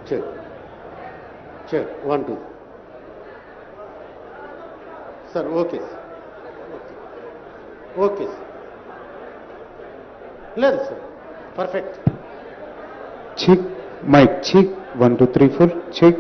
Check. Check. 1, 2. Sir, okay. Okay. లేదు sir. Perfect. Check. Mic check. 1, 2, 3, 4. Check.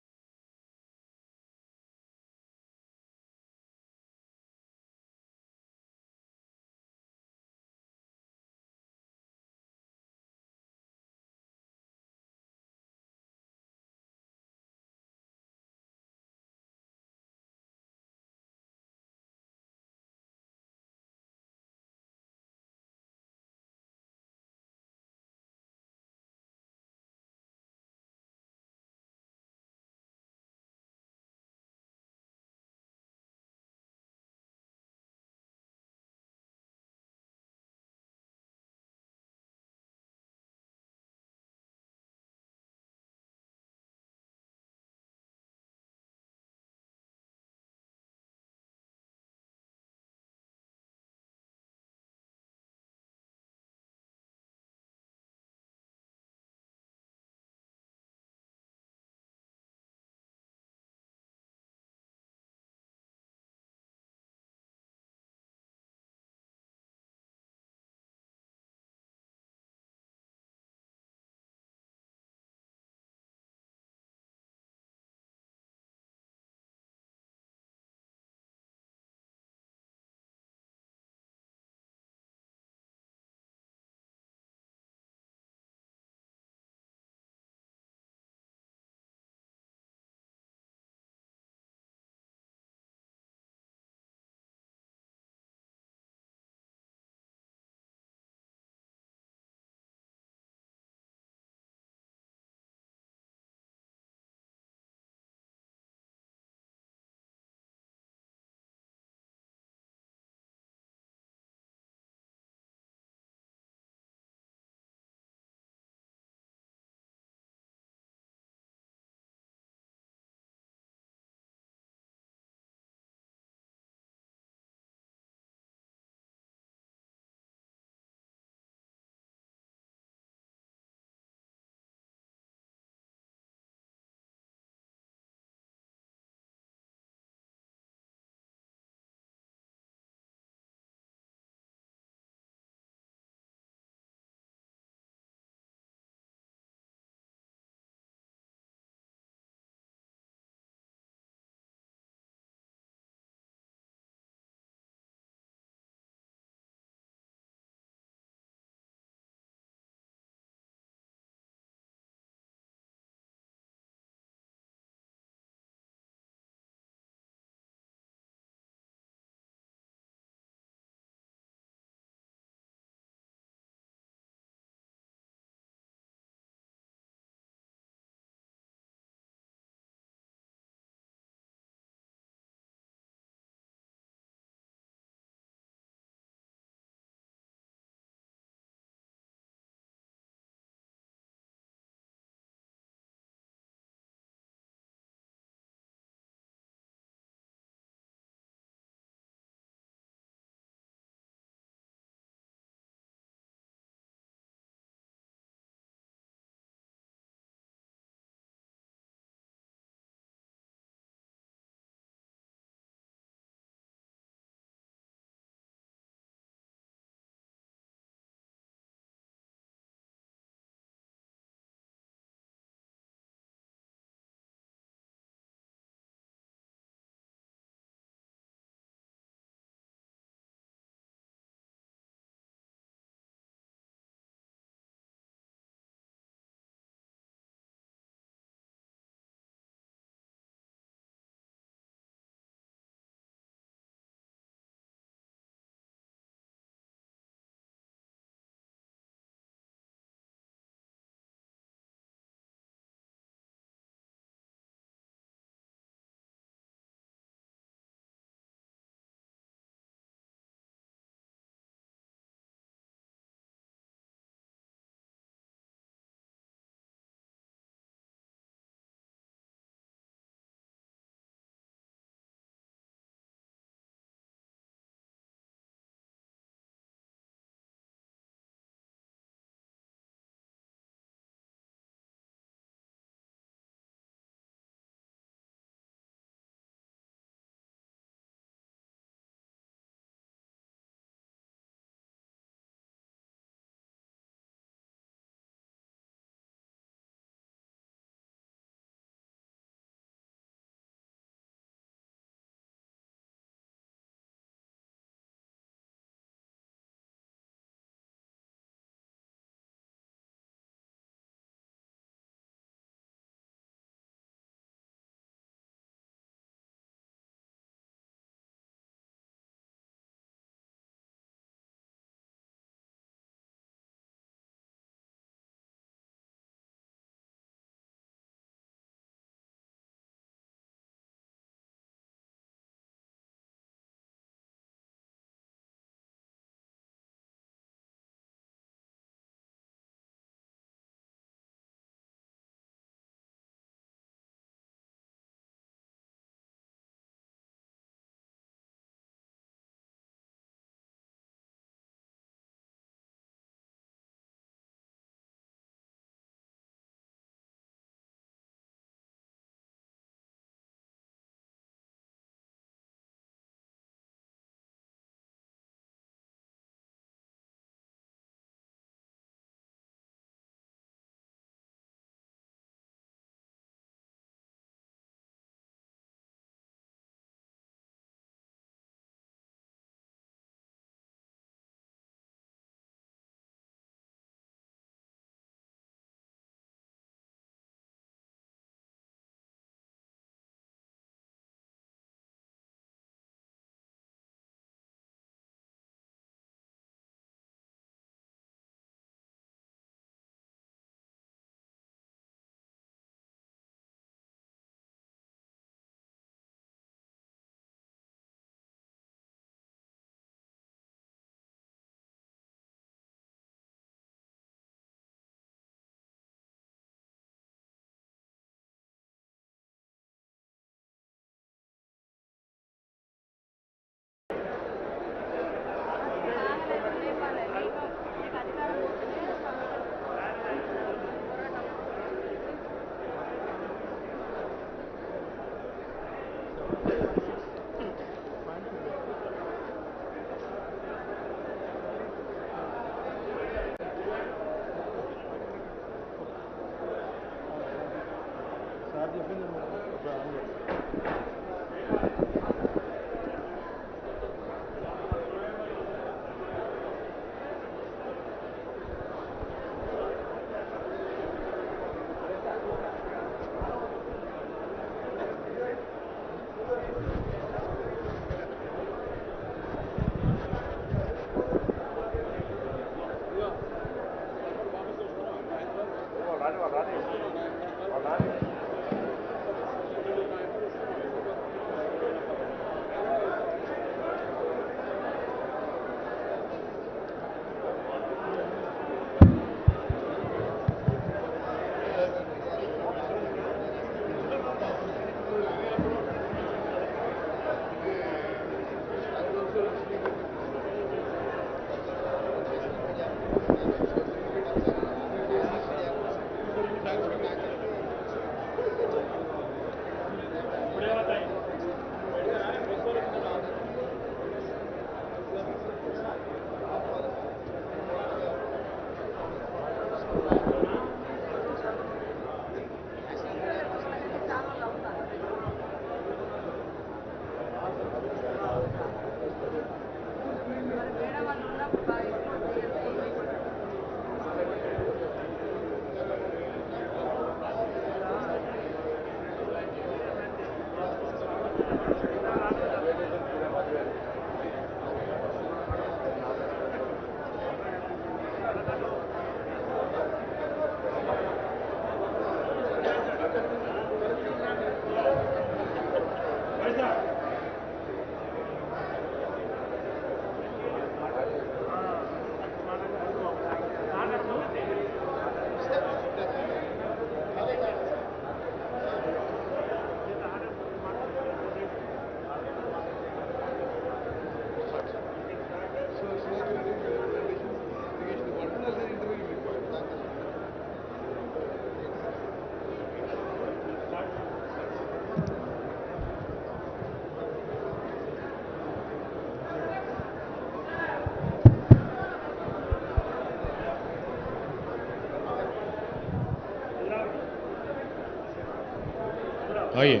आइए।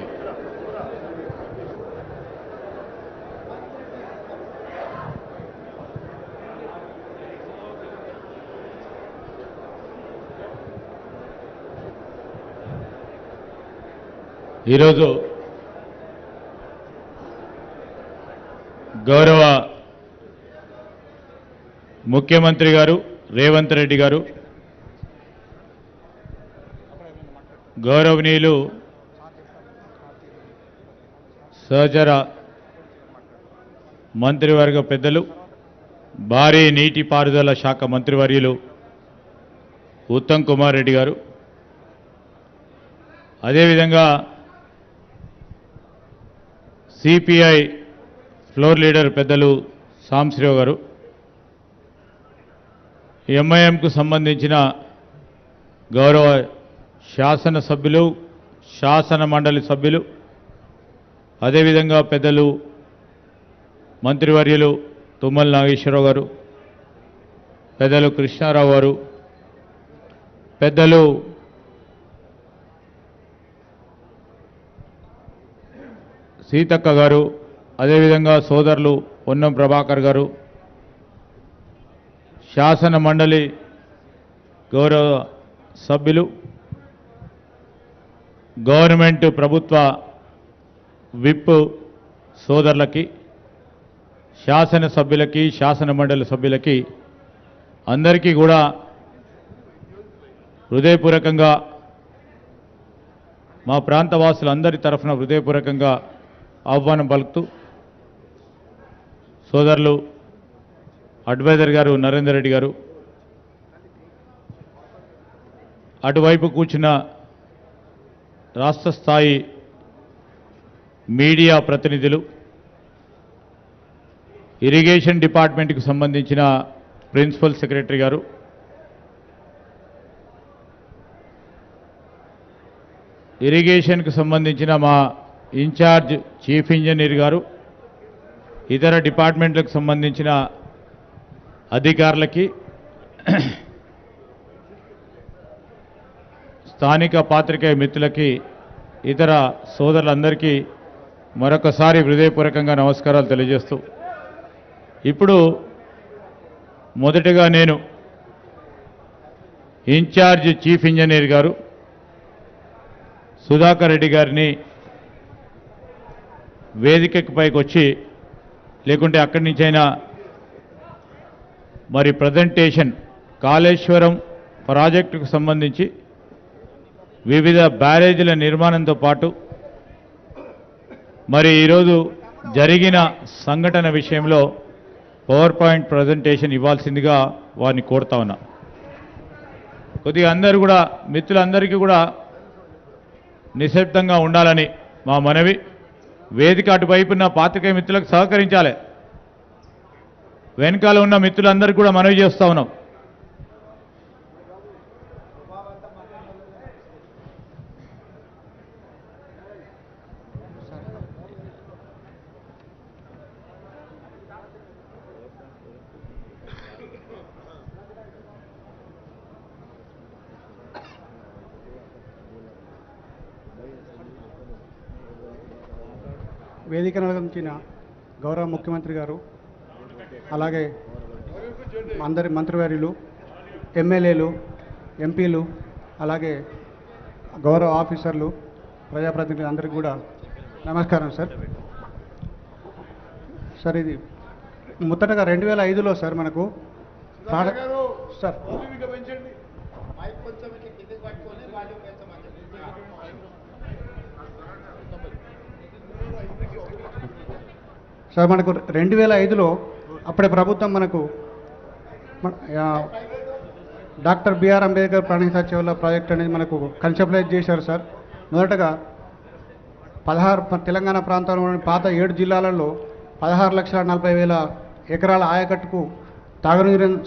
ఈరోజు గౌరవ ముఖ్యమంత్రి గారు రేవంత్ రెడ్డి గారు, గౌరవనీయులు సహచర మంత్రివర్గ పెద్దలు, భారీ నీటిపారుదల శాఖ మంత్రివర్యులు ఉత్తమ్ కుమార్ రెడ్డి గారు, అదేవిధంగా సిపిఐ ఫ్లోర్ లీడర్ పెద్దలు సాంశ్రీరావు గారు, ఎంఐఎంకు సంబంధించిన గౌరవ శాసనసభ్యులు, శాసన మండలి సభ్యులు, అదేవిధంగా పెద్దలు మంత్రివర్యులు తుమ్మల నాగేశ్వరరావు గారు, పెద్దలు కృష్ణారావు గారు, పెద్దలు సీతక్క గారు, అదేవిధంగా సోదరులు పొన్నం ప్రభాకర్ గారు, శాసన మండలి గౌరవ సభ్యులు, గవర్నమెంట్ ప్రభుత్వ విప్ సోదరులకి, శాసన సభ్యులకి, శాసన మండలి సభ్యులకి అందరికీ కూడా హృదయపూర్వకంగా మా ప్రాంతవాసులందరి తరఫున హృదయపూర్వకంగా ఆహ్వానం పలుకుతూ, సోదరులు అడ్వైజర్ గారు నరేందర్ రెడ్డి గారు, అటువైపు కూర్చున్న రాష్ట్ర స్థాయి మీడియా ప్రతినిధులు, ఇరిగేషన్ డిపార్ట్మెంట్కి సంబంధించిన ప్రిన్సిపల్ సెక్రటరీ గారు, ఇరిగేషన్కి సంబంధించిన మా ఇన్ఛార్జ్ చీఫ్ ఇంజనీర్ గారు, ఇతర డిపార్ట్మెంట్లకు సంబంధించిన అధికారులకి, స్థానిక పాత్రికేయ మిత్రులకి, ఇతర సోదరులందరికీ మరొకసారి హృదయపూర్వకంగా నమస్కారాలు తెలియజేస్తూ, ఇప్పుడు మొదటగా నేను ఇన్ఛార్జ్ చీఫ్ ఇంజనీర్ గారు సుధాకర్ రెడ్డి గారిని వేదికకి పైకి వచ్చి, లేకుంటే అక్కడి నుంచైనా మరి ప్రజెంటేషన్ కాళేశ్వరం ప్రాజెక్టుకు సంబంధించి వివిధ బ్యారేజీల నిర్మాణంతో పాటు మరి ఈరోజు జరిగిన సంఘటన విషయంలో పవర్ పాయింట్ ప్రజెంటేషన్ ఇవ్వాల్సిందిగా వారిని కోరుతా ఉన్నా. కొద్దిగా అందరూ కూడా మిత్రులందరికీ కూడా నిశ్శబ్దంగా ఉండాలని మా మనవి. వేదిక అటువైపున్న పాత్రికేయ మిత్రులకు సహకరించాలి. వెనకాల ఉన్న మిత్రులందరికీ కూడా మనవి చేస్తా ఉన్నాం. వేదికను అలంకరించిన గౌరవ ముఖ్యమంత్రి గారు, అలాగే అందరి మంత్రివర్యులు, ఎమ్మెల్యేలు, ఎంపీలు, అలాగే గౌరవ ఆఫీసర్లు, ప్రజాప్రతినిధులు అందరికీ కూడా నమస్కారం సార్. సార్ ఇది మొదటగా 2005లో సార్ మనకు సార్ సార్ మనకు 2005లో అప్పుడే ప్రభుత్వం మనకు డాక్టర్ బిఆర్ అంబేద్కర్ ప్రాణి సచివాలయ ప్రాజెక్ట్ అనేది మనకు కన్సెప్టలైజ్ చేశారు సార్. మొదటగా 16 తెలంగాణ ప్రాంతంలోని పాత 7 జిల్లాలలో 16,40,000 ఎకరాల ఆయకట్టుకు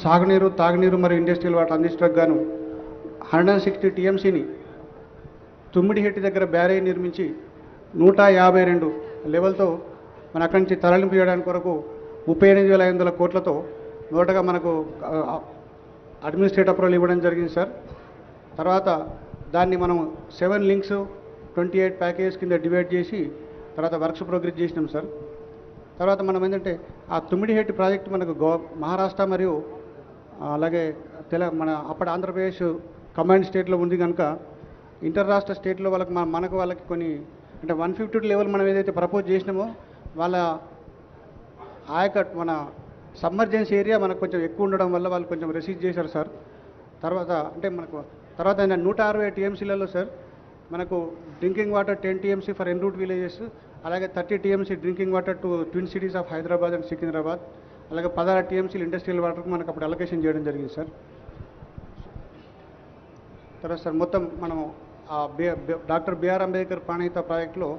సాగునీరు, తాగునీరు మరియు ఇండస్ట్రియల్ వాటర్ అందించడానికి గాను 160 టీఎంసీని తుమ్మిడిహెట్టి దగ్గర బ్యారేజ్ నిర్మించి 152 లెవెల్తో మన అక్కడి నుంచి తరలింపు చేయడానికి కొరకు 38,500 కోట్లతో మొదటగా మనకు అడ్మినిస్ట్రేటివ్ అప్రూవల్ ఇవ్వడం జరిగింది సార్. తర్వాత దాన్ని మనం 7 లింక్స్ 28 ప్యాకేజెస్ కింద డివైడ్ చేసి తర్వాత వర్క్స్ ప్రోగ్రెస్ చేసినాం సార్. తర్వాత మనం ఏంటంటే ఆ తుమ్మిడిహెట్టి ప్రాజెక్ట్ మనకు మహారాష్ట్ర మరియు అలాగే మన అప్పటి ఆంధ్రప్రదేశ్ కంబైన్డ్ స్టేట్లో ఉంది కనుక ఇంటర్ రాష్ట్ర స్టేట్లో వాళ్ళకి కొన్ని అంటే 152 లెవెల్ మనం ఏదైతే ప్రపోజ్ చేసినామో వాళ్ళ మన సబ్మర్జెన్సీ ఏరియా మనకు కొంచెం ఎక్కువ ఉండడం వల్ల వాళ్ళు కొంచెం రెసీవ్ చేశారు సార్. తర్వాత అంటే మనకు తర్వాత 160 టీఎంసీలలో సార్ మనకు drinking water 10 TMC for en route villages, అలాగే 30 TMC drinking water to twin cities of Hyderabad and Secunderabad, అలాగే 16 టీఎంసీలు ఇండస్ట్రియల్ వాటర్కి మనకు అప్పుడు అలొకేషన్ చేయడం జరిగింది సార్. తర్వాత సార్ మొత్తం మనము డాక్టర్ బిఆర్ అంబేద్కర్ ప్రాణహిత ప్రాజెక్టులో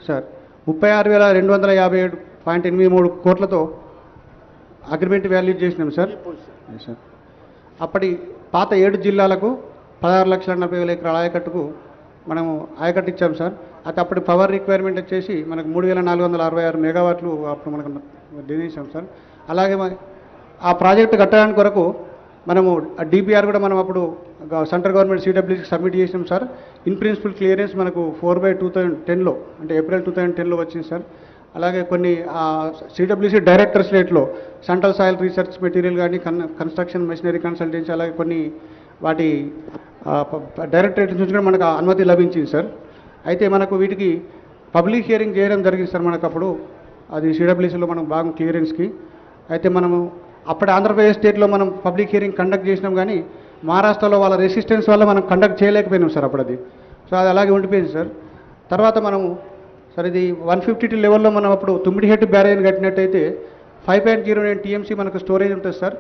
సార్ 36,257.83 కోట్లతో అగ్రిమెంట్ వాల్యూట్ చేసినాం సార్. సార్ అప్పటి పాత 7 జిల్లాలకు 16,40,000 ఎకరాల ఆయకట్టుకు మనము ఆయకట్టు ఇచ్చాం సార్. అయితే అప్పటి పవర్ రిక్వైర్మెంట్ వచ్చేసి మనకు 3,466 మెగావాట్లు అప్పుడు మనకు నిర్ణయించాం సార్. అలాగే ఆ ప్రాజెక్టు కట్టడానికి కొరకు మనము డిపిఆర్ కూడా మనం అప్పుడు సెంట్రల్ గవర్నమెంట్ సిడబ్ల్యూసీకి సబ్మిట్ చేసినాం సార్. ఇన్ ప్రిన్సిపల్ క్లియరెన్స్ మనకు 4/2010లో అంటే ఏప్రిల్ 2010లో వచ్చింది సార్. అలాగే కొన్ని సిడబ్ల్యూసీ డైరెక్టర్స్ రేట్లో సెంట్రల్ సాయిల్ రీసెర్చ్ మెటీరియల్ కానీ కన్స్ట్రక్షన్ మెషినరీ కన్సల్టెన్సీ అలాగే కొన్ని వాటి డైరెక్టరేట్ నుంచి కూడా మనకు అనుమతి లభించింది సార్. అయితే మనకు వీటికి పబ్లిక్ హియరింగ్ చేయడం జరిగింది సార్ మనకు అప్పుడు అది సిడబ్ల్యూసీలో మనం భాగం క్లియరెన్స్కి. అయితే మనము అప్పటి ఆంధ్రప్రదేశ్ స్టేట్లో మనం పబ్లిక్ హియరింగ్ కండక్ట్ చేసినాం కానీ మహారాష్ట్రలో వాళ్ళ రెసిస్టెన్స్ వల్ల మనం కండక్ట్ చేయలేకపోయినాం సార్ అప్పుడు అది. సో అది అలాగే ఉండిపోయింది సార్. తర్వాత మనము సార్ ఇది 152 లెవెల్లో మనం అప్పుడు తుమ్మిడిహెట్టి బ్యారేజ్ కట్టినట్టయితే 5.09 టీఎంసీ మనకు స్టోరేజ్ ఉంటుంది సార్.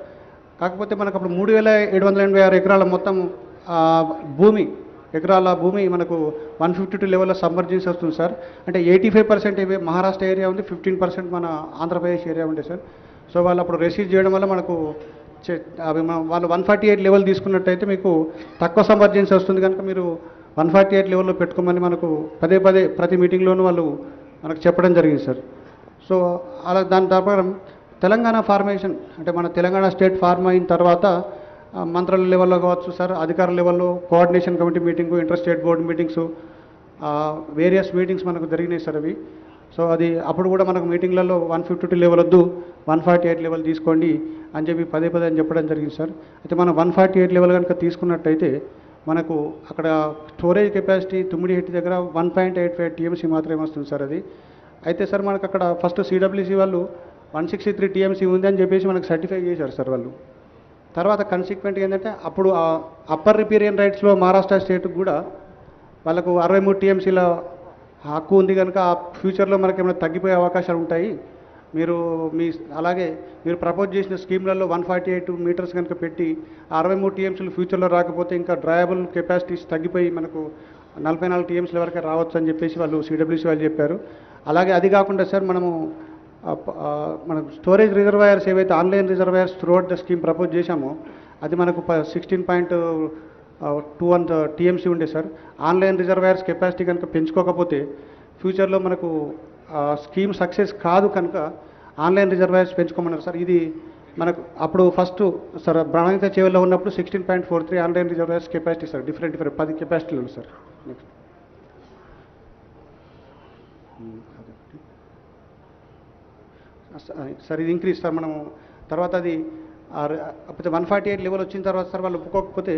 కాకపోతే మనకు అప్పుడు 3,786 ఎకరాల మొత్తం ఎకరాల భూమి మనకు 152 లెవెల్లో సబ్మర్జెన్స్ వస్తుంది సార్. అంటే 85% మహారాష్ట్ర ఏరియా ఉంది, 15% మన ఆంధ్రప్రదేశ్ ఏరియా ఉంది సార్. సో వాళ్ళు అప్పుడు రిసీవ్ చేయడం వల్ల మనకు వాళ్ళు 148 లెవెల్ తీసుకున్నట్టయితే మీకు తక్కువ సబ్మర్జెన్స్ వస్తుంది కనుక మీరు 148 లెవెల్లో పెట్టుకోమని మనకు పదే ప్రతి మీటింగ్లోనూ వాళ్ళు మనకు చెప్పడం జరిగింది సార్. సో అలా దాని ప్రకారం తెలంగాణ ఫార్మేషన్ అంటే మన తెలంగాణ స్టేట్ ఫార్మ్ అయిన తర్వాత మంత్రుల లెవెల్లో కావచ్చు సార్, అధికారుల లెవెల్లో coordination committee meeting, inter state board meetings, various meetings మనకు జరిగినాయి సార్ అవి. సో అది అప్పుడు కూడా మనకు మీటింగ్లలో 152 లెవెల్ వద్దు 148 లెవెల్ తీసుకోండి అని చెప్పి పదే అని చెప్పడం జరిగింది సార్. అయితే మనం 148 లెవెల్ కనుక తీసుకున్నట్టయితే మనకు అక్కడ స్టోరేజ్ కెపాసిటీ తుమ్మిడిహెట్టి దగ్గర 1.85 టీఎంసీ మాత్రమే వస్తుంది సార్ అది. అయితే సార్ మనకు అక్కడ ఫస్ట్ సిడబ్ల్యూసీ వాళ్ళు 163 టీఎంసీ ఉంది అని చెప్పేసి మనకు సర్టిఫై చేశారు సార్ వాళ్ళు. తర్వాత కన్సిక్వెంట్గా ఏంటంటే అప్పుడు అప్పర్ రిపీరియన్ రైట్స్లో మహారాష్ట్ర స్టేట్కి కూడా వాళ్ళకు 63 టీఎంసీల హక్కు ఉంది కనుక ఆ ఫ్యూచర్లో మనకి ఏమైనా తగ్గిపోయే అవకాశాలు ఉంటాయి. అలాగే మీరు ప్రపోజ్ చేసిన స్కీమ్లలో 148 మీటర్స్ కనుక పెట్టి 63 టీఎంసీలు ఫ్యూచర్లో రాకపోతే ఇంకా డ్రాయబుల్ కెపాసిటీస్ తగ్గిపోయి మనకు 44 టీఎంసీల వరకే రావచ్చు అని చెప్పేసి వాళ్ళు సిడబ్ల్యూసీ వాళ్ళు చెప్పారు. అలాగే అది కాకుండా సార్ మనకు స్టోరేజ్ రిజర్వాయర్స్ ఏవైతే online reservoirs throughout the scheme propose చేశామో అది మనకు 16.21 టీఎంసీ ఉండే సార్. ఆన్లైన్ రిజర్వాయర్స్ కెపాసిటీ కనుక పెంచుకోకపోతే ఫ్యూచర్లో మనకు స్కీమ్ సక్సెస్ కాదు కనుక ఆన్లైన్ రిజర్వాయర్స్ పెంచుకోమన్నారు సార్. ఇది మనకు అప్పుడు ఫస్ట్ సార్ ప్రాణహిత చేవల్లో ఉన్నప్పుడు 16.43 online reservoirs capacity sir, different 10 కెపాసిటీలు సార్. నెక్స్ట్ సార్ ఇది ఇంక్రీజ్ సార్ మనము తర్వాత అది 148 లెవెల్ వచ్చిన తర్వాత సార్ వాళ్ళు ఒప్పుకోకపోతే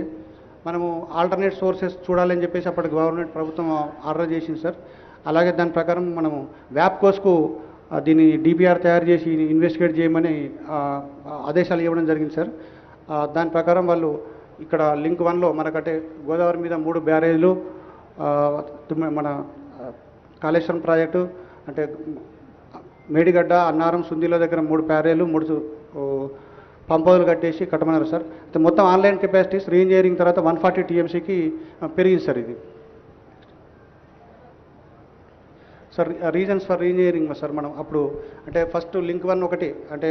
మనము ఆల్టర్నేట్ సోర్సెస్ చూడాలని చెప్పేసి అప్పటి గవర్నమెంట్ ప్రభుత్వం ఆర్డర్ చేసింది సార్. అలాగే దాని ప్రకారం మనము వ్యాప్కోస్కు దీన్ని డిపిఆర్ తయారు చేసి ఇన్వెస్టిగేట్ చేయమని ఆదేశాలు ఇవ్వడం జరిగింది సార్. దాని ప్రకారం వాళ్ళు ఇక్కడ లింక్ 1లో మనకంటే గోదావరి మీద 3 బ్యారేజ్లు, మన కాళేశ్వరం ప్రాజెక్టు అంటే మేడిగడ్డ, అన్నారం, సుందిలో దగ్గర 3 బ్యారేజ్లు 3 పంపౌలు కట్టేసి కట్టమన్నారు సార్. అయితే మొత్తం ఆన్లైన్ కెపాసిటీస్ రీఇంజనీరింగ్ తర్వాత 140 టీఎంసీకి పెరిగింది సార్ ఇది. Sir reasons for re-engineering sir మనం అప్పుడు అంటే ఫస్ట్ లింక్ 1 ఒకటి అంటే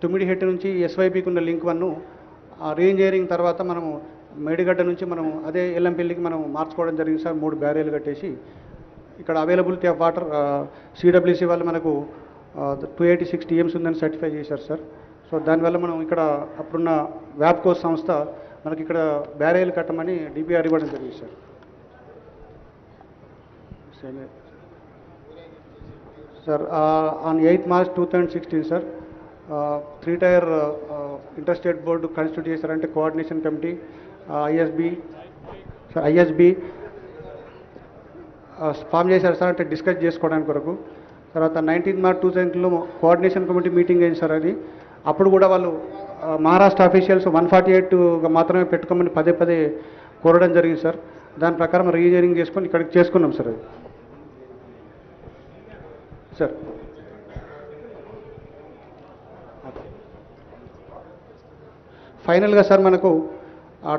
తుమ్మిడిహెట్టి నుంచి ఎస్వైపికి ఉన్న లింక్ 1 రీఇంజనీరింగ్ తర్వాత మనము మేడిగడ్డ నుంచి మనం అదే ఎల్లంపల్లికి మనం మార్చుకోవడం జరిగింది సార్. 3 బ్యారేజ్లు కట్టేసి ఇక్కడ అవైలబిలిటీ ఆఫ్ వాటర్ సిడబ్ల్యూసీ వాళ్ళు మనకు 286 టీఎంసీ ఉందని సర్టిఫై చేశారు సార్. సో దానివల్ల మనం ఇక్కడ అప్పుడున్న వ్యాప్కోస్ సంస్థ మనకి ఇక్కడ బ్యారేజ్లు కట్టమని డిపిఆర్ ఇవ్వడం జరిగింది sir. Sir, on 8th March 2016, sir, three-tier interstate board constitute చేశారంటే coordination committee ISB sir ISB form చేశారు సార్, అంటే డిస్కస్ చేసుకోవడానికి కొరకు. తర్వాత 19th March 2000లో కోఆర్డినేషన్ కమిటీ మీటింగ్ అయింది సార్. అది అప్పుడు కూడా వాళ్ళు మహారాష్ట్ర అఫీషియల్స్ 148గా మాత్రమే పెట్టుకోమని పదే పదే కోరడం జరిగింది సార్. దాని ప్రకారం రీఇంజనీరింగ్ చేసుకొని ఇక్కడికి చేసుకున్నాం సార్. అది సార్ ఫైనల్గా సార్ మనకు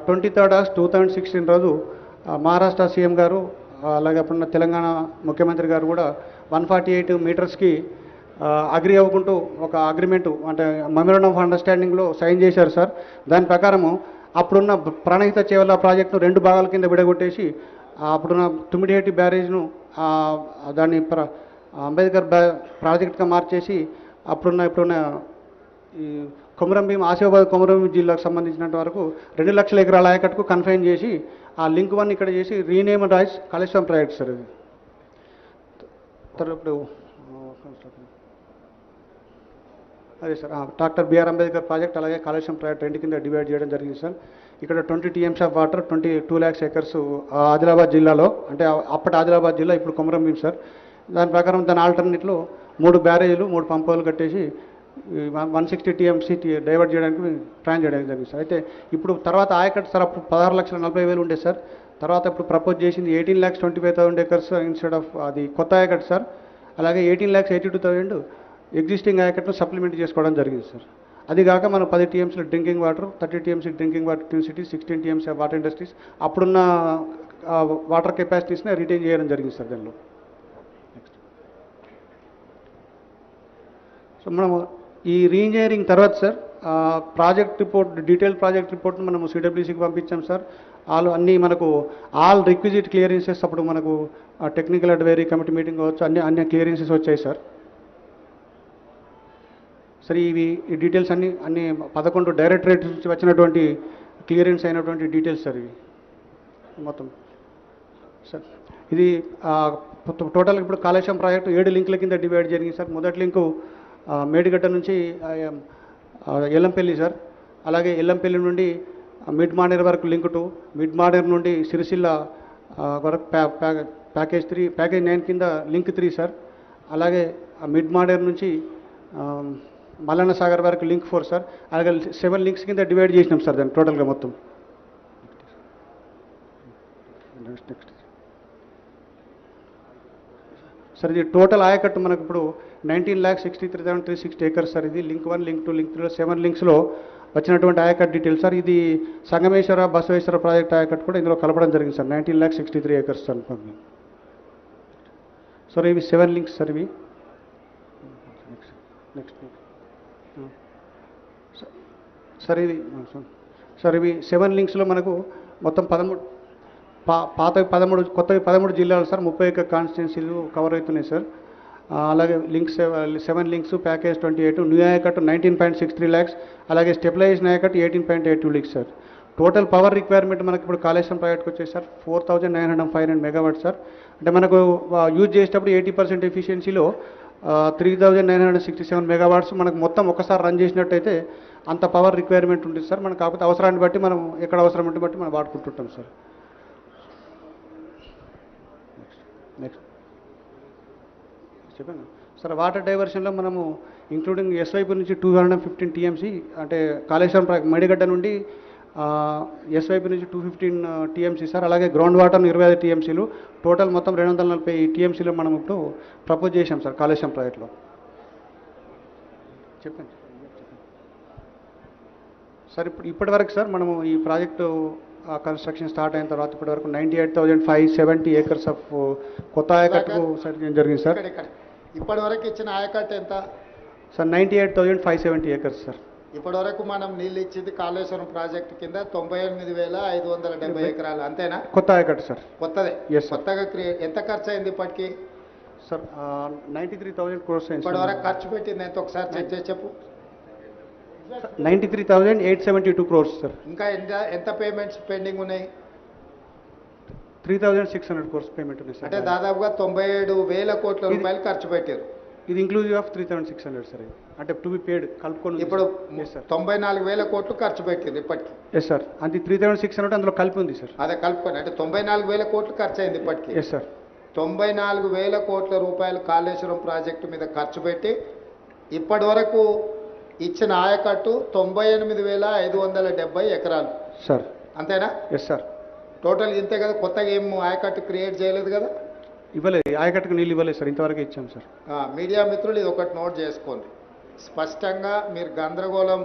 23rd August 2016 రోజు మహారాష్ట్ర సీఎం గారు అలాగే అప్పుడున్న తెలంగాణ ముఖ్యమంత్రి గారు కూడా 148 మీటర్స్కి అగ్రి అవ్వకుంటూ ఒక అగ్రిమెంటు అంటే మెమోరాండం ఆఫ్ అండర్స్టాండింగ్లో సైన్ చేశారు సార్. దాని ప్రకారము అప్పుడున్న ప్రాణహిత చేవల ప్రాజెక్టును 2 భాగాల కింద విడగొట్టేసి అప్పుడున్న తుమ్మిడిహెట్టి బ్యారేజ్ను దాన్ని అంబేద్కర్ ప్రాజెక్ట్గా మార్చేసి ఇప్పుడున్న ఈ కొమరంభీం ఆసిఫాబాద్ కొమరంభీం జిల్లాకు సంబంధించినంత వరకు 2 లక్షల ఎకరాల ఆయకట్టుకు కన్ఫైన్ చేసి ఆ లింక్ 1 ఇక్కడ చేసి రీనేమ్ రైస్ కాళేశ్వరం ప్రాజెక్ట్ సార్. ఇది ఇప్పుడు అదే sir doctor BR Ambedkar project అలాగే కాళేశ్వరం ప్రాజెక్ట్ 2 కింద డివైడ్ చేయడం జరిగింది సార్. ఇక్కడ 20 TMs of water 22 lakhs acres Adilabad జిల్లాలో, అంటే అప్పటి ఆదిలాబాద్ జిల్లా ఇప్పుడు కొమరంభీం సార్. దాని ప్రకారం దాని ఆల్టర్నేట్లో 3 బ్యారేజీలు 3 పంపులు కట్టేసి 160 TMC డైవర్ట్ చేయడానికి ప్లాన్ చేయడానికి జరిగింది సార్. అయితే ఇప్పుడు తర్వాత ఆయకట్టు సార్ అప్పుడు 16,40,000 ఉండే సార్. తర్వాత ఇప్పుడు ప్రపోజ్ చేసింది 18,25,000 acres ఇన్స్టెడ్ ఆఫ్ అది కొత్త ఆయకట్టు సార్. అలాగే 18,82,000 ఎగ్జిస్టింగ్ ఆయకట్ను సప్లిమెంట్ చేసుకోవడం జరిగింది సార్. అది కాక మనం 10 TMC drinking water, 30 TMC drinking water twin cities, 16 TMC water industries అప్పుడున్న వాటర్ కెపాసిటీస్ని రిటైన్ చేయడం జరిగింది సార్. దానిలో సో మనము ఈ రీఇంజనీరింగ్ తర్వాత sir project report, detail project రిపోర్ట్ను మనము సిడబ్ల్యూసీకి పంపించాం సార్. అన్నీ మనకు ఆల్ రిక్విజిట్ క్లియరెన్సెస్ అప్పుడు మనకు టెక్నికల్ అడ్వైజరీ కమిటీ మీటింగ్ కావచ్చు, అన్ని క్లియరెన్సెస్ వచ్చాయి సార్. సరే ఈ డీటెయిల్స్ అన్ని 11 డైరెక్టరేట్ నుంచి వచ్చినటువంటి క్లియరెన్స్ అయినటువంటి డీటెయిల్స్ సార్ ఇవి మొత్తం సార్. ఇది టోటల్ ఇప్పుడు కాళేశ్వరం ప్రాజెక్టు 7 లింకుల కింద డివైడ్ జరిగింది సార్. మొదటి లింకు మేడిగడ్డ నుంచి ఎల్లంపల్లి సార్. అలాగే ఎల్లంపల్లి నుండి మిడ్ మానేర్ వరకు లింక్ 2, మిడ్ మానేర్ నుండి సిరిసిల్ల వరకు ప్యాకేజ్ 9 కింద లింక్ 3 సార్. అలాగే మిడ్ మానేర్ నుంచి మల్లన్న సాగర్ వరకు లింక్ 4 సార్. అలాగే 7 లింక్స్ కింద డివైడ్ చేసినాం సార్ దాన్ని టోటల్గా మొత్తం. నెక్స్ట్ సార్ ఇది టోటల్ ఆయకట్టు మనకు ఇప్పుడు 19,63,360 acres సార్. ఇది లింక్ 1, లింక్ 2, లింక్ 3లో 7 లింక్స్లో వచ్చినటువంటి ఆయకట్టు డీటెయిల్స్ సార్. ఇది సంగమేశ్వర బసవేశ్వర ప్రాజెక్ట్ ఆయకట్టు కూడా ఇందులో కలపడం జరిగింది సార్. 19,63 acres sir. సార్ ఇవి 7 లింక్స్ సార్. ఇవి నెక్స్ట్ సార్ ఇది సార్ ఇవి 7 లింక్స్లో మనకు మొత్తం 13 పాతవి 13 కొత్తవి 13 జిల్లాలు సార్. 31 కాన్స్టిట్యున్సీలు కవర్ అవుతున్నాయి సార్. అలాగే లింక్స్ 7 లింక్స్ ప్యాకేజ్ 28, న్యూ ఆయకట్టు 19.63 lakhs, అలాగే స్టెబిలైజేషన్ ఆయకట్టు 18.82 lakhs sir. Total power requirement మనకి ఇప్పుడు కాళేశ్వరం ప్రాజెక్ట్కి వచ్చేసి సార్ 4,905 megawatts సార్. అంటే మనకు యూజ్ చేసేటప్పుడు 80% ఎఫిషియన్సీలో 3,967 megawatts మనకు మొత్తం ఒకసారి రన్ చేసినట్టయితే అంత పవర్ రిక్వైర్మెంట్ ఉంటుంది సార్. మనకు కాకపోతే అవసరాన్ని బట్టి మనం ఎక్కడ అవసరం ఉంటే బట్టి మనం వాడుకుంటుంటాం సార్. నెక్స్ట్ చెప్పాను సార్. వాటర్ డైవర్షన్లో మనము ఇంక్లూడింగ్ ఎస్ వైపు నుంచి 215 TMC, అంటే కాళేశ్వరం మేడిగడ్డ నుండి ఎస్ వైపు నుంచి 215 TMC సార్. అలాగే గ్రౌండ్ వాటర్ 25 TMCలు, టోటల్ మొత్తం 240 TMCలో మనం ఇప్పుడు ప్రపోజ్ చేశాం సార్ కాళేశ్వరం ప్రాజెక్ట్లో. చెప్పండి సార్. ఇప్పటి వరకు సార్ మనము ఈ ప్రాజెక్టు కన్స్ట్రక్షన్ స్టార్ట్ అయిన తర్వాత ఇప్పటి వరకు 98,570 acres ఆఫ్ కొత్త ఆయకట్టుకు సార్ జరిగింది సార్. ఇప్పటి వరకు ఇచ్చిన ఆయకట్టు ఎంత సార్? 98,570 acres sir. ఇప్పటి వరకు మనం నీళ్ళు ఇచ్చింది కాళేశ్వరం ప్రాజెక్టు కింద 98,570 ఎకరాలు అంతేనా? కొత్త ఆయకట్టు సార్. కొత్తదే. Yes sir. కొత్తగా ఎంత ఖర్చు అయింది ఇప్పటికి సార్? 93,000 crores అయింది. ఇప్పటి వరకు ఖర్చు పెట్టింది ఎంత ఒకసారి చెక్ చేసి చెప్పు. 93,872 crores సార్. ఇంకా ఎంత పేమెంట్స్ పెండింగ్ ఉన్నాయి? 3,600 crores పేమెంట్ ఉంది అంటే సార్. దాదాపుగా 97,000 కోట్ల రూపాయలు ఖర్చు పెట్టారు. ఇది ఇంక్లూజివ్ ఆఫ్ 3,600 సార్. అంటే టు బి పేడ్ కలుపుకొని ఇప్పుడు ఎస్ సార్. 94,000 కోట్లు ఖర్చు పెట్టింది ఇప్పటికి. Yes sir. అది 3,600 అందులో కలిపి ఉంది సార్. అదే కలుపుకొని అంటే 94,000 కోట్లు ఖర్చు అయింది ఇప్పటికి. Yes sir. 94,000 కోట్ల రూపాయలు కాళేశ్వరం ప్రాజెక్టు మీద ఖర్చు పెట్టి ఇప్పటి వరకు ఇచ్చిన ఆయకట్టు 98,570 ఎకరాలు సార్. అంతేనా? Yes sir. టోటల్ ఇంతే కదా, కొత్తగా ఏం ఆయకట్టు క్రియేట్ చేయలేదు కదా? ఇవ్వలేదు, ఆయకట్టుకు నీళ్ళు ఇవ్వలేదు సార్, ఇంతవరకు ఇచ్చాం సార్. మీడియా మిత్రులు ఇది ఒకటి నోట్ చేసుకోండి. స్పష్టంగా మీరు గందరగోళం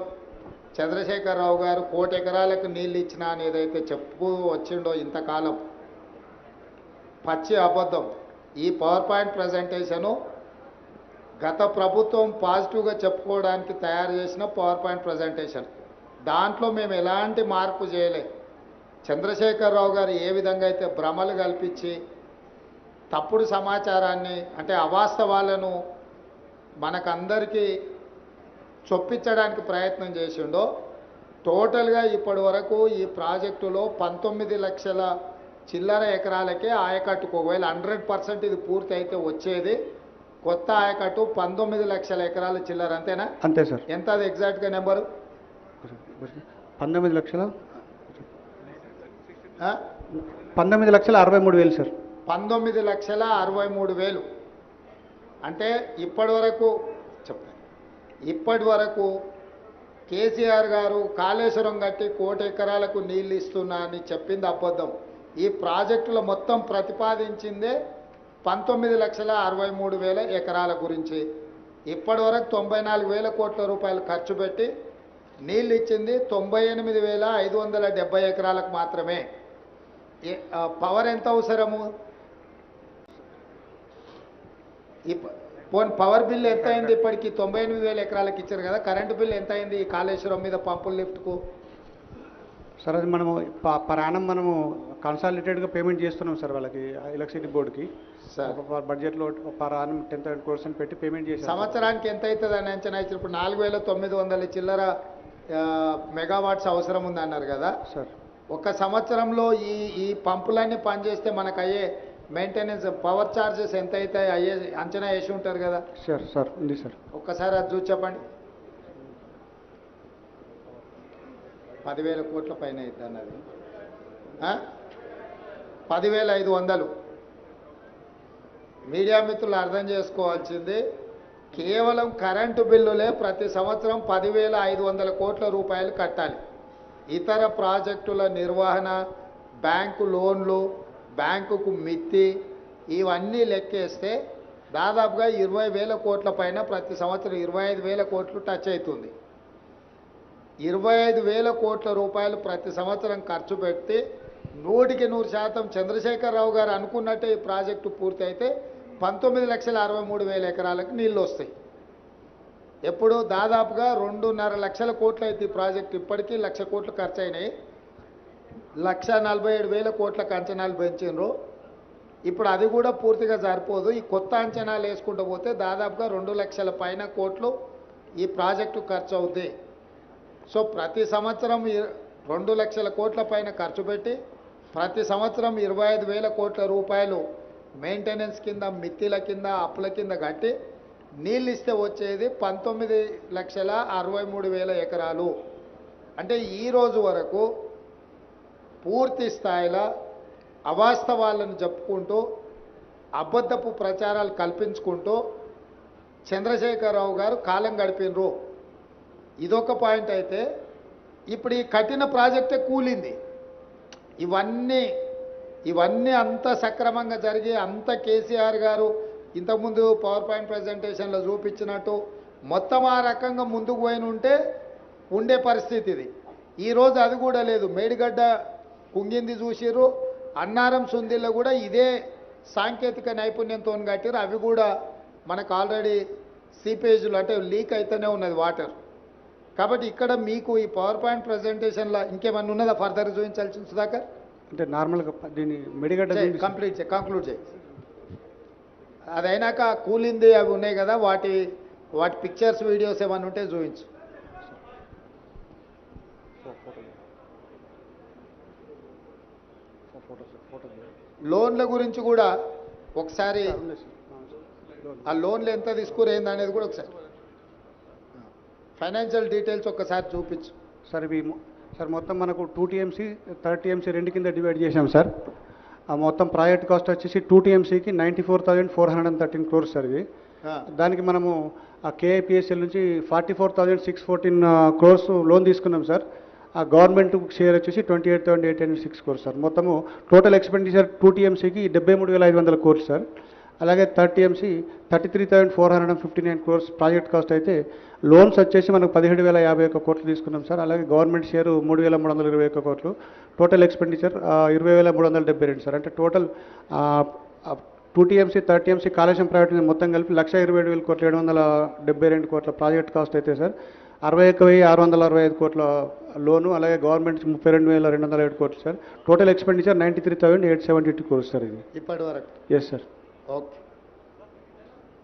చంద్రశేఖరరావు గారు 1 కోటి ఎకరాలకు నీళ్ళు ఇచ్చినా అని ఏదైతే చెప్పు వచ్చిండో ఇంతకాలం పచ్చి అబద్ధం. ఈ పవర్ పాయింట్ ప్రజెంటేషను గత ప్రభుత్వం పాజిటివ్గా చెప్పుకోవడానికి తయారు చేసిన పవర్ పాయింట్ ప్రజెంటేషన్. దాంట్లో మేము ఎలాంటి మార్పు చేయలే. చంద్రశేఖరరావు గారు ఏ విధంగా అయితే భ్రమలు కల్పించి తప్పుడు సమాచారాన్ని అంటే అవాస్తవాలను మనకందరికీ చొప్పించడానికి ప్రయత్నం చేసిండో టోటల్గా ఇప్పటి వరకు ఈ ప్రాజెక్టులో 19 లక్షల చిల్లర ఎకరాలకే ఆయకట్టుకు ఒకవేళ 100% ఇది పూర్తి అయితే వచ్చేది కొత్త ఆయకట్టు 19 లక్షల ఎకరాల చిల్లర. అంతేనా? అంతే సార్. ఎంత అది ఎగ్జాక్ట్గా నెంబరు? 19 లక్షల 19,63,000 సార్. 19,63,000. అంటే ఇప్పటి వరకు చెప్తాను, ఇప్పటి వరకు కేసీఆర్ గారు కాళేశ్వరం కట్టి 1 కోటి ఎకరాలకు నీళ్ళు ఇస్తున్నా అని చెప్పింది అబద్ధం. ఈ ప్రాజెక్టులో మొత్తం ప్రతిపాదించిందే 19,63,000 ఎకరాల గురించి. ఇప్పటి వరకు 94,000 కోట్ల రూపాయలు ఖర్చు పెట్టి నీళ్ళు ఇచ్చింది 98,570 ఎకరాలకు మాత్రమే. పవర్ ఎంత అవసరము? పవర్ బిల్ ఎంత అయింది ఇప్పటికి? 98,000 ఎకరాలకు ఇచ్చారు కదా. కరెంటు బిల్ ఎంత అయింది ఈ కాళేశ్వరం మీద పంపుల లిఫ్ట్కు? సార్ అది మనము పరాణం మనము కన్సాలిడేటెడ్గా పేమెంట్ చేస్తున్నాం సార్ వాళ్ళకి, ఎలక్ట్రిసిటీ బోర్డుకి. సార్ బడ్జెట్లో పరాణం 10% పెట్టి పేమెంట్ చేసి సంవత్సరానికి ఎంత అవుతుంది అని అంచనా ఇచ్చినప్పుడు 4,900 చిల్లర మెగావాట్స్ అవసరం ఉంది అన్నారు కదా సార్. ఒక సంవత్సరంలో ఈ పంపులన్నీ పనిచేస్తే మనకు అయ్యే మెయింటెనెన్స్ పవర్ ఛార్జెస్ ఎంత అయితే అయ్యే అంచనా వేసి ఉంటారు కదా సార్. సార్ ఉంది సార్. ఒక్కసారి అది చూసి చెప్పండి. 10,000 కోట్ల పైన అవుతుంది అన్నది 10,500. మీడియా మిత్రులు అర్థం చేసుకోవాల్సింది కేవలం కరెంటు బిల్లులే ప్రతి సంవత్సరం 10,500 కోట్ల రూపాయలు కట్టాలి. ఇతర ప్రాజెక్టుల నిర్వహణ, బ్యాంకు లోన్లు, బ్యాంకుకు మిత్తి ఇవన్నీ లెక్కేస్తే దాదాపుగా 20,000 కోట్ల పైన ప్రతి సంవత్సరం 25,000 కోట్లు టచ్ అవుతుంది. 25,000 కోట్ల రూపాయలు ప్రతి సంవత్సరం ఖర్చు పెడితే 100% చంద్రశేఖరరావు గారు అనుకున్నట్టే ఈ ప్రాజెక్టు పూర్తి అయితే 19,63,000 ఎకరాలకు నీళ్ళు వస్తాయి. ఎప్పుడు దాదాపుగా 2.5 లక్షల కోట్లు అయితే ఈ ప్రాజెక్టు ఇప్పటికీ 1,00,000 కోట్లు ఖర్చు అయినాయి. 1,47,000 కోట్లకు అంచనాలు పెంచినరు. ఇప్పుడు అది కూడా పూర్తిగా సరిపోదు. ఈ కొత్త అంచనాలు వేసుకుంటూ పోతే దాదాపుగా 2 లక్షల పైన కోట్లు ఈ ప్రాజెక్టు ఖర్చు అవుతుంది. సో ప్రతి సంవత్సరం 2 లక్షల కోట్ల పైన ఖర్చు పెట్టి ప్రతి సంవత్సరం 25,000 కోట్ల రూపాయలు మెయింటెనెన్స్ కింద, మిత్తిల కింద, అప్పుల కింద కట్టి నీళ్ళు ఇస్తే వచ్చేది 19,63,000 ఎకరాలు. అంటే ఈరోజు వరకు పూర్తి స్థాయిలో అవాస్తవాలను చెప్పుకుంటూ అబద్ధపు ప్రచారాలు కల్పించుకుంటూ చంద్రశేఖరరావు గారు కాలం గడిపినరు. ఇదొక పాయింట్ అయితే ఇప్పుడు ఈ కఠిన ప్రాజెక్టే కూలింది. ఇవన్నీ అంత సక్రమంగా జరిగి అంత కేసీఆర్ గారు ఇంతకుముందు పవర్ పాయింట్ ప్రజెంటేషన్లో చూపించినట్టు మొత్తం ఆ రకంగా ముందుకు పోయిన ఉంటే ఉండే పరిస్థితి ఇది. ఈరోజు అది కూడా లేదు. మేడిగడ్డ కుంగింది చూసిర్రు, అన్నారం సుందిల్లో కూడా ఇదే సాంకేతిక నైపుణ్యంతో కట్టిరు. అవి కూడా మనకు ఆల్రెడీ సీపేజ్లు అంటే లీక్ అయితేనే ఉన్నది వాటర్. కాబట్టి ఇక్కడ మీకు ఈ పవర్ పాయింట్ ప్రజెంటేషన్లో ఇంకేమన్నా ఉన్నదా ఫర్దర్ చూపించాల్సింది సుధాకర్? అంటే నార్మల్గా దీన్ని మెడిగడ్డ కంక్లూడ్ చేయి. అదైనాక కూలింది అవి ఉన్నాయి కదా, వాటి పిక్చర్స్, వీడియోస్ ఏమన్నా ఉంటే చూపించు. లోన్ల గురించి కూడా ఒకసారి ఆ లోన్లు ఎంత తీసుకురేంది అనేది కూడా ఒకసారి ఫైనాన్షియల్ డీటెయిల్స్ ఒక్కసారి చూపించు. సార్ ఇవి సార్ మొత్తం మనకు 2 టీఎంసీ 3 టీఎంసీ రెండు కింద డివైడ్ చేశాం సార్. ఆ మొత్తం ప్రాజెక్ట్ కాస్ట్ వచ్చేసి 2 టీఎంసీకి 94,413 crores సార్ ఇది. దానికి మనము ఆ కేఐపిఎస్ఎల్ నుంచి 44,614 crores లోన్ తీసుకున్నాం సార్. ఆ గవర్నమెంట్ షేర్ వచ్చేసి 28,806 crores సార్. మొత్తము టోటల్ ఎక్స్పెండిచర్ 2 టీఎంసీకి 73,500 crores సార్. అలాగే 3 టీఎంసీ 33,459 crores ప్రాజెక్ట్ కాస్ట్ అయితే లోన్స్ వచ్చేసి మనకు 17,051 కోట్లు తీసుకున్నాం సార్. అలాగే గవర్నమెంట్ షేర్ 3,321 కోట్లు. Total expenditure 20,372 sir. అంటే total 2 TMC 3 TMC Kaleshwaram private మొత్తం కలిపి 1,27,000 కోట్ల 772 కోట్ల ప్రాజెక్ట్ కాస్ట్ అయితే సార్. 61,665 కోట్ల లోను, అలాగే గవర్నమెంట్ 32,207 కోట్లు sir. Total expenditure 93,872 crores sir ఇది ఇప్పటి వరకు. Yes sir. Okay,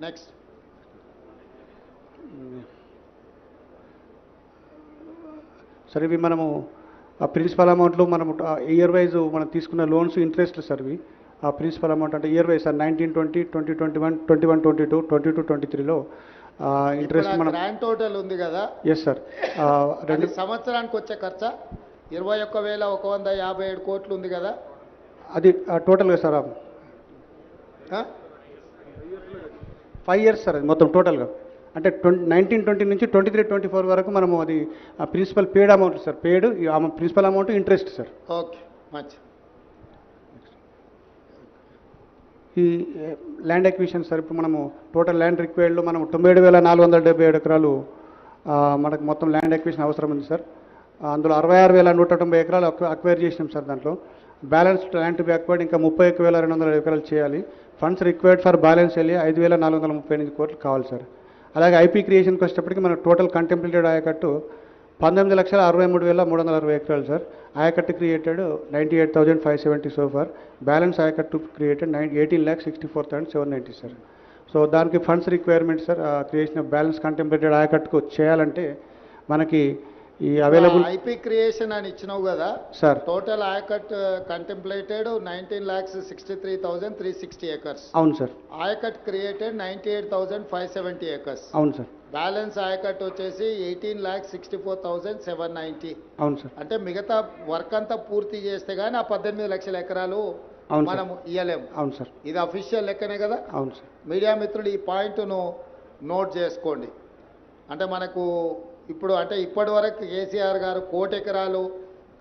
next. Sir ఇవి మనము ఆ ప్రిన్సిపల్ అమౌంట్లో మనము ఇయర్ వైజ్ మనం తీసుకున్న లోన్స్ ఇంట్రెస్ట్లు సార్ ఇవి. ఆ ప్రిన్సిపల్ అమౌంట్ అంటే ఇయర్ వైజ్ సార్ 1920, 2021, 21-22, 22-23లో ఇంట్రెస్ట్ మనం గ్రాండ్ టోటల్ ఉంది కదా. Yes sir. రెండు సంవత్సరానికి వచ్చే ఖర్చా 21,157 కోట్లు ఉంది కదా. అది టోటల్గా సార్ 5 years సార్ అది మొత్తం టోటల్గా. అంటే 1920 నుంచి 23-24 వరకు మనము అది principal paid amount sir. Paid principal amount interest sir. Okay, మంచి. ఈ ల్యాండ్ ఎక్విజిషన్ సార్ ఇప్పుడు మనము టోటల్ ల్యాండ్ రిక్వైర్డ్లో మనం 97,477 ఎకరాలు మనకు మొత్తం ల్యాండ్ ఎక్విజిషన్ అవసరం ఉంది సార్. అందులో 66,190 ఎకరాలు అక్వైర్ చేసినాం సార్. దాంట్లో balance land to be acquired ఇంకా 31,200 ఎకరాలు చేయాలి. ఫండ్స్ రిక్వైర్డ్ ఫర్ బ్యాలెన్స్ వెళ్ళి 5,438 కోట్లు కావాలి సార్. అలాగే ఐపీ క్రియేషన్కి వచ్చేటప్పటికి మన టోటల్ కంటెంప్లేటెడ్ ఆయకట్టు 19,63,360 ఎకరాలు సార్. ఆయకట్టు క్రియేటెడ్ 98,570 సో ఫార్. బ్యాలెన్స్ ఆయకట్టు క్రియేటెడ్ 18,64,790 సార్. సో దానికి funds requirement sir creation of balance contemplated ఆయకట్టుకు చేయాలంటే మనకి ఈ అవైలబుల్ ఐపీ క్రియేషన్ అని ఇచ్చినావు కదా sir. Total ayacut contemplated 19,63,360 acres. అవును సార్. Ayacut created 98,570 acres. అవును సార్. బ్యాలెన్స్ ఆయకట్ వచ్చేసి 18,64,790. అవును సార్. అంటే మిగతా వర్క్ అంతా పూర్తి చేస్తే గానీ ఆ 18 లక్షల ఎకరాలు మనం ఇయ్యలేము. అవును సార్. ఇది అఫీషియల్ లెక్కనే కదా. అవును సార్. మీడియా మిత్రులు ఈ పాయింట్ను నోట్ చేసుకోండి. అంటే మనకు ఇప్పుడు అంటే ఇప్పటి వరకు కేసీఆర్ గారు 1,00,00,000 ఎకరాలు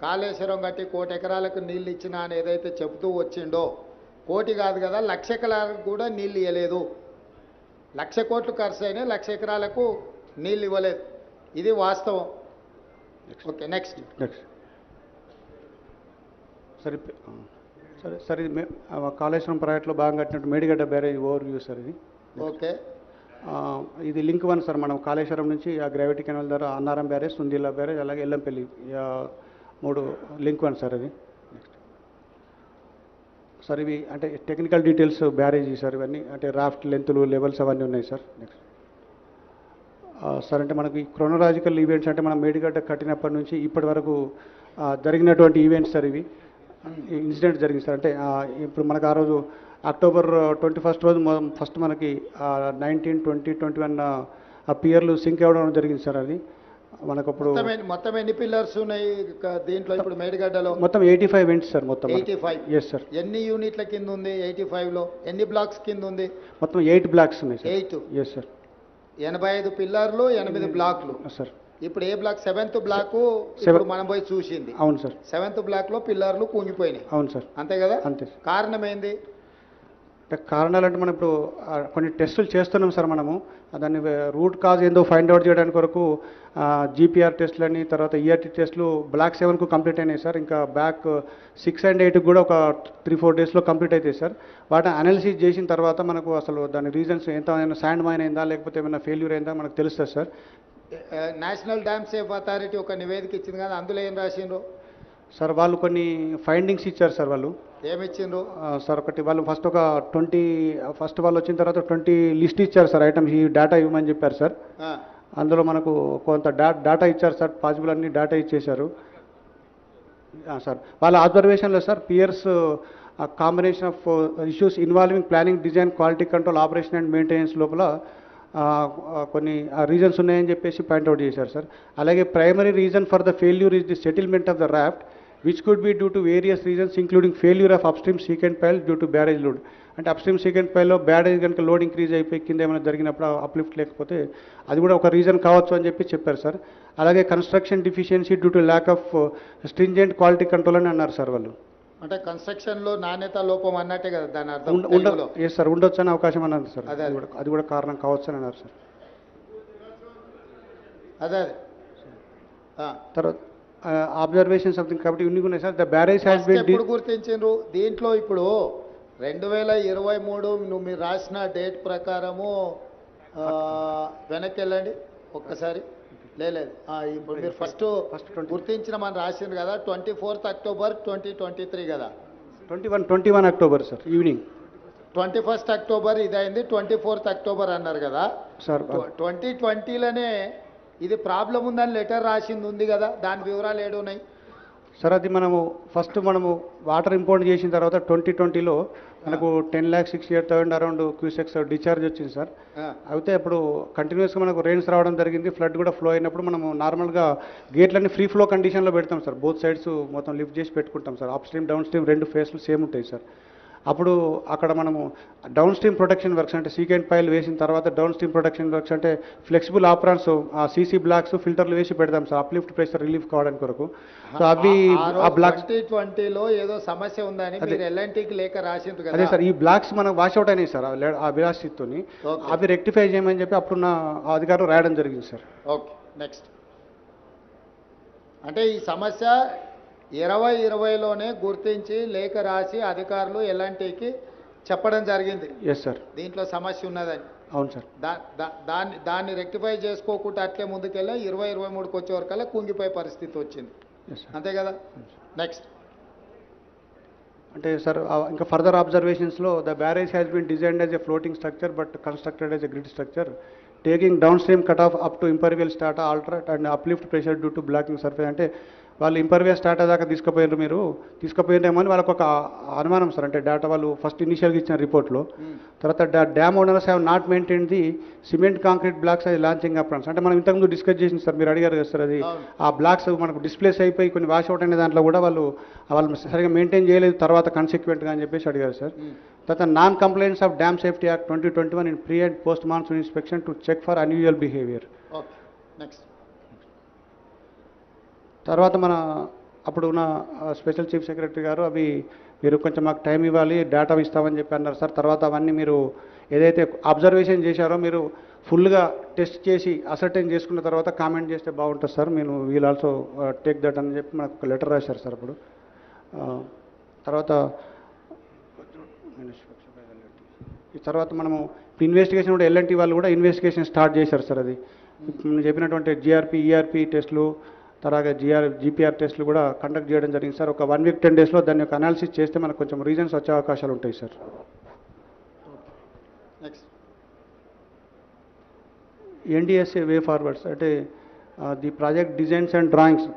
కాళేశ్వరం కట్టి 1,00,00,000 ఎకరాలకు నీళ్ళు ఇచ్చినా అని ఏదైతే చెబుతూ వచ్చిండో 1,00,00,000 కాదు కదా 1,00,000 ఎకరాలకు కూడా నీళ్ళు ఇవ్వలేదు. 1,00,00,000 కోట్లు ఖర్చు అయినాయి, 1,00,00,000 ఎకరాలకు నీళ్ళు ఇవ్వలేదు. ఇది వాస్తవం. Okay, next. సరే సరే సరే ఇది కాళేశ్వరం ప్రాజెక్టులో బాగా కట్టినట్టు Medigadda barrage over view sir ఇది. ఓకే, ఇది లింక్ 1 సార్. మనం కాళేశ్వరం నుంచి ఆ గ్రావిటీ కెనాల్ ద్వారా అన్నారం బ్యారేజ్, సుందిల్లా బ్యారేజ్, అలాగే ఎల్లంపల్లి 3 లింక్ 1 సార్ అది. సార్ ఇవి అంటే టెక్నికల్ డీటెయిల్స్ బ్యారేజ్ సార్. ఇవన్నీ అంటే రాఫ్ట్ లెంత్లు లెవెల్స్ అవన్నీ ఉన్నాయి సార్. నెక్స్ట్ సార్ అంటే మనకి క్రోనలాజికల్ ఈవెంట్స్ అంటే మనం మేడిగడ్డ కట్టినప్పటి నుంచి ఇప్పటి వరకు జరిగినటువంటి ఈవెంట్స్ సార్. ఇవి ఇన్సిడెంట్ జరిగింది సార్. అంటే ఇప్పుడు మనకు ఆ రోజు October 21 రోజు ఫస్ట్ మనకి 19, 20, 21 ఆ పియర్లు సింక్ అవ్వడం జరిగింది సార్. అది మనకు అప్పుడు మొత్తం ఎన్ని పిల్లర్స్ ఉన్నాయి దీంట్లో ఇప్పుడు మేడిగడ్డలో? మొత్తం 85 వెంట్స్ సార్. మొత్తం 85. Yes sir. ఎన్ని యూనిట్ల కింద ఉంది 85లో? ఎన్ని బ్లాక్స్ కింద ఉంది? మొత్తం 8 బ్లాక్స్ ఉన్నాయి సార్. 8. Yes sir. 85 పిల్లర్లు 8 బ్లాక్లు సార్. ఇప్పుడు ఏ బ్లాక్? 7th బ్లాక్ ఇప్పుడు మనం పోయి చూసింది. అవును సార్. 7th బ్లాక్లో పిల్లర్లు కుంగిపోయినాయి. అవును సార్. అంతే కదా? అంతే. కారణం ఏంది? కారణాలు అంటే మనం ఇప్పుడు కొన్ని టెస్టులు చేస్తున్నాం సార్. మనము దాన్ని రూట్ కాజ్ ఏందో ఫైండ్ అవుట్ చేయడానికి వరకు జీపీఆర్ టెస్టులని, తర్వాత ఈఆర్టీ టెస్టులు బ్లాక్ 7కు కంప్లీట్ అయినాయి సార్. ఇంకా బ్లాక్ 6 and 8 కూడా ఒక 3-4 డేస్లో కంప్లీట్ అవుతాయి సార్. వాటిని అనాలిసిస్ చేసిన తర్వాత మనకు అసలు దాని రీజన్స్ ఎంత శాండ్ మైన్ అయిందా లేకపోతే ఏమైనా ఫెయిల్యూర్ అయిందా మనకు తెలుస్తుంది sir. National dam safe authority ఒక నివేదిక ఇచ్చింది కదా, అందులో ఏం రాసిండ్రు సార్? వాళ్ళు కొన్ని ఫైండింగ్స్ ఇచ్చారు సార్. వాళ్ళు ఏమిచ్చిండ్రు సార్? ఒకటి వాళ్ళు ఫస్ట్ ఒక 20 ఫస్ట్ వాళ్ళు వచ్చిన తర్వాత 20 లిస్ట్ ఇచ్చారు సార్. ఐటమ్స్ ఈ డేటా ఇవ్వమని చెప్పారు సార్. అందులో మనకు కొంత డేటా ఇచ్చారు సార్. పాసిబుల్ అన్ని డేటా ఇచ్చేశారు. సార్ వాళ్ళ అబ్జర్వేషన్లో sir piers combination of issues involving planning, design, quality control, operation and maintenance లోపల కొన్ని రీజన్స్ ఉన్నాయని చెప్పేసి పాయింట్అవుట్ చేశారు సార్. అలాగే primary reason for the failure is the settlement of the raft which could be due to various reasons including failure of upstream secant pile due to barrage load. అంటే upstream secant పైల్లో barrage కనుక load increase అయిపోయి కింద ఏమైనా జరిగినప్పుడు uplift లేకపోతే అది కూడా ఒక రీజన్ కావచ్చు అని చెప్పి చెప్పారు సార్. అలాగే construction deficiency due to lack of stringent quality control అని అన్నారు సార్ వాళ్ళు. అంటే కన్స్ట్రక్షన్లో నాణ్యత లోపం అన్నట్టే కదా దాని అర్థం. ఎస్ సార్, ఉండొచ్చు అని అవకాశం అన్నారు సార్. అది కూడా కారణం కావచ్చు అని అన్నారు సార్. అదే తర్వాత అబ్జర్వేషన్ సంథింగ్ కాబట్టి ఇన్ని ఉన్నాయి sir. The barrage has been ఎప్పుడు గుర్తించారు దీంట్లో? ఇప్పుడు 2023 మీరు రాసిన డేట్ ప్రకారము వెనక్కి వెళ్ళండి ఒక్కసారి. లేదు ఇప్పుడు మీరు ఫస్ట్ గుర్తించిన మనం రాసింది కదా 24th October 2023 కదా. 21 October sir evening. 21st October ఇదైంది, 24th October అన్నారు కదా సార్. 2020లోనే ఇది ప్రాబ్లం ఉందని లెటర్ రాసింది ఉంది కదా, దాని వివరాలు ఏడున్నాయి సార్? అది మనము వాటర్ ఇంపోర్ట్ చేసిన తర్వాత 2020లో మనకు 10,68,000 అరౌండ్ క్యూసెక్స్ డిశ్చార్జ్ వచ్చింది సార్. అయితే అప్పుడు కంటిన్యూస్గా మనకు రెయిన్స్ రావడం జరిగింది, ఫ్లడ్ కూడా ఫ్లో అయినప్పుడు మనము నార్మల్గా గేట్లన్నీ ఫ్రీ ఫ్లో కండిషన్లో పెడతాం సార్. బోత్ సైడ్స్ మొత్తం లిఫ్ట్ చేసి పెట్టుకుంటాం sir. Up stream down stream రెండు ఫేస్లు సేమ్ ఉంటాయి సార్. అప్పుడు అక్కడ మనము డౌన్ స్ట్రీమ్ ప్రొటెక్షన్ వర్క్స్ అంటే సీకెంట్ పైల్ వేసిన తర్వాత డౌన్ స్ట్రీమ్ ప్రొటెక్షన్ వర్క్స్ అంటే ఫ్లెక్సిబుల్ ఆప్రాన్స్, సీసీ బ్లాక్స్, ఫిల్టర్లు వేసి పెడతాం సార్ అప్లిఫ్ట్ ప్రెషర్ రిలీఫ్ కావడానికి కొరకు. సో అవి ఆ బ్లాక్స్ 2020లో ఏదో సమస్య ఉందని ఎల్ఎన్టీకి లేక రాసింది కదా. అదే సార్, ఈ బ్లాక్స్ మనకు వాష్అవుట్ అయినాయి సార్ ఆ విరాసితోని. అవి రెక్టిఫై చేయమని చెప్పి అప్పుడున్న అధికారులు రాయడం జరిగింది సార్. Okay, next. అంటే ఈ సమస్య 2020లోనే గుర్తించి లేఖ రాసి అధికారులు ఎల్ఎన్టీకి చెప్పడం జరిగింది. ఎస్ సార్, దీంట్లో సమస్య ఉన్నదని. అవును సార్. దాన్ని రెక్టిఫై చేసుకోకుండా అట్లే ముందుకెళ్ళి 2023కి వచ్చే వరకల్లా కుంగిపోయే పరిస్థితి వచ్చింది, అంతే కదా. నెక్స్ట్ అంటే సార్ ఇంకా ఫర్దర్ అబ్జర్వేషన్స్లో the barrage has been designed as a floating structure but constructed as a grid structure taking downstream cut off up to impervious strata alternate and uplift pressure due to blocking surface. అంటే వాళ్ళు impervious స్టాటా దాకా తీసుకుపోయినారేమో అని వాళ్ళకు ఒక అనుమానం sir. అంటే data వాళ్ళు first ఇనిషియల్గా ఇచ్చిన రిపోర్ట్లో. తర్వాత dam owners have not maintain the cement concrete blocks అది లాంచింగ్ అప్రాన్స్. అంటే మనం ఇంతకుముందు డిస్కస్ చేసింది సార్, మీరు అడిగారు కదా సార్. అది ఆ బ్లాక్స్ మనకు డిస్ప్లేస్ అయిపోయి కొన్ని వాష్ అవుట్ అనే దాంట్లో కూడా వాళ్ళు సరిగా మెయింటైన్ చేయలేదు తర్వాత కన్సిక్వెంట్గా అని చెప్పేసి అడిగారు సార్. తర్వాత non complaints of Dam Safety Act 2021 in pre and post monsoon inspection to check for unusual behaviour. Okay, next. తర్వాత అప్పుడు ఉన్న స్పెషల్ చీఫ్ సెక్రటరీ గారు అవి మీరు కొంచెం మాకు టైం ఇవ్వాలి, డేటా ఇస్తామని చెప్పి అన్నారు సార్. తర్వాత అవన్నీ మీరు ఏదైతే అబ్జర్వేషన్ చేశారో మీరు ఫుల్గా టెస్ట్ చేసి అసర్టైన్ చేసుకున్న తర్వాత కామెంట్ చేస్తే బాగుంటుంది సార్. మీరు వీల్ ఆల్సో టేక్ దట్ అని చెప్పి మనకు ఒక లెటర్ రాశారు సార్ అప్పుడు. తర్వాత ఈ తర్వాత మనము ఇన్వెస్టిగేషన్ కూడా ఎల్ఎన్టీ వాళ్ళు కూడా ఇన్వెస్టిగేషన్ స్టార్ట్ చేశారు సార్. అది చెప్పినటువంటి జిఆర్పి, ఈఆర్పి టెస్టులు, తర్వాత జీపీఆర్ టెస్టులు కూడా కండక్ట్ చేయడం జరిగింది సార్. ఒక 1 week 10 daysలో దాని యొక్క అనాలిసిస్ చేస్తే మనకు కొంచెం రీజన్స్ వచ్చే అవకాశాలు ఉంటాయి sir. Next NDSA way forwards అంటే the project designs and drawings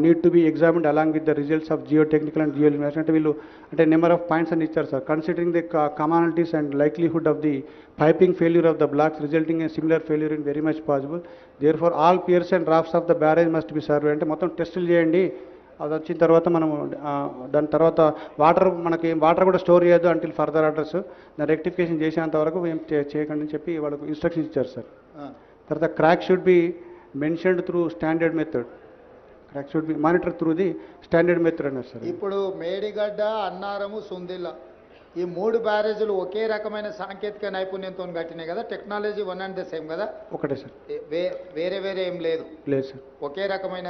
need to be examined along with the results of geotechnical and geolimination. అంటే వీళ్ళు అంటే నెంబర్ ఆఫ్ పాయింట్స్ అని ఇచ్చారు sir. Considering the commonalities and likelihood of the piping failure of the blocks resulting in similar failure in very much possible. Therefore all piers and drafts of the barrage must be survey. అంటే మొత్తం టెస్టులు చేయండి, అది వచ్చిన తర్వాత మనము దాని తర్వాత వాటర్ కూడా స్టోర్ చేయొద్దు అంటిల్ ఫర్దర్ ఆర్డర్స్, దాన్ని రెక్టిఫికేషన్ చేసేంత వరకు ఏం చేయకండి అని చెప్పి వాళ్ళకు ఇన్స్ట్రక్షన్స్ ఇచ్చారు సార్. తర్వాత crack should be mentioned through standard method. Crack should be monitor through the standard method అన్నారు సార్. ఇప్పుడు మేడిగడ్డ, అన్నారము, సుందిల్ల ఈ 3 బ్యారేజీలు ఒకే రకమైన సాంకేతిక నైపుణ్యంతో కట్టినాయి కదా. Technology one and the same కదా. ఒకటే సార్, వేరే వేరే ఏం లేదు సార్. ఒకే రకమైన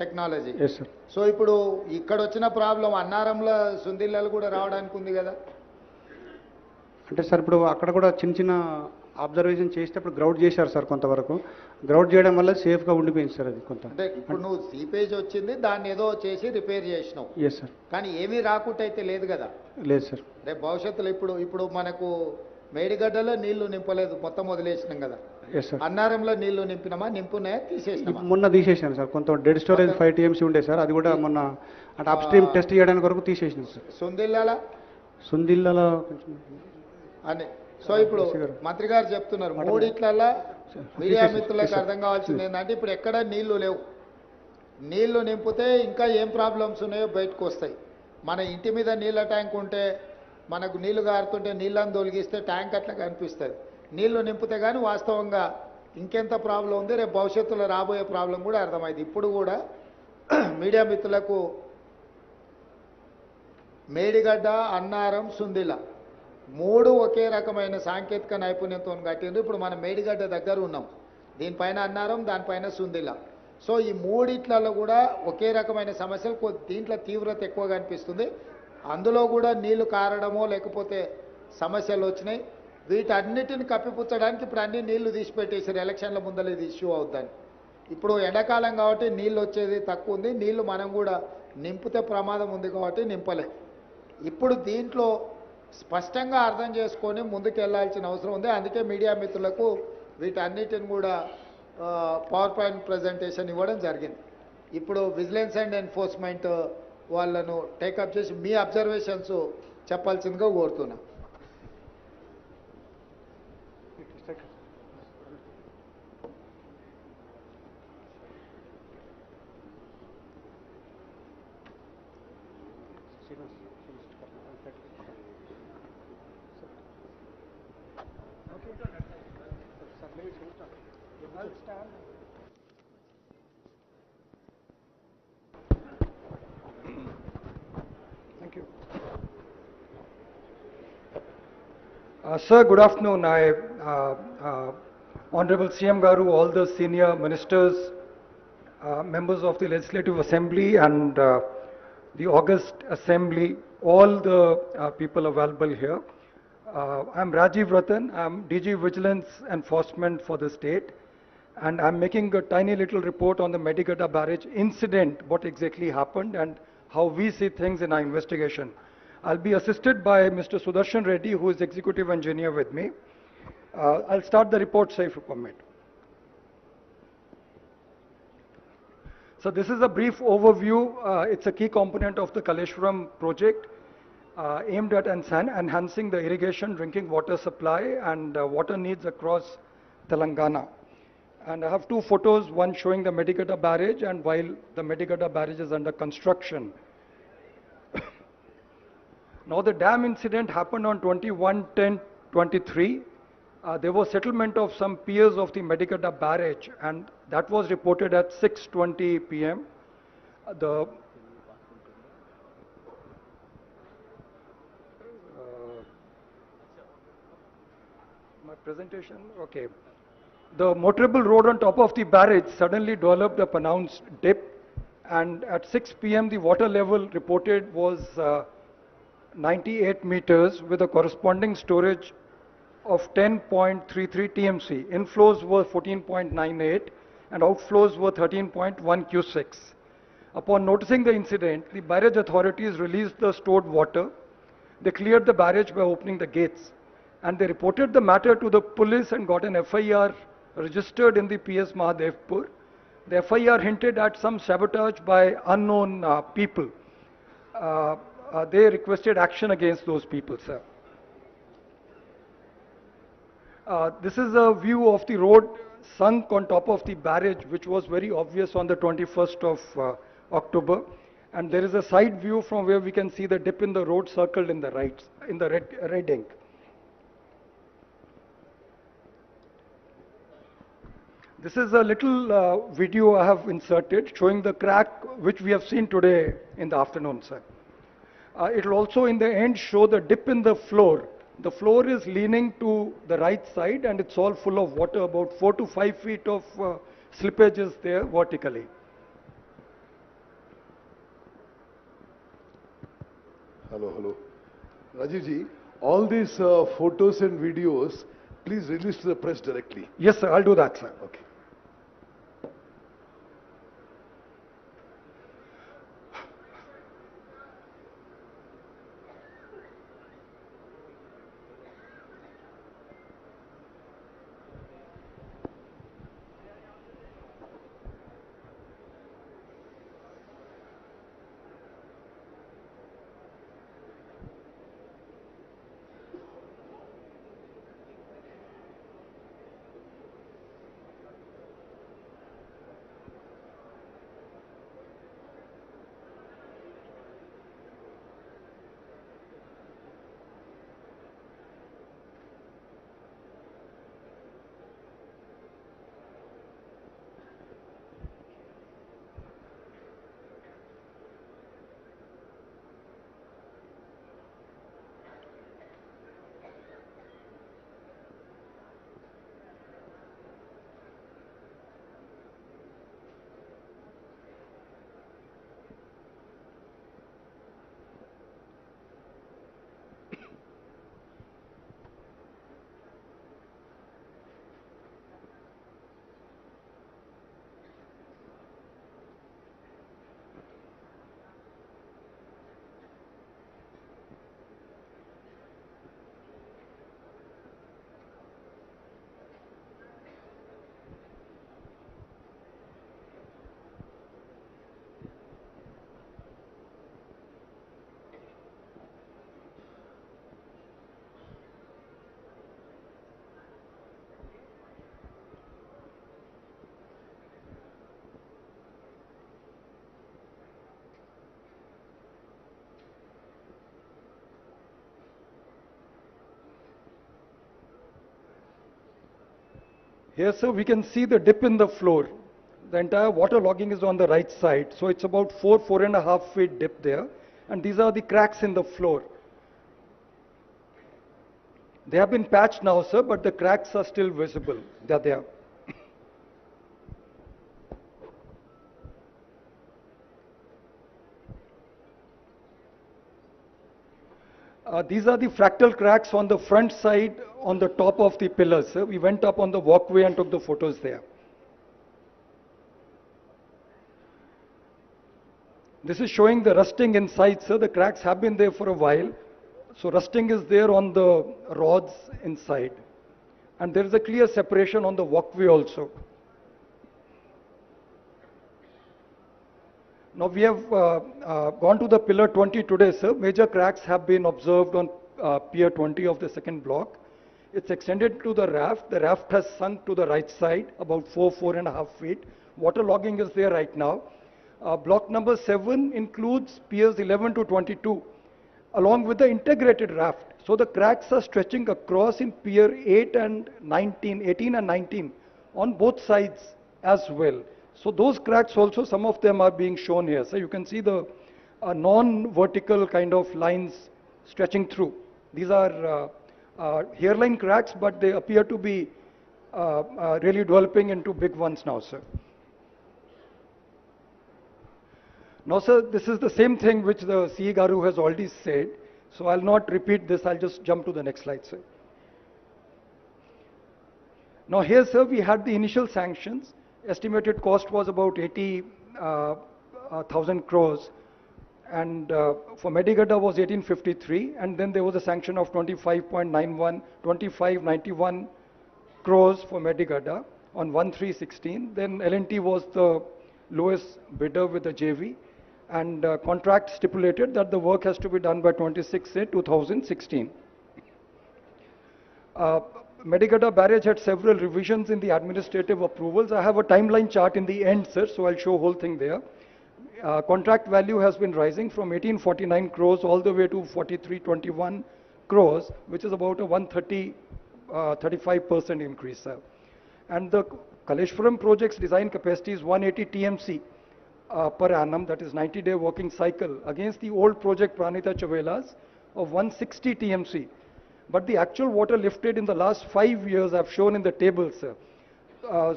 టెక్నాలజీ. Yes sir. సో ఇప్పుడు ఇక్కడ వచ్చిన ప్రాబ్లం అన్నారంలో, సుందిల్లలు కూడా రావడానికి ఉంది కదా. అంటే సార్ ఇప్పుడు అక్కడ కూడా చిన్న చిన్న అబ్జర్వేషన్ చేసేటప్పుడు గ్రౌడ్ చేశారు సార్. కొంతవరకు గ్రౌడ్ చేయడం వల్ల సేఫ్గా ఉండిపోయింది సార్. అది కొంత అంటే ఇప్పుడు నువ్వు సీపేజ్ వచ్చింది, దాన్ని ఏదో చేసి రిపేర్ చేసినావు. Yes sir. కానీ ఏమీ రాకుండా అయితే లేదు కదా. లేదు సార్. రేపు భవిష్యత్తులో ఇప్పుడు మనకు మేడిగడ్డలో నీళ్లు నింపలేదు, మొత్తం వదిలేసినాం కదా. Yes sir. అన్నారంలో నీళ్లు నింపినామా, నింపున్నాయా, తీసేసినామా? మొన్న తీసేసాను సార్, కొంత డెడ్ స్టోరేజ్ 5 TMC ఉండే సార్, అది కూడా మొన్న అంటే అప్ స్ట్రీమ్ టెస్ట్ చేయడానికి వరకు తీసేసినాం సార్. సుందిల్లాల సుందిల్లలో అని. సో ఇప్పుడు మంత్రి గారు చెప్తున్నారు మూడిట్లల్లా మీడియా మిత్రులకు అర్థం కావాల్సింది ఏంటంటే ఇప్పుడు ఎక్కడ నీళ్లు లేవు. నీళ్లు నింపితే ఇంకా ఏం ప్రాబ్లమ్స్ ఉన్నాయో బయటకు వస్తాయి. మన ఇంటి మీద నీళ్ళ ట్యాంక్ ఉంటే మనకు నీళ్లు గారుతుంటే నీళ్ళని తొలగిస్తే ట్యాంక్ అట్లా కనిపిస్తుంది. నీళ్లు నింపితే కానీ వాస్తవంగా ఇంకెంత ప్రాబ్లం ఉంది, రేపు భవిష్యత్తులో రాబోయే ప్రాబ్లం కూడా అర్థమైంది. ఇప్పుడు కూడా మీడియా మిత్రులకు మేడిగడ్డ, అన్నారం, సుందిల 3 ఒకే రకమైన సాంకేతిక నైపుణ్యంతో కట్టిండ్రు. ఇప్పుడు మనం మేడిగడ్డ దగ్గర ఉన్నాం, దీనిపైన అన్నారం, దానిపైన సుందిల. సో ఈ మూడిట్లలో కూడా ఒకే రకమైన సమస్యలు, దీంట్లో తీవ్రత ఎక్కువగా అనిపిస్తుంది. అందులో కూడా నీళ్లు కారడమో లేకపోతే సమస్యలు వచ్చినాయి. వీటన్నిటిని కప్పిపుచ్చడానికి ఇప్పుడు అన్ని నీళ్లు తీసిపెట్టేసారు, ఎలక్షన్ల ముందర ఇది ఇష్యూ అవుద్దని. ఇప్పుడు ఎండాకాలం కాబట్టి నీళ్ళు వచ్చేది తక్కువ ఉంది, నీళ్లు మనం కూడా నింపితే ప్రమాదం ఉంది కాబట్టి నింపలే. ఇప్పుడు దీంట్లో స్పష్టంగా అర్థం చేసుకొని ముందుకు వెళ్లాల్సిన అవసరం ఉంది. అందుకే మీడియా మిత్రులకు వీటన్నిటిని కూడా పవర్ పాయింట్ ప్రజెంటేషన్ ఇవ్వడం జరిగింది. ఇప్పుడు విజిలెన్స్ అండ్ ఎన్ఫోర్స్మెంట్ వాళ్ళను టేకప్ చేసి మీ అబ్జర్వేషన్స్ చెప్పాల్సిందిగా కోరుతున్నా. Thank you. Sir, good afternoon. Honorable CM Garu, all the senior ministers, members of the Legislative Assembly and the August Assembly, all the people available here. I'm Rajiv Ratan. I'm DG Vigilance Enforcement for the state, and I'm making a tiny little report on the Medigadda Barrage incident, what exactly happened and how we see things in our investigation. I'll be assisted by Mr. Sudarshan Reddy, who is executive engineer with me. I'll start the report, sir, if you permit. So this is a brief overview. It's a key component of the Kaleshwaram project aimed at enhancing the irrigation, drinking water supply and water needs across Telangana. And I have 2 photos, one showing the Medigadda Barrage and while the Medigadda Barrage is under construction. Now the dam incident happened on 21/10/23. There was settlement of some piers of the Medigadda Barrage and that was reported at 6:20 p.m. My presentation, okay. The motorable road on top of the barrage suddenly developed a pronounced dip, and at 6 p.m. the water level reported was 98 meters with a corresponding storage of 10.33 TMC. Inflows were 14.98 and outflows were 13.1 cusecs. Upon noticing the incident, the barrage authorities released the stored water. They cleared the barrage by opening the gates, and they reported the matter to the police and got an FIR registered in the PS Mahadevpur. The FIR hinted at some sabotage by unknown people. They requested action against those people, sir. This is a view of the road sunk on top of the barrage, which was very obvious on the 21st of October. And there is a side view from where we can see the dip in the road circled in the right, in the red ink. This is a little video I have inserted showing the crack which we have seen today in the afternoon, sir. It will also in the end show the dip in the floor. The floor is leaning to the right side and it's all full of water, about 4 to 5 feet of slippage is there vertically. Hello. Rajiv ji, all these photos and videos, please release to the press directly. Yes, sir, I'll do that, sir. Okay. Here, sir, we can see the dip in the floor. The entire water logging is on the right side. So it's about 4.5 feet dip there. And these are the cracks in the floor. They have been patched now, sir, but the cracks are still visible. They're there. These are the fractal cracks on the front side on the top of the pillars, sir. We went up on the walkway and took the photos there. This is showing the rusting inside, sir. The cracks have been there for a while. So rusting is there on the rods inside. And there is a clear separation on the walkway also. Now we have gone to the pillar 20 today, sir. Major cracks have been observed on pier 20 of the second block. It's extended to the raft. The raft has sunk to the right side, about 4.5 feet. Water logging is there right now. Block number 7 includes piers 11 to 22, along with the integrated raft. So the cracks are stretching across in pier 8 and 19, 18 and 19 on both sides as well. So those cracks also, some of them are being shown here. So you can see the non-vertical kind of lines stretching through. These are hairline cracks, but they appear to be really developing into big ones now, sir. Now, sir, this is the same thing which the CE Garu has already said. So I'll not repeat this. I'll just jump to the next slide, sir. Now here, sir, we had the initial sanctions. Estimated cost was about 80,000 crores. And for Medigadda was 1853. And then there was a sanction of 25.91 crores for Medigadda on 1/3/16. Then L&T was the lowest bidder with the JV. And contract stipulated that the work has to be done by 26/8/2016. Medigadda Barrage had several revisions in the administrative approvals. I have a timeline chart in the end, sir, so I'll show whole thing there. Contract value has been rising from 1849 crores all the way to 4321 crores, which is about a 35% increase, sir. And the Kaleshwaram project's design capacity is 180 TMC per annum, that is 90-day working cycle, against the old project Pranita Chavela's of 160 TMC. But the actual water lifted in the last 5 years I've shown in the table, sir.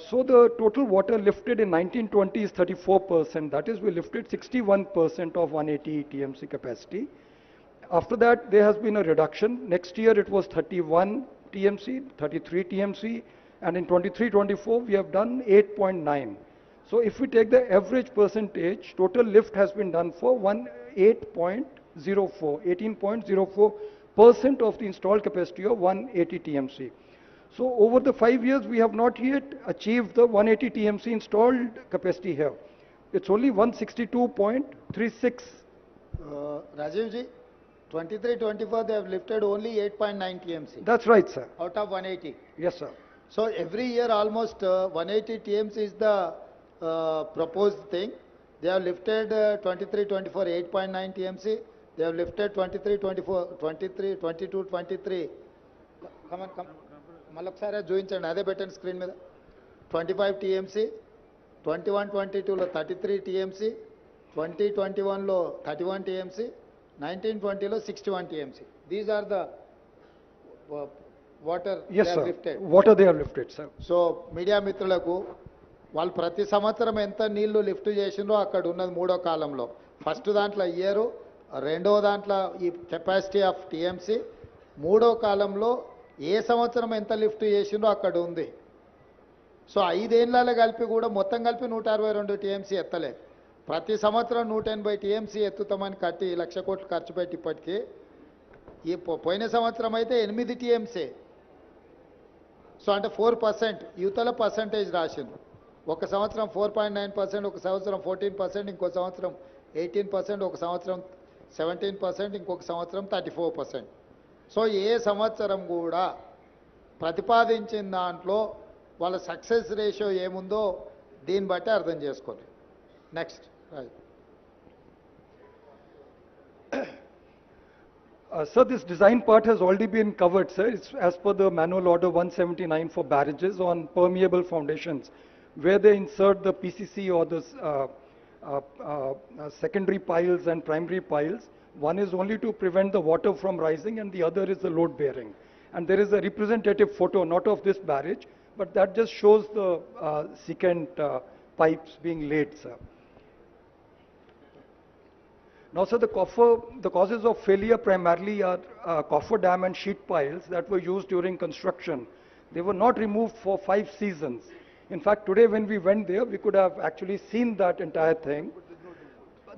So the total water lifted in 1920 is 34%. That is, we lifted 61% of 180 TMC capacity. After that, there has been a reduction. Next year it was 31 TMC, 33 TMC, and in 23-24 we have done 8.9. So if we take the average percentage, total lift has been done for 18.04% of the installed capacity of 180 TMC. So over the 5 years, we have not yet achieved the 180 TMC installed capacity here. It's only 162.36. Rajivji, 23-24 they have lifted only 8.9 TMC. That's right, sir. Out of 180. Yes, sir. So every year almost 180 TMC is the proposed thing. They have lifted 23-24 8.9 TMC. They have lifted 23-24, 22-23. Come on, come. మళ్ళొకసారి చూపించండి, అదే పెట్టండి screen మీద. 25 TMC, 21-22లో 33 TMC, 20-21లో 31 TMC, 19-20లో 61 TMC. These are the water yes, they have sir. lifted. Water they have lifted, sir. So media మిత్రులకు వాళ్ళు ప్రతి సంవత్సరం ఎంత నీళ్లు లిఫ్ట్ చేసిండ్రో అక్కడ ఉన్నది మూడో కాలంలో. ఫస్ట్ దాంట్లో ఇయరు, రెండో దాంట్లో ఈ కెపాసిటీ ఆఫ్ టీఎంసీ, మూడో కాలంలో ఏ సంవత్సరం ఎంత లిఫ్ట్ చేసిండ్రో అక్కడ ఉంది. సో 5 ఏళ్ళ కలిపి కూడా మొత్తం కలిపి 162 టీఎంసీ ఎత్తలే. ప్రతి సంవత్సరం 180 టీఎంసీ ఎత్తుతామని కట్టి 1,00,000 కోట్లు ఖర్చు పెట్టి ఇప్పటికీ ఈ పోయిన సంవత్సరం అయితే 8 టీఎంసీ. సో అంటే 4% యువతల పర్సంటేజ్ రాసిండ్రు. ఒక సంవత్సరం 4.9%, ఒక సంవత్సరం 14%, ఇంకో సంవత్సరం 18%, ఒక సంవత్సరం 17%, ఇంకొక సంవత్సరం 34%. సో ఏ సంవత్సరం కూడా ప్రతిపాదించిన దాంట్లో వాళ్ళ సక్సెస్ రేషియో ఏముందో దీన్ని బట్టి అర్థం చేసుకోండి. Next. Sir, this design part has already been covered, sir. It's as per the manual order 179 for barrages on permeable foundations, where they insert the PCC or the secondary piles and primary piles. One is only to prevent the water from rising, and the other is the load bearing. And there is a representative photo, not of this barrage, but that just shows the secant pipes being laid, sir. Now, sir, the causes of failure primarily are coffer dam and sheet piles that were used during construction. They were not removed for 5 seasons. In fact, today when we went there, we could have actually seen that entire thing.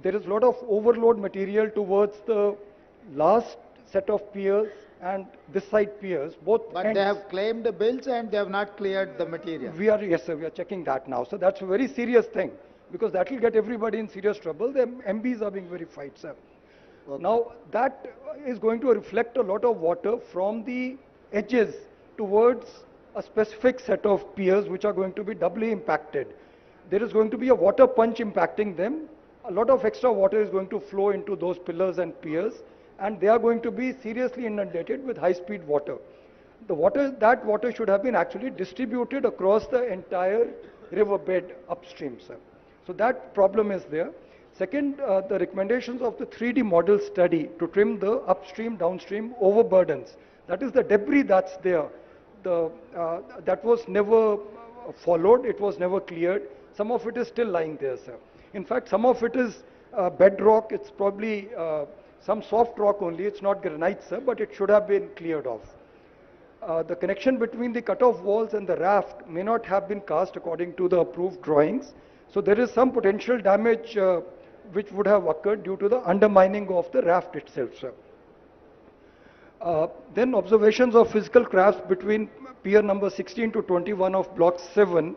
There is a lot of overload material towards the last set of piers and this side piers, both But ends. they have claimed the bills and they have not cleared the material. Yes, sir, we are checking that now. So that's a very serious thing, because that will get everybody in serious trouble. The MBs are being verified, sir. Okay. Now, that is going to reflect a lot of water from the edges towards a specific set of piers which are going to be doubly impacted. There is going to be a water punch impacting them. A lot of extra water is going to flow into those pillars and piers, and they are going to be seriously inundated with high-speed water. That water should have been actually distributed across the entire riverbed upstream, sir. So that problem is there. Second, the recommendations of the 3D model study to trim the upstream, downstream overburdens. That is the debris that's there. That was never followed, it was never cleared. Some of it is still lying there, sir. In fact, some of it is bedrock, it's probably some soft rock only, it's not granite, sir, but it should have been cleared off. The connection between the cut-off walls and the raft may not have been cast according to the approved drawings. So there is some potential damage which would have occurred due to the undermining of the raft itself, sir. Then observations of physical cracks between pier number 16 to 21 of block 7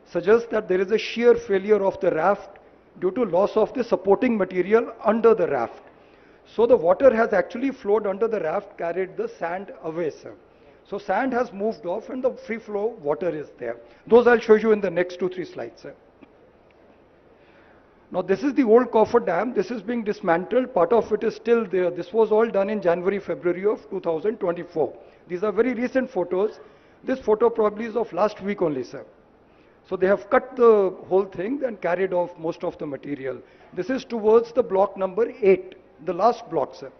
suggest that there is a shear failure of the raft due to loss of the supporting material under the raft. So the water has actually flowed under the raft, carried the sand away, sir. So sand has moved off and the free flow water is there. Those I'll show you in the next 2-3 slides, sir. Now this is the old coffer dam. This is being dismantled. Part of it is still there. This was all done in January, February of 2024. These are very recent photos. This photo probably is of last week only, sir. So they have cut the whole thing and carried off most of the material. This is towards the block number 8, the last block, sir.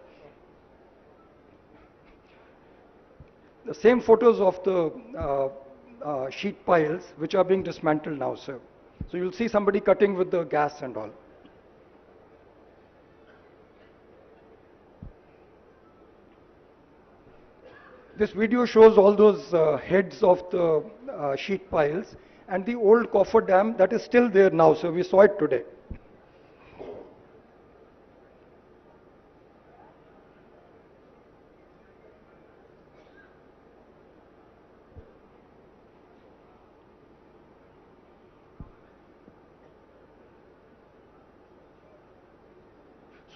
The same photos of the sheet piles which are being dismantled now, sir. So you'll see somebody cutting with the gas and all. This video shows all those heads of the sheet piles and the old coffer dam that is still there now, so we saw it today.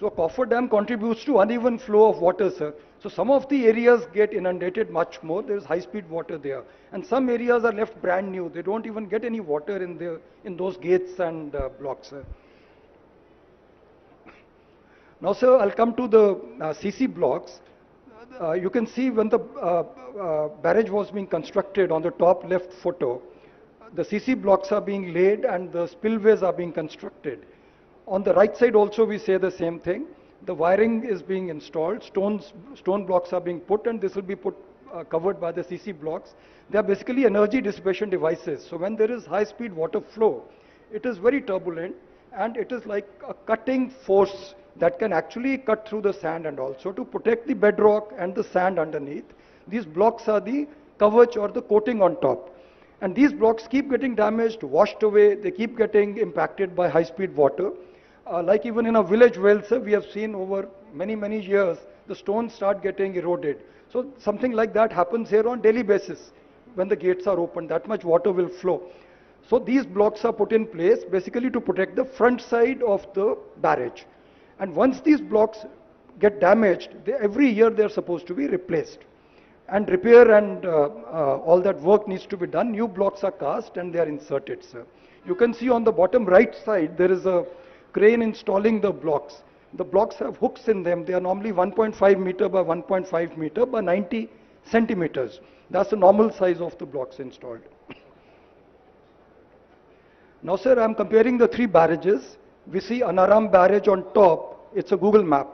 So coffer dam contributes to uneven flow of water, sir. So some of the areas get inundated much more. There is high-speed water there, and some areas are left brand new. They don't even get any water in those gates and blocks, sir. Now, sir, I'll come to the CC blocks. You can see when the barrage was being constructed on the top left photo, the CC blocks are being laid and the spillways are being constructed. On the right side also we say the same thing. The wiring is being installed, stone blocks are being put, and this will be covered by the CC blocks. They are basically energy dissipation devices. So when there is high speed water flow, it is very turbulent and it is like a cutting force that can actually cut through the sand, and also to protect the bedrock and the sand underneath. These blocks are the coverage or the coating on top. And these blocks keep getting damaged, washed away, they keep getting impacted by high speed water. Like even in a village well, sir, we have seen over many years, the stones start getting eroded. So something like that happens here on daily basis. When the gates are open, that much water will flow. So these blocks are put in place basically to protect the front side of the barrage. And once these blocks get damaged, every year they are supposed to be replaced. And repair and all that work needs to be done. New blocks are cast and they are inserted, sir. You can see on the bottom right side, there is a crane installing the blocks. The blocks have hooks in them. They are normally 1.5 meter by 1.5 meter by 90 centimeters. That's the normal size of the blocks installed. Now, sir, I'm comparing the three barrages. We see Anaram Barrage on top. It's a Google map.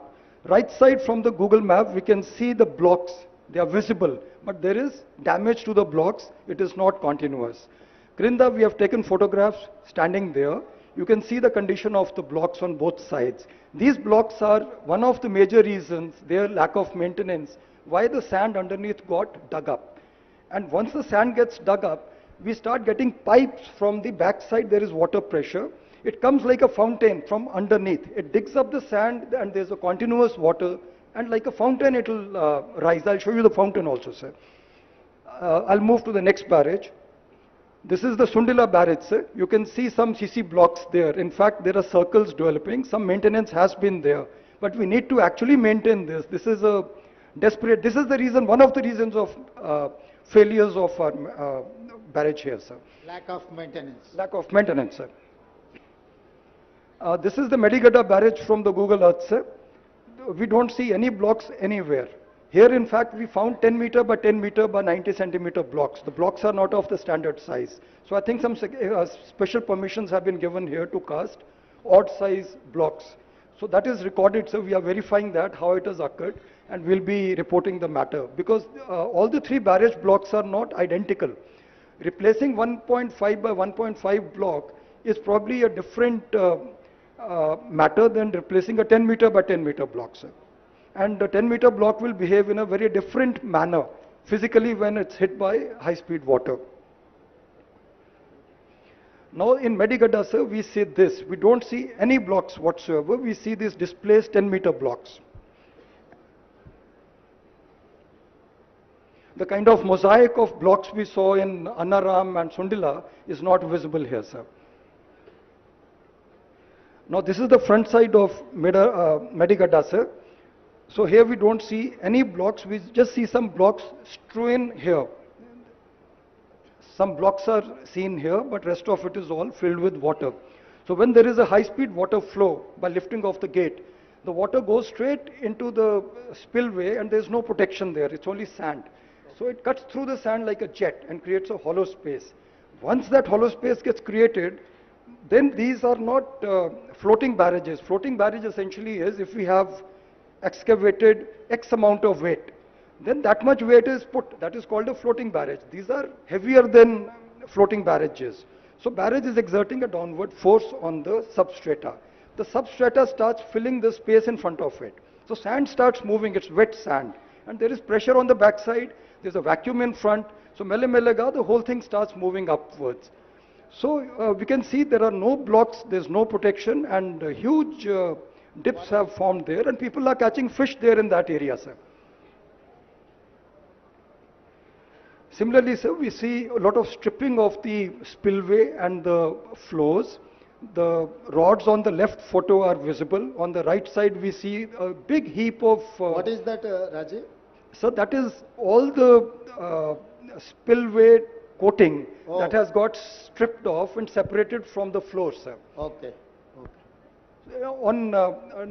Right side from the Google map, we can see the blocks. They are visible, but there is damage to the blocks. It is not continuous. Grinda, we have taken photographs standing there. You can see the condition of the blocks on both sides. These blocks are one of the major reasons, their lack of maintenance, why the sand underneath got dug up. And once the sand gets dug up, we start getting pipes from the backside. There is water pressure. It comes like a fountain from underneath. It digs up the sand and there's a continuous water, and like a fountain it will rise. I'll show you the fountain also, sir. I'll move to the next barrage. This is the Sundila barrage, sir. You can see some CC blocks there. In fact, there are circles developing. Some maintenance has been there, but we need to actually maintain this. This is a desperate, this is the reason, one of the reasons of failures of our barrage here, sir. Lack of maintenance. Lack of maintenance, sir. This is the Medigadda Barrage from the Google Earth, sir. We don't see any blocks anywhere. Here, in fact, we found 10 meter by 10 meter by 90 centimeter blocks. The blocks are not of the standard size. So I think some special permissions have been given here to cast odd size blocks. So that is recorded, so we are verifying that, how it has occurred, and we'll be reporting the matter. Because all the three barrage blocks are not identical. Replacing 1.5 by 1.5 block is probably a different matter than replacing a 10 meter by 10 meter block, sir. And the 10 meter block will behave in a very different manner physically when it's hit by high speed water. Now in Medigadda, sir, we see this. We don't see any blocks whatsoever. We see these displaced 10 meter blocks. The kind of mosaic of blocks we saw in Anaram and Sundila is not visible here, sir. Now this is the front side of Medigadda, sir. So here we don't see any blocks, we just see some blocks strewn here. Some blocks are seen here, but rest of it is all filled with water. So when there is a high-speed water flow by lifting of the gate, the water goes straight into the spillway and there's no protection there, it's only sand. So it cuts through the sand like a jet and creates a hollow space. Once that hollow space gets created, then these are not floating barrages. Floating barrage essentially is if we have excavated X amount of weight, then that much weight is put. That is called a floating barrage. These are heavier than floating barrages. So barrage is exerting a downward force on the substrata. The substrata starts filling the space in front of it. So sand starts moving, it's wet sand. And there is pressure on the backside, there's a vacuum in front. So mele-melega, the whole thing starts moving upwards. So we can see there are no blocks, there's no protection, and huge dips have formed there, and people are catching fish there in that area, sir. Similarly, sir, we see a lot of stripping of the spillway and the flows. The rods on the left photo are visible. On the right side, we see a big heap of... What is that, Rajiv? So that is all the spillway coating that has got stripped off and separated from the floor, sir. Okay. On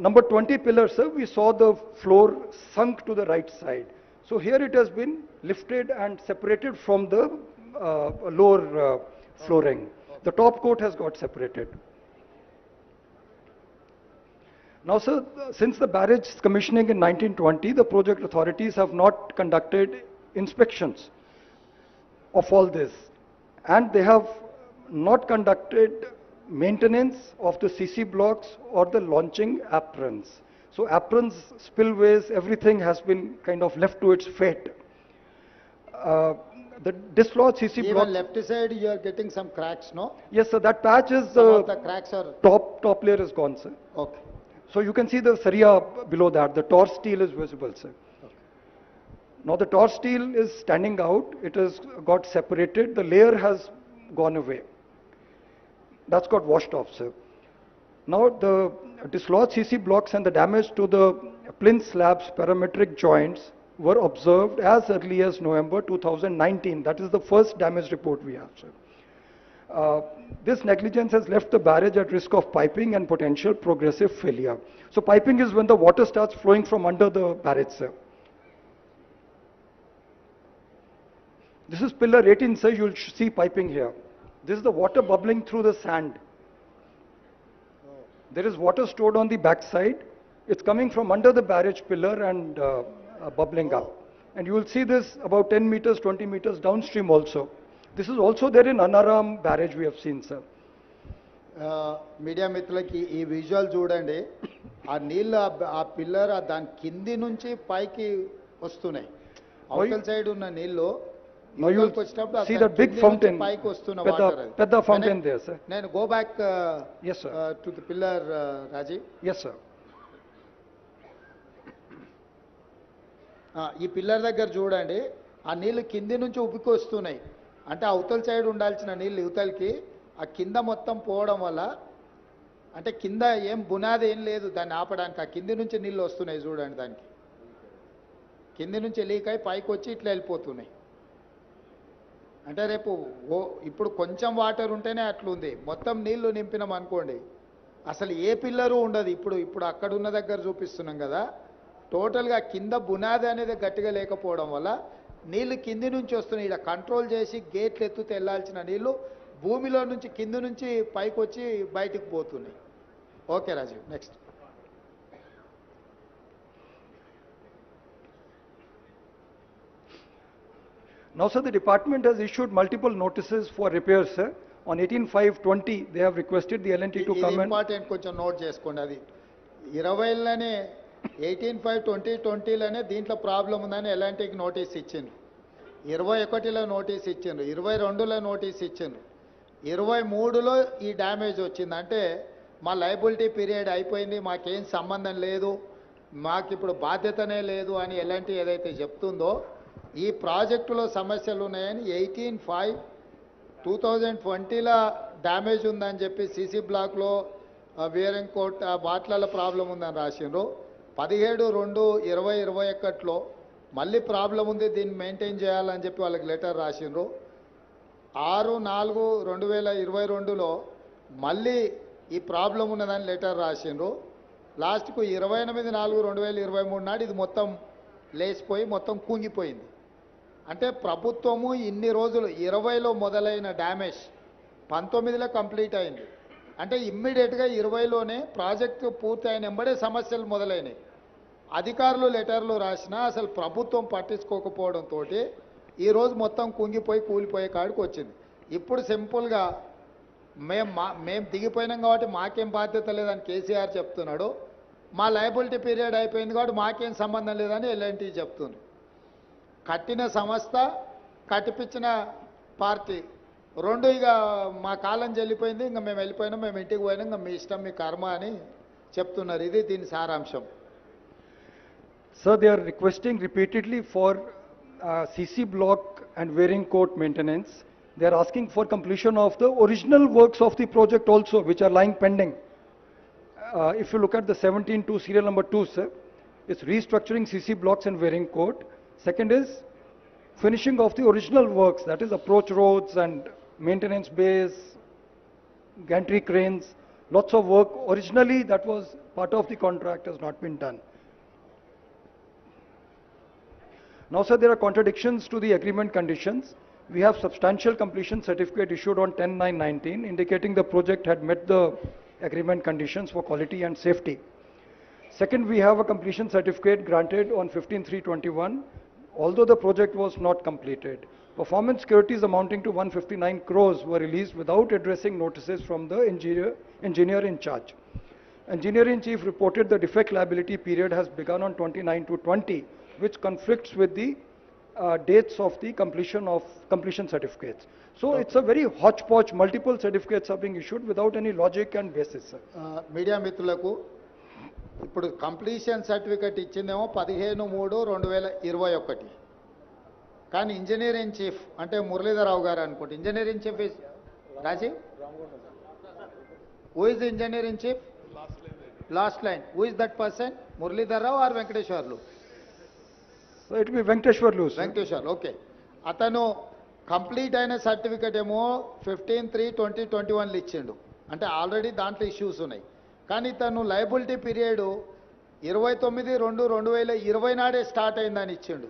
number 20 pillar, sir, we saw the floor sunk to the right side. So here it has been lifted and separated from the lower flooring. The top coat has got separated. Now, sir, since the barrage commissioning in 1920, the project authorities have not conducted inspections of all this, and they have not conducted maintenance of the CC blocks or the launching aprons. So aprons, spillways, everything has been kind of left to its fate. The dislodged CC blocks... Even left side you are getting some cracks, no? Yes, sir, that patch is... Some of the cracks are... Top layer is gone, sir. Okay. So you can see the saria below that, the torch steel is visible, sir. Okay. Now the torch steel is standing out, it has got separated, the layer has gone away. That's got washed off, sir. Now the dislodged CC blocks and the damage to the plinth slabs parametric joints were observed as early as November 2019. That is the first damage report we have, sir. This negligence has left the barrage at risk of piping and potential progressive failure. So piping is when the water starts flowing from under the barrage, sir. This is pillar 18, sir. You'll see piping here. This is the water bubbling through the sand. There is water stored on the backside. It's coming from under the barrage pillar and bubbling up. And you will see this about 10 meters, 20 meters downstream also. This is also there in Anaram barrage we have seen, sir. Media మిత్రులకి ఈ visual చూడండి. ఆ నీళ్ళు ఆ pillar దాని కింది నుంచి పైకి వస్తున్నాయి. అవతల సైడ్ ఉన్న నీళ్ళు Now you will see that big fountain, Pedda fountain there, sir. Then go back yes, sir. To the pillar, Rajiv. Yes, sir. ఈ పిల్లర్ దగ్గర చూడండి, ఆ నీళ్ళు కింది నుంచి ఉబ్బికి వస్తున్నాయి. అంటే అవతల సైడ్ ఉండాల్సిన నీళ్ళు యువతలకి ఆ కింద మొత్తం పోవడం వల్ల, అంటే కింద ఏం బునాది ఏం లేదు దాన్ని ఆపడానికి. ఆ కింది నుంచి నీళ్ళు వస్తున్నాయి చూడండి, దానికి కింది నుంచి లీక్ అయి పైకి వచ్చి ఇట్లా వెళ్ళిపోతున్నాయి. అంటే రేపు ఇప్పుడు కొంచెం వాటర్ ఉంటేనే అట్లుంది. మొత్తం నీళ్లు నింపినాం అనుకోండి, అసలు ఏ పిల్లరు ఉండదు. ఇప్పుడు అక్కడ ఉన్న దగ్గర చూపిస్తున్నాం కదా, టోటల్గా కింద బునాది అనేది గట్టిగా లేకపోవడం వల్ల నీళ్లు కింది నుంచి వస్తున్నాయి. ఇక్కడ కంట్రోల్ చేసి గేట్లు ఎత్తుతే వెళ్ళాల్సిన నీళ్లు భూమిలో నుంచి కింది నుంచి పైకి వచ్చి బయటికి పోతున్నాయి. Okay Rajeev, next. Now, sir, the department has issued multiple notices for repairs, sir. On 18/5/20, they have requested the L&T to come and... important కొంచెం నోట్ చేసుకోండి. అది 20లోనే 18/5/2020లోనే దీంట్లో ప్రాబ్లం ఉందని L&Tకి నోటీస్ ఇచ్చిండ్రు. 21లో నోటీస్ ఇచ్చిండ్రు, 22లో నోటీస్ ఇచ్చిండ్రు, 23లో ఈ డ్యామేజ్ వచ్చింది. అంటే మా లయబిలిటీ పీరియడ్ అయిపోయింది, మాకేం సంబంధం లేదు, మాకు ఇప్పుడు బాధ్యతనే లేదు అని L&T ఏదైతే చెప్తుందో, ఈ ప్రాజెక్టులో సమస్యలు ఉన్నాయని 18/5/2020లో డ్యామేజ్ ఉందని చెప్పి సీసీ బ్లాక్లో వేరింగ్ కోట్ వాట్లలో ప్రాబ్లం ఉందని రాసిండ్రు. 17/2/2021లో మళ్ళీ ప్రాబ్లం ఉంది, దీన్ని మెయింటైన్ చేయాలని చెప్పి వాళ్ళకి లెటర్ రాసిండ్రు. 6/4/2022లో మళ్ళీ ఈ ప్రాబ్లం ఉన్నదని లెటర్ రాసిండ్రు. లాస్ట్కు 28/4/2023 నాడు ఇది మొత్తం లేచిపోయి మొత్తం కుంగిపోయింది. అంటే ప్రభుత్వము ఇన్ని రోజులు 20లో మొదలైన డ్యామేజ్ 19లో కంప్లీట్ అయింది. అంటే ఇమ్మీడియట్గా 20లోనే ప్రాజెక్టు పూర్తి అయిన వెంబడే సమస్యలు మొదలైనవి. అధికారులు లెటర్లు రాసినా అసలు ప్రభుత్వం పట్టించుకోకపోవడంతో ఈరోజు మొత్తం కుంగిపోయి కూలిపోయే కాడికి వచ్చింది. ఇప్పుడు సింపుల్గా మేము దిగిపోయినాం కాబట్టి మాకేం బాధ్యత లేదని కేసీఆర్ చెప్తున్నాడు, మా లయబిలిటీ పీరియడ్ అయిపోయింది కాబట్టి మాకేం సంబంధం లేదని L&T చెప్తుంది. కట్టిన సంస్థ, కట్టిపించిన పార్టీ రెండు ఇక మా కాలం చెల్లిపోయింది, ఇంకా మేము వెళ్ళిపోయినాం, మేము ఇంటికి పోయినాం, ఇంకా మీ ఇష్టం మీ కర్మ అని చెప్తున్నారు. ఇది దీని సారాంశం. Sir, they are requesting repeatedly for CC block and wearing court maintenance. They are asking for completion of the original works of the project also, which are lying pending. If you look at the 17-2 serial number 2, sir, it's restructuring CC blocks and wearing court. Second is finishing of the original works, that is approach roads and maintenance bays, gantry cranes, lots of work. Originally, that was part of the contract, has not been done. Now, sir, there are contradictions to the agreement conditions. We have substantial completion certificate issued on 10/9/19, indicating the project had met the agreement conditions for quality and safety. Second, we have a completion certificate granted on 15/3/21, although the project was not completed. Performance securities amounting to 159 crores were released without addressing notices from the engineer in charge. Engineer in chief reported the defect liability period has begun on 29/2/20, which conflicts with the dates of the completion certificates. So it's a very hodgepodge, multiple certificates are being issued without any logic and basis, sir. Media మిత్రులకు ఇప్పుడు completion certificate ఇచ్చిందేమో 15/3/2021, కానీ engineer in chief అంటే మురళీధరరావు గారు అనుకోండి. Engineer in chief is Rajeev. Who is the engineer in chief? Last line. Who is that person? Muralidhar Rao or Venkateshwarlu? So it will be Venkateshwarlu, sir. Venkateshwarlu, okay. అతను complete అయిన certificate ఏమో 15/3/2021 ఇచ్చిండు, అంటే already దాంట్లో issues ఉన్నాయి. కానీ తను లయబిలిటీ పీరియడ్ 29/2/2020 నాడే స్టార్ట్ అయిందని ఇచ్చిండు.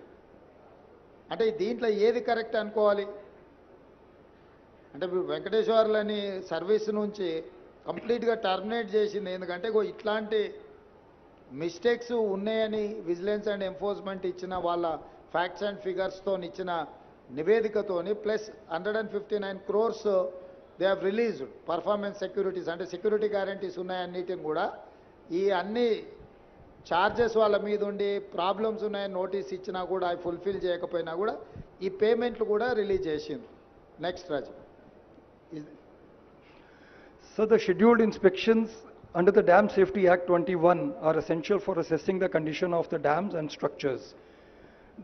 అంటే దీంట్లో ఏది కరెక్ట్ అనుకోవాలి? అంటే వెంకటేశ్వర్లని సర్వీస్ నుంచి కంప్లీట్గా టర్మినేట్ చేసింది ఎందుకంటే ఇట్లాంటి మిస్టేక్స్ ఉన్నాయని విజిలెన్స్ అండ్ ఎన్ఫోర్స్మెంట్ ఇచ్చిన వాళ్ళ ఫ్యాక్ట్స్ అండ్ ఫిగర్స్తో ఇచ్చిన నివేదికతోని plus 159 crores they have released performance securities, అంటే సెక్యూరిటీ గ్యారంటీస్ ఉన్నాయన్నిటిని కూడా ఈ అన్ని చార్జెస్ వాళ్ళ మీద ఉండి ప్రాబ్లమ్స్ ఉన్నాయని నోటీస్ ఇచ్చినా కూడా అవి ఫుల్ఫిల్ చేయకపోయినా కూడా ఈ పేమెంట్లు కూడా రిలీజ్ చేసిండ్రు. Next Raju. So the scheduled inspections under the Dam Safety Act 21 are essential for assessing the condition of the dams and structures.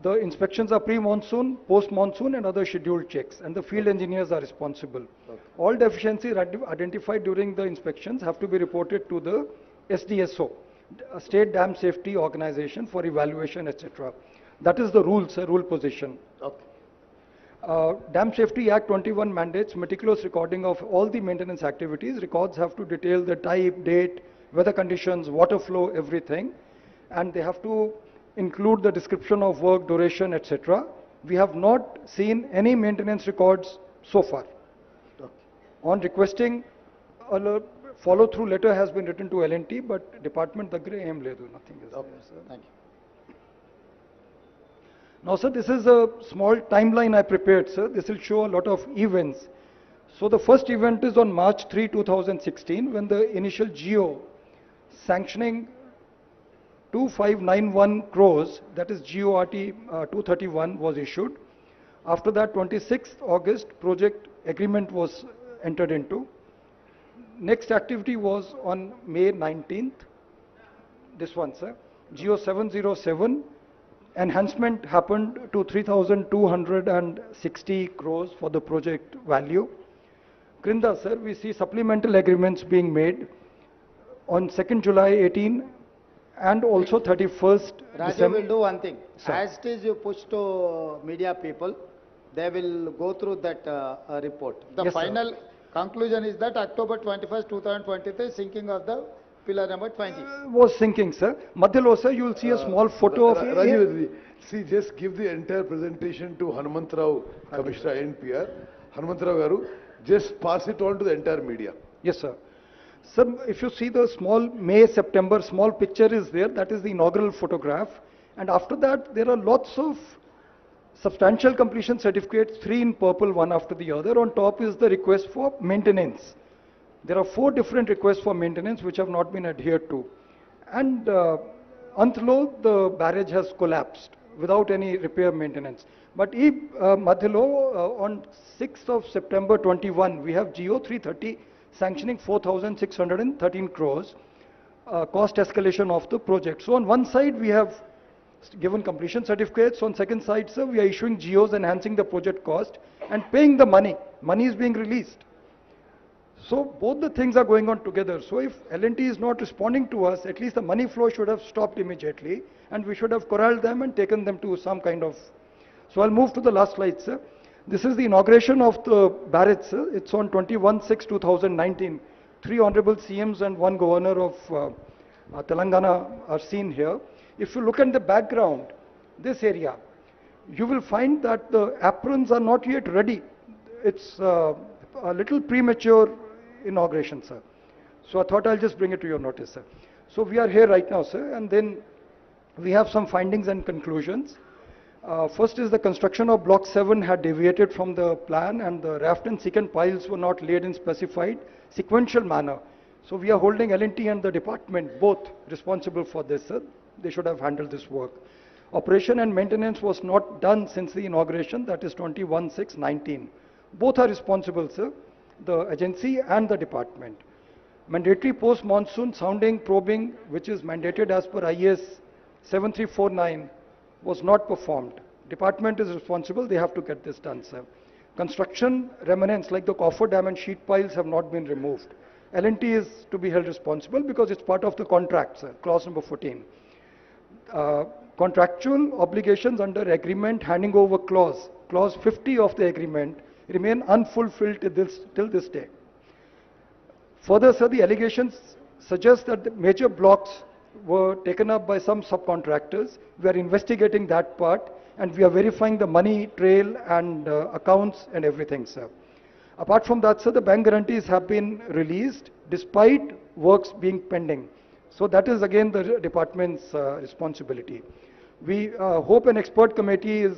The inspections are pre-monsoon, post-monsoon and other scheduled checks, and the field engineers are responsible. All deficiencies identified during the inspections have to be reported to the SDSO, State Dam Safety Organization, for evaluation, etc. That is the rules, rule position. Okay. Dam Safety Act 21 mandates meticulous recording of all the maintenance activities. Records have to detail the type, date, weather conditions, water flow, everything. And they have to include the description of work, duration, etc. We have not seen any maintenance records so far. On requesting, a follow-through letter has been written to L&T, but department daggare em ledu, nothing is there, sir. Thank you. Now, sir, this is a small timeline I prepared, sir. This will show a lot of events. So the first event is on March 3, 2016, when the initial GO sanctioning 2591 crores, that is GORT 231, was issued. After that, 26th August, project agreement was entered into. Next activity was on May 19th. This one, sir. GO 707. Enhancement happened to 3,260 crores for the project value. Krinda, sir, we see supplemental agreements being made on 2nd July 18 and also 31st Rajiv December. will do one thing. Sir. As it is you push to media people, they will go through that report. The Yes, sir. final conclusion is that October 21st, 2023, sinking of the pillar number 20. Was sinking, sir. Madhyalo, sir, you will see a small photo of Rajiv, see, just give the entire presentation to Hanumantrao, Commissioner NPR. Hanumantrao garu, just pass it on to the entire media. Yes, sir. Sir, if you see the small May, September, small picture is there, that is the inaugural photograph. And after that, there are lots of substantial completion certificates, 3 in purple, one after the other. On top is the request for maintenance. There are 4 different requests for maintenance which have not been adhered to. And Antlo, the barrage has collapsed without any repair maintenance. But Madhyalo, on 6th of September 21, we have GO 330 sanctioning 4,613 crores, cost escalation of the project. So on one side, we have given completion certificates. On second side, sir, we are issuing GOs enhancing the project cost and paying the money. Money is being released. So both the things are going on together. So if L&T is not responding to us, at least the money flow should have stopped immediately, and we should have corralled them and taken them to some kind of. So I'll move to the last slide, sir. This is the inauguration of the barrage, sir. It's on 21/6/2019. 3 honorable CMs and 1 governor of Telangana are seen here. If you look at the background, this area, you will find that the aprons are not yet ready. It's a little premature inauguration, sir. So I thought I'll just bring it to your notice, sir. So we are here right now, sir, and then we have some findings and conclusions. First is the construction of Block 7 had deviated from the plan, and the raft and secant piles were not laid in specified sequential manner. So we are holding L&T and the department both responsible for this, sir. They should have handled this work. Operation and maintenance was not done since the inauguration, that is 21/6/19. Both are responsible, sir, the agency and the department. Mandatory post-monsoon sounding probing, which is mandated as per IS 7349, was not performed. Department is responsible, they have to get this done, sir. Construction remnants like the coffer dam and sheet piles have not been removed. L&T is to be held responsible because it's part of the contract, sir, clause number 14. contractual obligations under agreement handing over clause 50 of the agreement, remain unfulfilled till this day. Further, sir, the allegations suggest that the major blocks were taken up by some subcontractors. We are investigating that part, and we are verifying the money trail and accounts and everything, sir. Apart from that, sir, the bank guarantees have been released despite works being pending. So that is again the department's responsibility. We hope an expert committee is,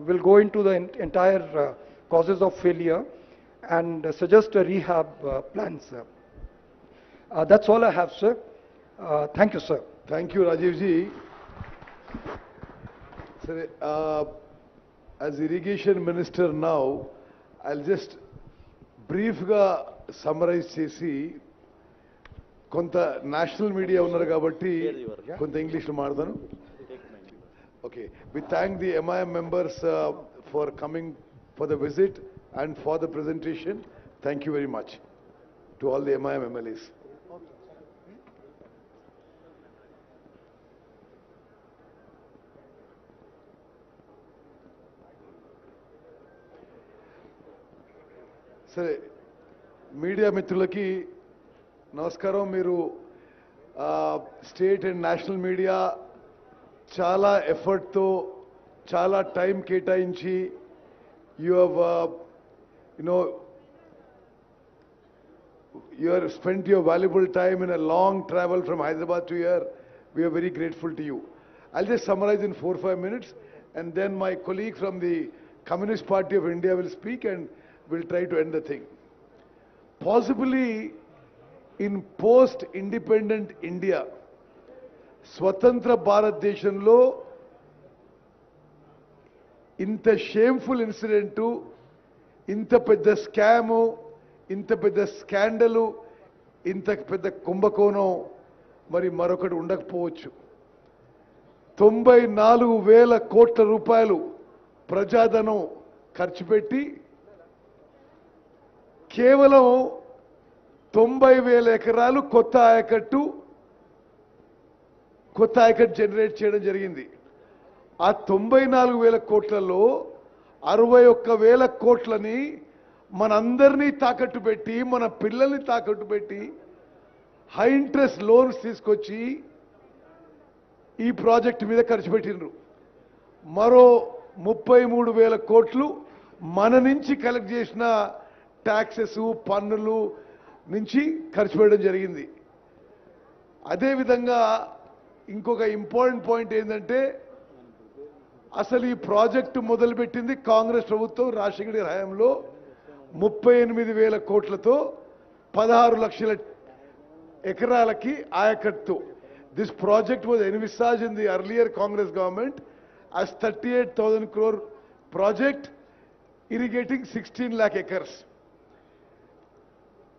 will go into the entire causes of failure and suggest a rehab plan, sir. That's all I have, sir. Thank you, sir. Thank you, Rajiv ji. Sir, as irrigation minister now, I'll just briefly summarize చేసి కొంత national media ఉన్నారు కాబట్టి కొంత ఇంగ్లీష్లో మాట్లాడతాను. Okay, we thank the MIM members for coming for the visit and for the presentation. Thank you very much to all the MIM MLAs. సరే, media మిత్రులకి నమస్కారం. మీరు స్టేట్ అండ్ నేషనల్ మీడియా చాలా ఎఫర్ట్తో చాలా టైం కేటాయించి you have spent your valuable time in a long travel from Hyderabad to here. We are very grateful to you. I'll just summarize in 4-5 minutes, and then my colleague from the Communist Party of India will speak and will try to end the thing. Possibly in post-independent India, స్వతంత్ర భారతదేశంలో ఇంత shameful incident, ఇంత పెద్ద scam, ఇంత పెద్ద స్కాండలు, ఇంత పెద్ద కుంభకోణం మరి మరొకటి ఉండకపోవచ్చు. 94,000 కోట్ల రూపాయలు ప్రజాధనం ఖర్చు పెట్టి కేవలం 90,000 ఎకరాలు కొత్త ఆయకట్టు జనరేట్ చేయడం జరిగింది. ఆ 94,000 కోట్లలో 61,000 కోట్లని మనందరినీ తాకట్టు పెట్టి, మన పిల్లల్ని తాకట్టు పెట్టి హై ఇంట్రెస్ట్ లోన్స్ తీసుకొచ్చి ఈ ప్రాజెక్టు మీద ఖర్చు పెట్టినరు. మరో 33,000 కోట్లు మన నుంచి కలెక్ట్ చేసిన ట్యాక్సెస్, పన్నులు నుంచి ఖర్చు పెట్టడం జరిగింది. అదేవిధంగా ఇంకొక ఇంపార్టెంట్ పాయింట్ ఏంటంటే, అసలు ఈ ప్రాజెక్టు మొదలుపెట్టింది కాంగ్రెస్ ప్రభుత్వం రాజశేఖర గారి హయాంలో 38,000 కోట్లతో 16 లక్షల ఎకరాలకి ఆయకట్టు. This project was envisaged in the earlier Congress government as 38,000 crore project irrigating 16 lakh acres.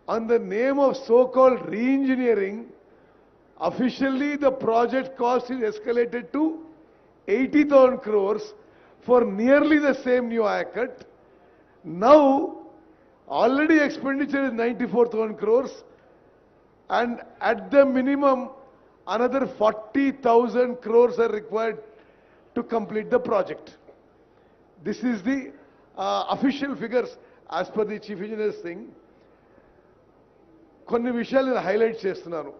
On the name of so-called re-engineering, officially the project cost is escalated to 80,000 crores for nearly the same new ayacut. Now, already expenditure is 94,000 crores, and at the minimum, another 40,000 crores are required to complete the project. This is the official figures as per the chief engineer's thing. కొన్ని విషయాలు నేను highlight చేస్తున్నాను.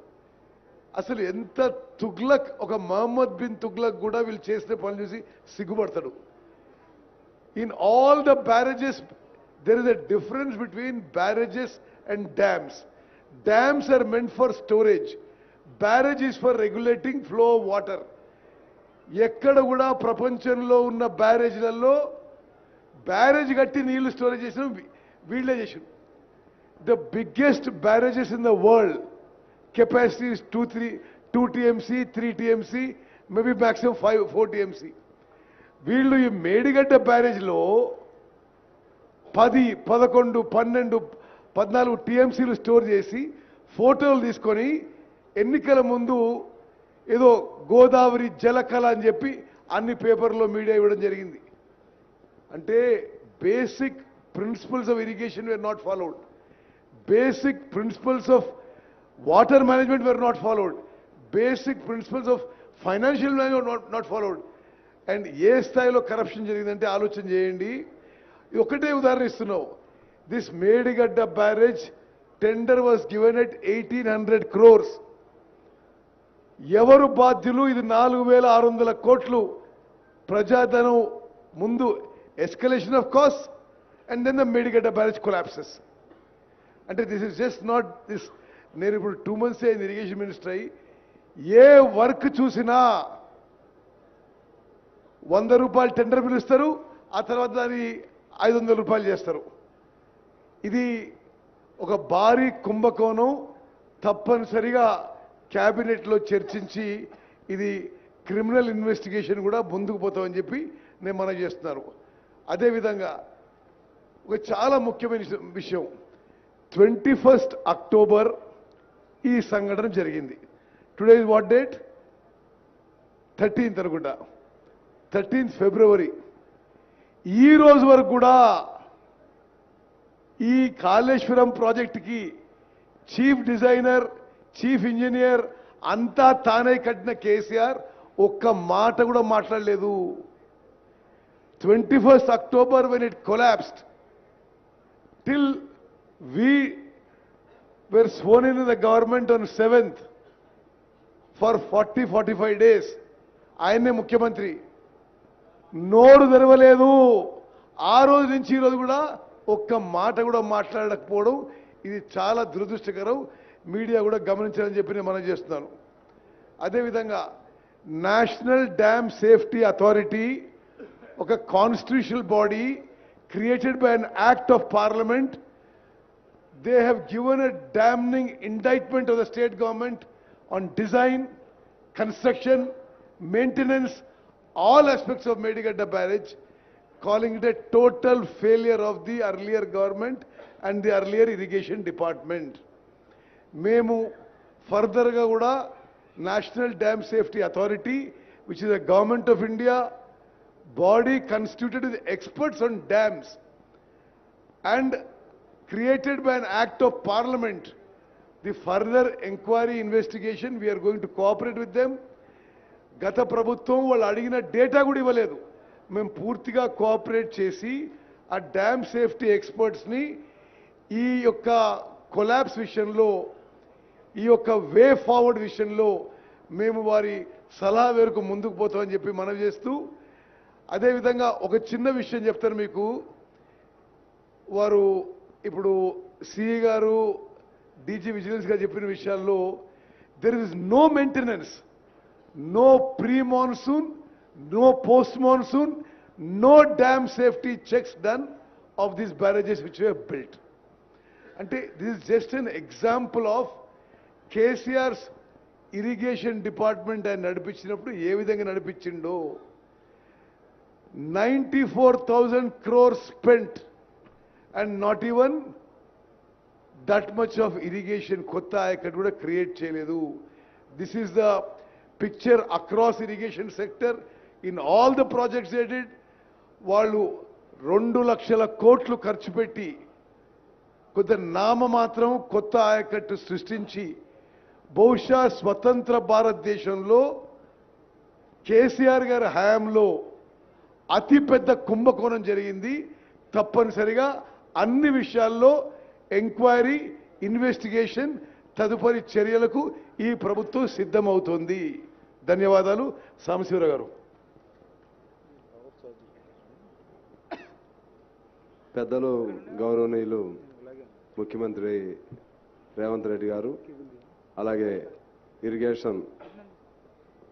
అసలు ఎంత తుగ్లక్, ఒక Mohammed bin Tughlaq కూడా వీళ్ళు చేసిన పనులు చూసి సిగ్గుపడతాడు. In all the barrages there is a difference between barrages and dams. Dams are meant for storage. Barrage is for regulating flow of water. ఎక్కడ కూడా ప్రపంచంలో ఉన్న బ్యారేజ్లలో బ్యారేజ్ కట్టి నీళ్లు స్టోరేజ్ చేసిన వీళ్ళే చేసారు. The biggest barrages in the world, capacity is 2 TMC, 3 TMC, maybe maximum 4 TMC. వీళ్ళు ఈ మేడిగడ్డ బ్యారేజ్లో 10, 11, 12, 14 టీఎంసీలు స్టోర్ చేసి ఫోటోలు తీసుకొని ఎన్నికల ముందు ఏదో గోదావరి జలకళ అని చెప్పి అన్ని పేపర్లో మీడియా ఇవ్వడం జరిగింది. అంటే basic principles of irrigation were not followed. Basic principles of water management were not followed. Basic principles of financial not followed. And ఏ స్థాయిలో కరప్షన్ జరిగిందంటే ఆలోచన చేయండి. ఒకటే ఉదాహరణ ఇస్తున్నావు. This Medigadda barrage tender was given at 1800 crores. ఎవరు బాధ్యులు? ఇది 4600 కోట్లు ప్రజాధనం ముందు escalation of cost and then the Medigadda barrage collapses. అంటే this is just not this. నేను ఇప్పుడు 2 months అయింది ఇరిగేషన్ మినిస్టర్ అయ్యి. ఏ వర్క్ చూసినా 100 రూపాయలు టెండర్ పిలుస్తారు, ఆ తర్వాత దాన్ని 500 రూపాయలు చేస్తారు. ఇది ఒక భారీ కుంభకోణం. తప్పనిసరిగా క్యాబినెట్లో చర్చించి ఇది క్రిమినల్ ఇన్వెస్టిగేషన్ కూడా ముందుకు పోతామని చెప్పి నేను మనం చేస్తున్నాను. అదేవిధంగా ఒక చాలా ముఖ్యమైన విషయం, 21st October ఈ సంఘటన జరిగింది. Today is what date? 13th అనుకుంటా, 13th February. ఈ రోజు వరకు కూడా ఈ కాళేశ్వరం ప్రాజెక్టుకి చీఫ్ డిజైనర్, చీఫ్ ఇంజనీర్ అంతా తానే కట్టిన కేసీఆర్ ఒక్క మాట కూడా మాట్లాడలేదు. 21st October when it collapsed, till we were sworn in the government on 7th for 40-45 days, ఆయనే ముఖ్యమంత్రి, నోరు తెరవలేదు. ఆ రోజు నుంచి ఈ రోజు కూడా ఒక్క మాట కూడా మాట్లాడకపోవడం ఇది చాలా దురదృష్టకరం. మీడియా కూడా గమనించాలని చెప్పి నేను మనం చేస్తున్నాను. అదేవిధంగా నేషనల్ డ్యామ్ సేఫ్టీ అథారిటీ ఒక constitutional body created by an act of parliament. They have given a damning indictment of the state government on design, construction, maintenance, all aspects of Medigadda Barrage, calling it a total failure of the earlier government and the earlier irrigation department. Memu further ga kuda National Dam Safety Authority, which is a government of India body constituted with experts on dams and created by an act of parliament, the further inquiry investigation we are going to cooperate with them. గత ప్రభుత్వం వాళ్ళు అడిగిన data కూడా ఇవ్వలేదు. మేము పూర్తిగా cooperate చేసి ఆ డ్యామ్ సేఫ్టీ ఎక్స్పర్ట్స్ని ఈ యొక్క కొలాప్స్ విషయంలో, ఈ యొక్క వే ఫార్వర్డ్ విషయంలో మేము వారి సలహా మేరకు ముందుకు పోతామని చెప్పి మనం చేస్తూ, అదేవిధంగా ఒక చిన్న విషయం చెప్తాను మీకు. వారు ఇప్పుడు సిఈ గారు, డీజీ విజిలెన్స్ గారు చెప్పిన విషయాల్లో there is no maintenance, no pre monsoon, no post monsoon, no dam safety checks done of these barrages which we have built. అంటే this is just an example of KCR's irrigation department ఆయన నడిపించినప్పుడు ఏ విధంగా నడిపించిండో. 94,000 crores spent and not even that much of irrigation kotta ayakattu kuda create cheyaledu. This is the picture across irrigation sector in all the projects they did. వాళ్ళు 2 లక్షల కోట్లు ఖర్చు పెట్టి కొంత నామమాత్రం కొత్త ఆయకట్టు సృష్టించి బహుశా స్వతంత్ర భారతదేశంలో కేసీఆర్ గారి హయాంలో అతిపెద్ద కుంభకోణం జరిగింది. తప్పనిసరిగా అన్ని విషయాల్లో ఎంక్వైరీ, ఇన్వెస్టిగేషన్, తదుపరి చర్యలకు ఈ ప్రభుత్వం సిద్ధమవుతోంది. ధన్యవాదాలు. సాంబశివరావు గారు. పెద్దలు గౌరవనీయులు ముఖ్యమంత్రి రేవంత్ రెడ్డి గారు, అలాగే ఇరిగేషన్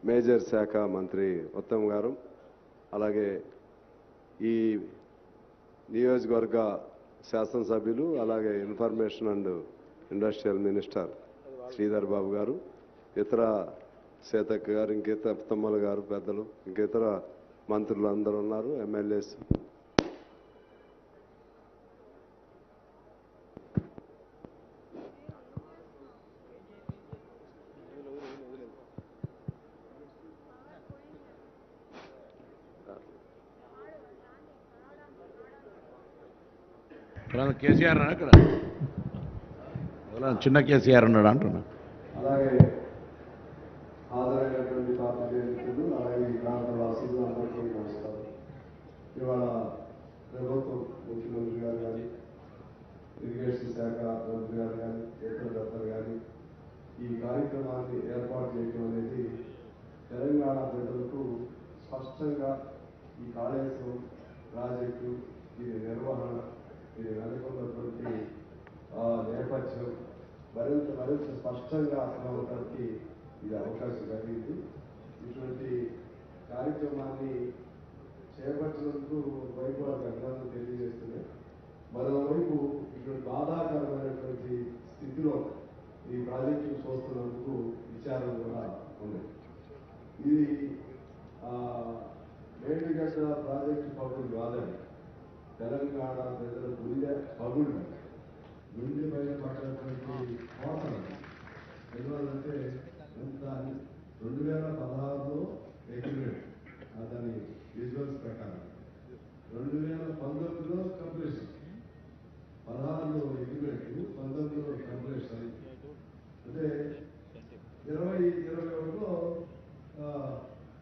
మేజర్ శాఖ మంత్రి ఉత్తమ్ గారు, అలాగే ఈ నియోజకవర్గ శాసనసభ్యులు, అలాగే information and industrial minister Sridhar Babu garu, ఇతర సీతక్క గారు, ఇంకితర తమ్మల గారు, పెద్దలు, ఇంకితర మంత్రులు అందరూ ఉన్నారు, ఎమ్మెల్యేస్. కేసీఆర్ అక్కడ చిన్న కేసీఆర్ అన్నాడు అంటున్నా. అలాగే హాజరైనటువంటి పార్టీ కార్యక్రమాన్ని ఏర్పాటు చేయడం అనేది తెలంగాణ ప్రజలకు స్పష్టంగా ఈ కాళేశ్వరం ప్రాజెక్టు దీని నిర్వహణ దీని వెనుకున్నటువంటి నేపథ్యం మరింత స్పష్టంగా అర్థమవడానికి ఇది అవకాశం కలిగింది. ఇటువంటి కార్యక్రమాన్ని చేపట్టినందుకు వైపు వారికి అభినందనలు తెలియజేస్తున్నాయి. మరోవైపు ఇటువంటి బాధాకరమైనటువంటి స్థితిలో ఈ ప్రాజెక్టును చూస్తున్నందుకు విచారం కూడా ఉంది. ఇది మేడిగడ్డ ప్రాజెక్టు పగులు కాదండి, తెలంగాణ ప్రజల గుండె పగులు, గుండె పైన పడినటువంటి కోటలు. ఎందువల్లంటే ఎంత 2016లో అగ్రిమెంట్ దాని విజువల్స్ ప్రకారం 2019లో కంప్లీషన్, 16లో అగ్రిమెంట్, 19లో కంప్లీషన్. అంటే 2021లో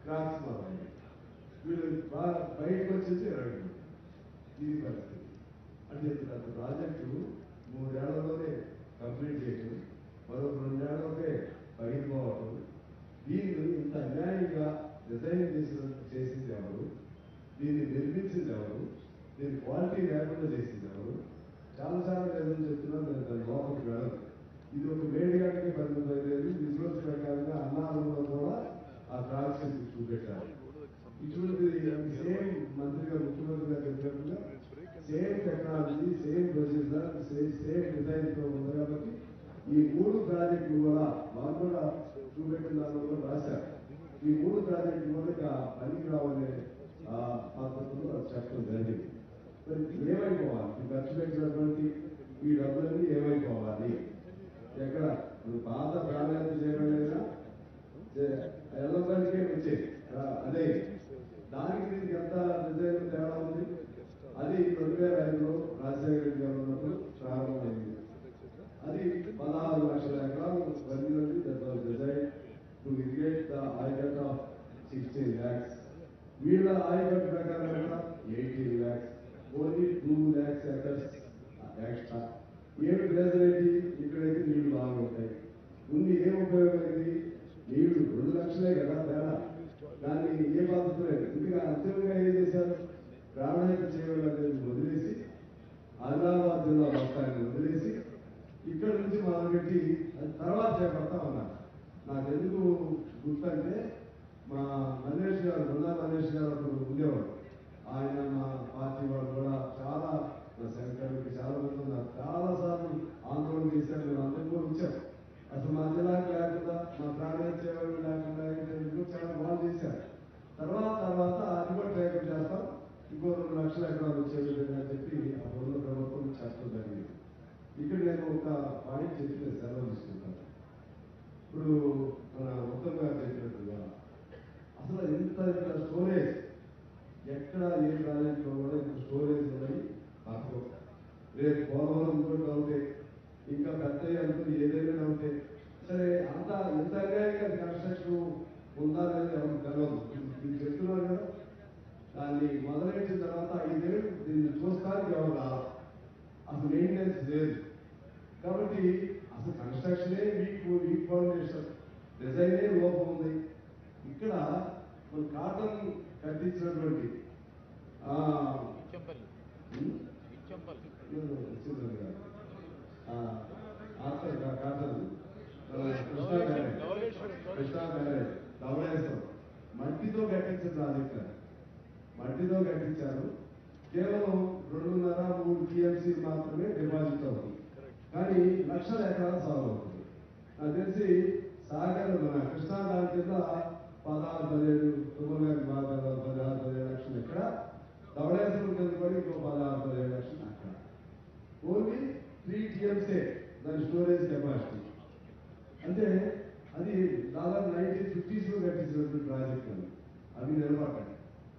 క్రాక్స్ మారాయి. వీళ్ళు బయటకు వచ్చేసి 20 ఇది పరిస్థితి. అంటే ప్రాజెక్టు 3 ఏళ్లలోనే కంప్లీట్ చేయడం, మరో 2 ఏళ్లలోనే పగిలిపోవటం. దీన్ని ఇంత అన్యాయంగా డిజైన్ చేసింది ఎవరు, దీన్ని నిర్మించింది ఎవరు, దీని క్వాలిటీ లేకుండా చేసింది ఎవరు? చాలా లేదని చెప్తున్నా. నేను దాని లోపలికి వెళ్ళను. ఇది ఒక మేడిగడ్డకి పరిమితమైనది. విజువల్స్ ప్రకారంగా అన్నారంలో కూడా ఆ క్రాక్స్ చూపెట్టారు. ఇటువంటి సేమ్ మంత్రిగా ముఖ్యమంత్రి గారు చెప్పినట్టుగా same technology, same procedure, same design తో ఉంది కాబట్టి ఈ 3 ప్రాజెక్టులు కూడా వాళ్ళు కూడా చూపెట్టిన దానిలో కూడా రాశారు. ఈ 3 ప్రాజెక్టులు కూడా పనికి రావనే పద్ధతిలో చెప్పడం జరిగింది. మరి ఏమైపోవాలి, ఖర్చు పెట్టినటువంటి ఈ డబ్బులన్నీ ఏమైపోవాలి? ఎక్కడ పాత ప్రాధాన్యత చేయడం ఎల్లపరికే వచ్చేది అదే. దానికి దీనికి ఎంత డిజైన్ తేడా ఉంది? అది 2005లో రాజశేఖర రెడ్డి గారు ఉన్నప్పుడు ప్రారంభమైంది. అది 16 లక్షల ఎకరాలు బందిలోని design to irrigate the ayacut of 16 lakhs. వీళ్ళ ఆయకట్ ప్రకారం 18 lakhs. Only 2 lakhs acres extra. ఏడు గ్రేజరేటి ఇక్కడైతే నీళ్లు బాగా ఉంటాయి. ముందు ఏం ఉపయోగమైంది? నీళ్లు 2 లక్షలే కదా తేడా. దాన్ని ఏ పద్ధతి లేదు. ఇంకా అంతిమంగా ఏం చేశారు? ప్రాణాయత చేయడం వదిలేసి ఆదిలాబాద్ జిల్లా మొత్తాన్ని వదిలేసి ఇక్కడ నుంచి మొదలుపెట్టి అది తర్వాత చేపడతా ఉన్నారు. నాకు ఎందుకు గుర్తంటే మా మల్లేష్ గారు, బృందా మల్లేష్ గారు అప్పుడు ఉండేవాడు. ఆయన మా పార్టీ వాళ్ళు కూడా చాలా, మా శంకర్కి చాలా మంది ఉన్నారు, చాలా సార్లు ఆందోళన చేశారు. మేము అందరం కూడా వచ్చారు. అసలు మా జిల్లాకి లేకుండా, మా ప్రాణాయత చేయడం లేకుండా చాలా బాగా చేశారు. తర్వాత అది కూడా ట్రైకం చేస్తాం, ఇంకో 2 లక్షల ఎకరాలు వచ్చే విధంగా చెప్పి ఆ బృంద ప్రభుత్వం చెప్పడం జరిగింది. ఇక్కడ నేను ఒక పాయింట్ చెప్పి నేను సెలవు తీసుకుంటాను. ఇప్పుడు మన ఉత్తమ్ గారు చెప్పినట్టుగా అసలు ఇంత స్టోరేజ్ ఎక్కడ ఏ ప్రాజెక్టులో కూడా ఇంత స్టోరేజ్ ఉన్నాయి తక్కువ. రేపు పోలవరం కూడా అవుతాయి, ఇంకా పెద్ద అనుకుని ఏదైనా అవుతాయి. సరే, అంత ఎంత అన్యాయంగా కన్స్ట్రక్షన్ ఉందా అనేది ఎవరికి తెలియదు. మీరు చెప్తున్నారు కదా, దాన్ని మొదలెట్టిన తర్వాత 5 ఏళ్ళు దీన్ని చూస్తానికి ఎవరు రాదు. అసలు మెయింటెనెన్స్ లేదు. కాబట్టి అసలు కన్స్ట్రక్షనే వీక్ ఫౌండేషన్, డిజైనే లోపం ఉంది. ఇక్కడ మన కాటన్ కట్టించినటువంటి కాటన్ కృష్ణా బ్యారేజ్ ధవళేశ్వరం మట్టితో కట్టించిన ప్రాజెక్ట్. మట్టితో కట్టించారు. కేవలం 2.5-3 TMC మాత్రమే డిపాజిట్ అవుతుంది. కానీ లక్షల ఎకరాలు సాగు అవుతుంది. నాకు తెలిసి సాగర్ మన కృష్ణా దాని కింద 16-17 తుమ్మగారి భాగాలు 16-17 లక్షలు ఎక్కడ, ధవళేశ్వరం కింద కూడా ఇంకో 16-17 లక్షలు అక్కడ. ఓన్లీ 3 TMC దాని స్టోరేజ్ కెపాసిటీ. అంటే అది దాదాపు 1950s లో కట్టించినటువంటి ప్రాజెక్ట్ అని అవి నిలబడ్డాయి.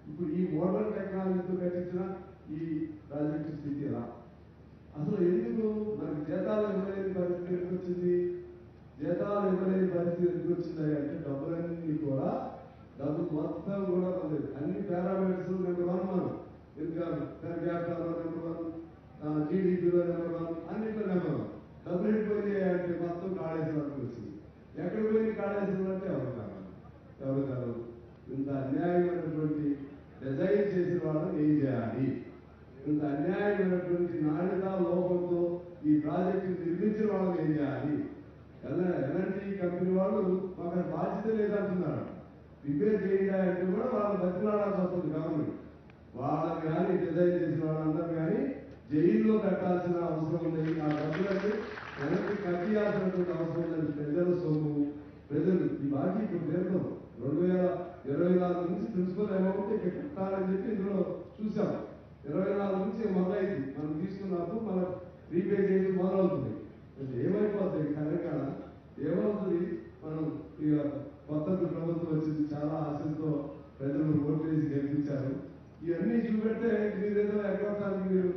ఇప్పుడు ఈ మోడర్న్ టెక్నాలజీతో కట్టించిన ఈ ప్రాజెక్టు స్థితి ఎలా? అసలు ఎందుకు మనకి జీతాలు ఇవ్వలేని పరిస్థితి ఎందుకు వచ్చింది? జీతాలు ఇవ్వలేని పరిస్థితి ఎందుకు వచ్చింది అంటే డబ్బులన్నీ కూడా, డబ్బులు మొత్తం కూడా ఉంది. అన్ని పారామీటర్స్ నెంబర్ 1 మనం ఇన్కమ్ పర్ క్యాపిటల్ నెంబర్ 1, జీడీపీలో నెంబర్ 1, అన్నింటిలో నెంబర్ 1. డబ్బులు వెళ్ళిపోయాయి అంటే మొత్తం కాళేశ్వరానికి వచ్చింది. కాళేశ్వరం ఎవరు కారణం? ఎవరు కాదు? ఇంత అన్యాయమైనటువంటి డిజైన్ చేసిన వాళ్ళని ఏం చేయాలి? ఇంత అన్యాయమైనటువంటి నాణ్యత లోపంతో ఈ ప్రాజెక్టు నిర్మించిన వాళ్ళని ఏం చేయాలి? ఎలాంటి కంపెనీ వాళ్ళు మాకు బాధ్యత లేదంటున్నారు. రిపేర్ చేయాలి అంటే కూడా వాళ్ళు బతిలాడాల్సి వస్తుంది గవర్నమెంట్. వాళ్ళని కానీ డిజైన్ చేసిన వాళ్ళందరూ కానీ జైల్లో పెట్టాల్సిన అవసరం ఉంది. ఆ డబ్బులకి వెనక్కి కట్టియాల్సినటువంటి అవసరం ఉందని ప్రజల సొమ్ము. ప్రజలు ఈ బాకీ ఇప్పుడు పేరుతో 2024 నుంచి ప్రిన్సిపల్ అమౌంట్ ఇక్కడ కట్టాలని చెప్పి ఇందులో చూసాం. 24 నుంచి మొదలైంది. మనం తీసుకున్నప్పుడు మనం రీపే చేయడం మొదలవుతుంది. ఏమైపోతుంది తెలంగాణ? ఏమవుతుంది? మనం ఇక కొత్త ప్రభుత్వం వచ్చింది, చాలా ఆశలతో ప్రజలు ఓటు వేసి గెలిపించారు. ఇవన్నీ చూపెడితే మీరేదో ఎగ్గొట్టాలి, మీరు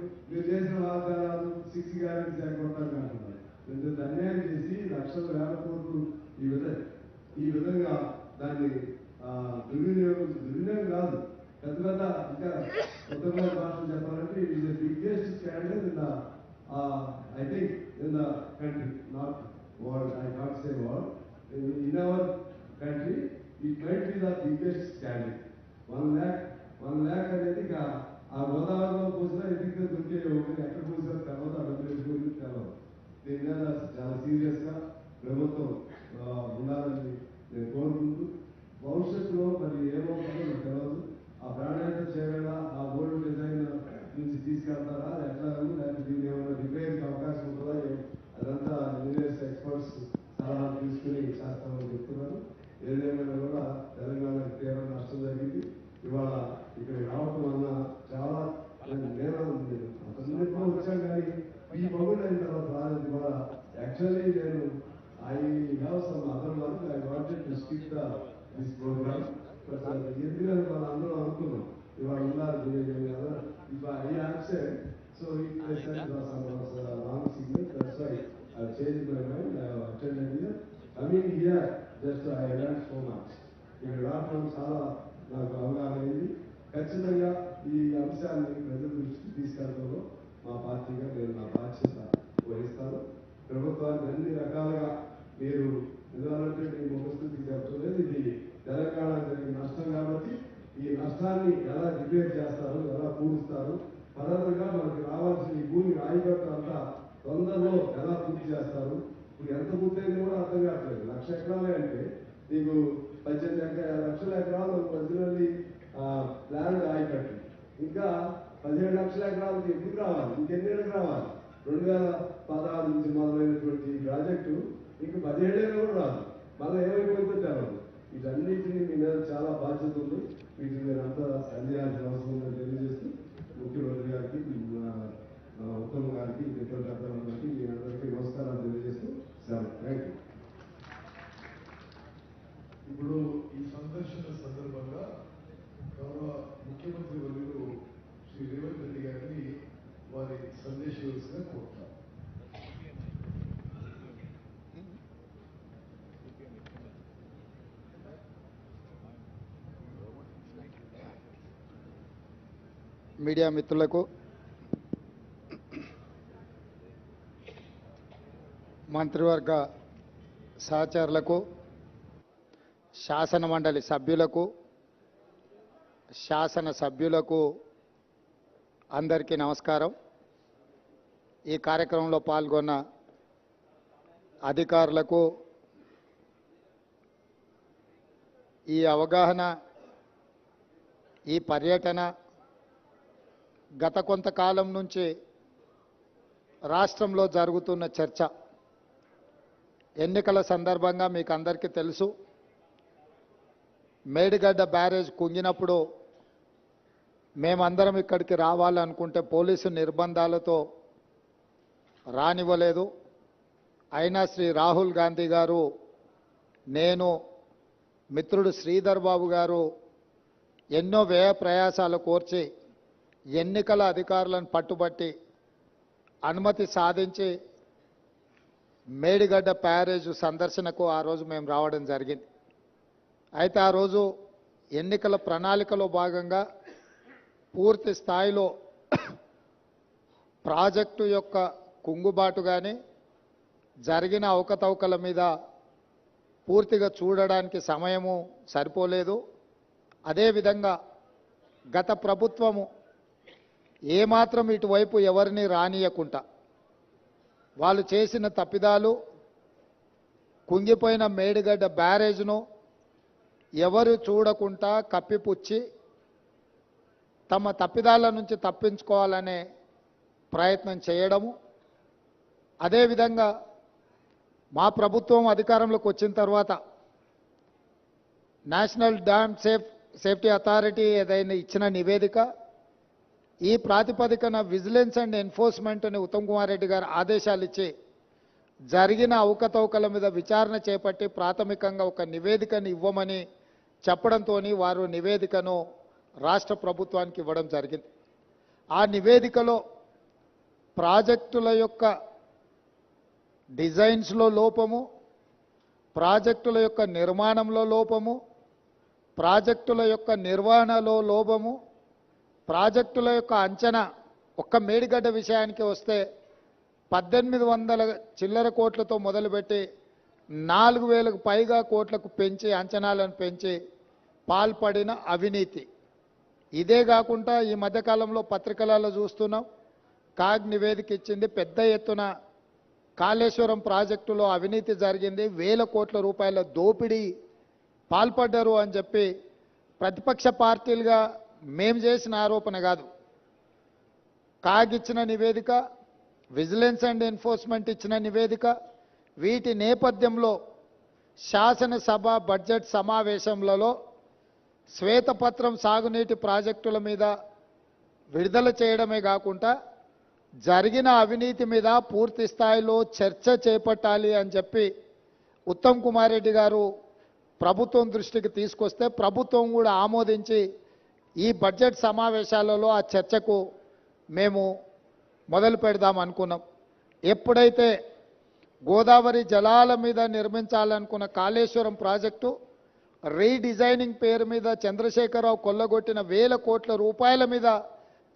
చేసిన వాగ్దానాలు 6 గ్యారెంటీస్ ఎగ్గొట్టాలి అంటున్నారు. ఇంత అన్యాయం చేసి లక్షల వేల కోట్లు ఈ విధంగా దాన్ని దుర్వినియోగం కాదు, పెద్ద ఇంకా కొత్త భాషలు చెప్పాలంటే it is the biggest scandal in the I think in the country, not world, I can't say world. In our country, it might be the biggest scandal. 1 lakh అనేది ఆ గోదావరిలో పోసినా ఎదిగితే దొరికే ఒకటి ఎక్కడ పోసినా తెలవదు, ఆ డబ్బులు ఎదుగుతుంది తెలవదు. దీని మీద చాలా సీరియస్గా ప్రభుత్వం ఉండాలని నేను కోరుకుంటూ, భవిష్యత్తులో మరి ఏమవుతుందో నాకు తెలియదు. ఆ ప్రాణాయత చేయగల ఆ ఓల్డ్ డిజైన్ నుంచి తీసుకెళ్తారా ఎట్లా, లేకపోతే దీన్ని ఏమైనా రిపేర్కి అవకాశం ఉంటుందా? అదంతా ఇంజనీర్స్ ఎక్స్పర్ట్స్ సలహాలు తీసుకుని చేస్తామని చెప్తున్నారు. ఏదేమైనా కూడా తెలంగాణకి తీవ్ర నష్టం జరిగింది. ఇవాళ ఇక్కడ రావటం వల్ల చాలా నేను వచ్చాను కానీ ఈ బహుళ అయిన తర్వాత రాలేదు. ఇవాళ యాక్చువల్లీ నేను I have some other work, I wanted to skip this programme. ఎందుకంటే వాళ్ళు అందరూ అనుకున్నాం ఇవాళ ఉన్నారు. If I absent, so if I said some wrong signal, that's why I changed my mind. I have attended here. Coming here, just I learned so much. ఇక్కడ రావడం చాలా నాకు అవగాహన అయింది. ఖచ్చితంగా ఈ అంశాన్ని ప్రజల దృష్టికి తీసుకెళ్లడంలో మా పార్టీగా నేను నా బాధ్యత వహిస్తాను. ప్రభుత్వానికి అన్ని రకాలుగా మీరు ఎందుకంటే మీ ముఖస్థితికి చెప్తున్నది ఇది తెలంగాణ జరిగిన నష్టం కాబట్టి ఈ నష్టాన్ని ఎలా రిపేర్ చేస్తారు, ఎలా పూడుస్తారు, పరంగా మనకి రావాల్సిన ఈ భూమి రాయిగట్టు అంతా తొందరలో ఎలా పూర్తి చేస్తారు. ఇప్పుడు ఎంత పూర్తయింది కూడా అర్థం కావట్లేదు. 1,00,000 ఎకరాలే అంటే నీకు 18 లక్షల ఎకరాలు ఒరిజినల్లీ ప్లాన్ రాయికట్టు, ఇంకా 17 లక్షల ఎకరాలకి ఎప్పుడు రావాలి, ఇంకెన్నేళ్ళకి రావాలి? 2016 నుంచి మొదలైనటువంటి ప్రాజెక్టు ఇంక 17 ఏళ్ళు కూడా రాదు. మళ్ళీ ఏమైపోయిందో తెలవదు. వీటన్నిటినీ మీ మీద చాలా బాధ్యత ఉంది. వీటిని మీరు అంతా సందేహాల్సిన అవసరం ఉందని తెలియజేస్తూ ముఖ్యమంత్రి గారికి, ఉత్తమ్ గారికి, ఇతర పెద్దలందరికీ మీ అందరికీ నమస్కారాలు తెలియజేస్తూ సార్ థ్యాంక్ యూ. ఇప్పుడు ఈ సందర్శన సందర్భంగా గౌరవ ముఖ్యమంత్రి వర్యులు శ్రీ రేవంత్ రెడ్డి గారిని వారి సందేశంగా కోరుతారు. మీడియా మిత్రులకు, మంత్రివర్గ సహచరులకు, శాసన మండలి సభ్యులకు, శాసన సభ్యులకు అందరికీ నమస్కారం. ఈ కార్యక్రమంలో పాల్గొన్న అధికారులకు, ఈ అవగాహన, ఈ పర్యటన గత కొంతకాలం నుంచి రాష్ట్రంలో జరుగుతున్న చర్చ, ఎన్నికల సందర్భంగా మీకు అందరికీ తెలుసు, మేడిగడ్డ బ్యారేజ్ కుంగినప్పుడు మేమందరం ఇక్కడికి రావాలనుకుంటే పోలీసు నిర్బంధాలతో రానివ్వలేదు. అయినా శ్రీ రాహుల్ గాంధీ గారు, నేను, మిత్రుడు శ్రీధర్ బాబు గారు ఎన్నో వ్యయ ప్రయాసాలు కోర్చి ఎన్నికల అధికారులను పట్టుబట్టి అనుమతి సాధించి మేడిగడ్డ బ్యారేజ్ సందర్శనకు ఆ రోజు మేము రావడం జరిగింది. అయితే ఆ రోజు ఎన్నికల ప్రణాళికలో భాగంగా పూర్తి స్థాయిలో ప్రాజెక్టు యొక్క కుంగుబాటు కానీ జరిగిన అవకతవకల మీద పూర్తిగా చూడడానికి సమయము సరిపోలేదు. అదేవిధంగా గత ప్రభుత్వము ఏమాత్రం ఇటువైపు ఎవరిని రానియకుండా వాళ్ళు చేసిన తప్పిదాలు, కుంగిపోయిన మేడిగడ్డ బ్యారేజ్ను ఎవరు చూడకుండా కప్పిపుచ్చి తమ తప్పిదాల నుంచి తప్పించుకోవాలనే ప్రయత్నం చేయడము. అదేవిధంగా మా ప్రభుత్వం అధికారంలోకి వచ్చిన తర్వాత నేషనల్ డ్యామ్ సేఫ్టీ అథారిటీ ఏదైనా ఇచ్చిన నివేదిక, ఈ ప్రాతిపదికన విజిలెన్స్ అండ్ ఎన్ఫోర్స్మెంట్ అని ఉత్తమ్ కుమార్ రెడ్డి గారు ఆదేశాలు ఇచ్చి జరిగిన అవకతవకల మీద విచారణ చేపట్టి ప్రాథమికంగా ఒక నివేదికను ఇవ్వమని చెప్పడంతో వారు నివేదికను రాష్ట్ర ప్రభుత్వానికి ఇవ్వడం జరిగింది. ఆ నివేదికలో ప్రాజెక్టుల యొక్క డిజైన్స్లో లోపము, ప్రాజెక్టుల యొక్క నిర్మాణంలో లోపము, ప్రాజెక్టుల యొక్క నిర్వహణలో లోపము, ప్రాజెక్టుల యొక్క అంచనా, ఒక్క మేడిగడ్డ విషయానికి వస్తే 1800 చిల్లర కోట్లతో మొదలుపెట్టి 4000కు పైగా కోట్లకు పెంచి అంచనాలను పెంచి పాల్పడిన అవినీతి. ఇదే కాకుండా ఈ మధ్యకాలంలో పత్రికలలో చూస్తున్నాం, కాగ్ నివేదిక ఇచ్చింది, పెద్ద ఎత్తున కాళేశ్వరం ప్రాజెక్టులో అవినీతి జరిగింది, 1000 కోట్ల రూపాయల దోపిడీ పాల్పడ్డారు అని చెప్పి ప్రతిపక్ష పార్టీలుగా మేము చేసిన ఆరోపణ కాదు, కాగ్ ఇచ్చిన నివేదిక, విజిలెన్స్ అండ్ ఎన్ఫోర్స్మెంట్ ఇచ్చిన నివేదిక. వీటి నేపథ్యంలో శాసనసభ బడ్జెట్ సమావేశంలో శ్వేతపత్రం సాగునీటి ప్రాజెక్టుల మీద విడుదల చేయడమే కాకుండా జరిగిన అవినీతి మీద పూర్తి స్థాయిలో చర్చ చేపట్టాలి అని చెప్పి ఉత్తమ్ కుమార్ రెడ్డి గారు ప్రభుత్వం దృష్టికి తీసుకొస్తే ప్రభుత్వం కూడా ఆమోదించి ఈ బడ్జెట్ సమావేశాలలో ఆ చర్చకు మేము మొదలు పెడదాం అనుకున్నాం. ఎప్పుడైతే గోదావరి జలాల మీద నిర్మించాలనుకున్న కాళేశ్వరం ప్రాజెక్టు రీడిజైనింగ్ పేరు మీద చంద్రశేఖరరావు కొల్లగొట్టిన 1000 కోట్ల రూపాయల మీద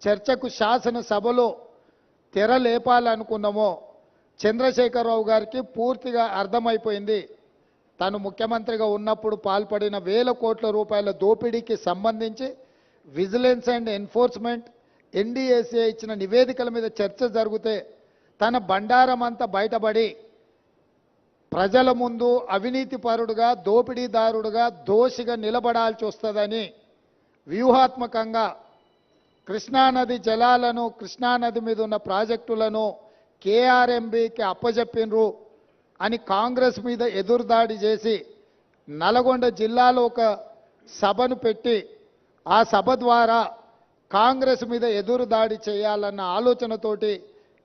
చర్చకు శాసనసభలో తెర లేపాలనుకున్నామో చంద్రశేఖరరావు గారికి పూర్తిగా అర్థమైపోయింది. తను ముఖ్యమంత్రిగా ఉన్నప్పుడు పాల్పడిన 1000 కోట్ల రూపాయల దోపిడీకి సంబంధించి విజిలెన్స్ అండ్ ఎన్ఫోర్స్మెంట్ ఎన్డీఏసీ ఇచ్చిన నివేదికల మీద చర్చ జరిగితే తన బండారం అంతా బయటపడి ప్రజల ముందు అవినీతిపరుడుగా, దోపిడీదారుడుగా, దోషిగా నిలబడాల్సి వస్తుందని వ్యూహాత్మకంగా కృష్ణానది జలాలను, కృష్ణానది మీద ఉన్న ప్రాజెక్టులను కేఆర్ఎంబీకి అప్పజెప్పినరు అని కాంగ్రెస్ మీద ఎదురుదాడి చేసి నల్గొండ జిల్లాలో ఒక సభను పెట్టి ఆ సభ ద్వారా కాంగ్రెస్ మీద ఎదురుదాడి చేయాలన్న ఆలోచనతోటి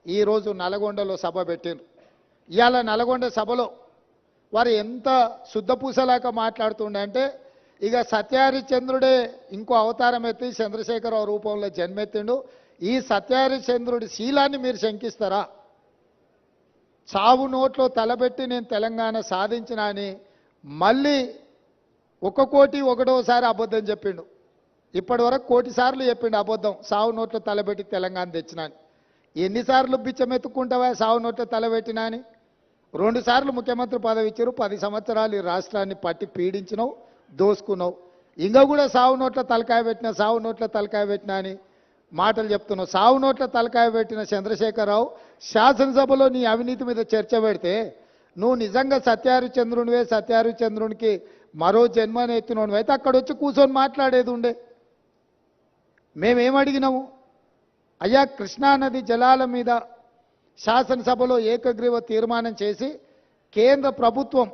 ఈరోజు నల్గొండలో సభ పెట్టిండ్రు. ఇవాళ నల్గొండ సభలో వారు ఎంత శుద్ధపూసలాక మాట్లాడుతుండే అంటే, ఇక సత్యహరిచంద్రుడే ఇంకో అవతారం ఎత్తి చంద్రశేఖరరావు రూపంలో జన్మెత్తిండు, ఈ సత్యహరిచంద్రుడి శీలాన్ని మీరు శంకిస్తారా? చావు నోట్లో తలబెట్టి నేను తెలంగాణ సాధించిన అని మళ్ళీ 1 కోటి 1వ అబద్ధం చెప్పిండు. ఇప్పటి వరకు 1 కోటి సార్లు చెప్పిండు అబద్ధం, సావు నోట్లో తలబెట్టి తెలంగాణ తెచ్చినా అని. ఎన్నిసార్లు బిచ్చమెత్తుకుంటావా సావు నోట్లో తలబెట్టినా అని? 2 సార్లు ముఖ్యమంత్రి పదవి ఇచ్చారు, 10 సంవత్సరాలు ఈ రాష్ట్రాన్ని పట్టి పీడించినావు, దోసుకున్నావు. ఇంకా కూడా సావు నోట్ల తలకాయ పెట్టినా, సావు నోట్ల తలకాయ పెట్టినా అని మాటలు చెప్తున్నావు. సావు నోట్ల తలకాయ పెట్టిన చంద్రశేఖరరావు శాసనసభలో నీ అవినీతి మీద చర్చ పెడితే నువ్వు నిజంగా సత్యహరిచంద్రునివే, సత్యహరిచంద్రునికి మరో జన్మని ఎత్తినోనివి అయితే అక్కడ వచ్చి కూర్చొని మాట్లాడేది ఉండే. మేమేమడిగినాము? అయ్యా, కృష్ణానది జలాల మీద శాసనసభలో ఏకగ్రీవ తీర్మానం చేసి కేంద్ర ప్రభుత్వం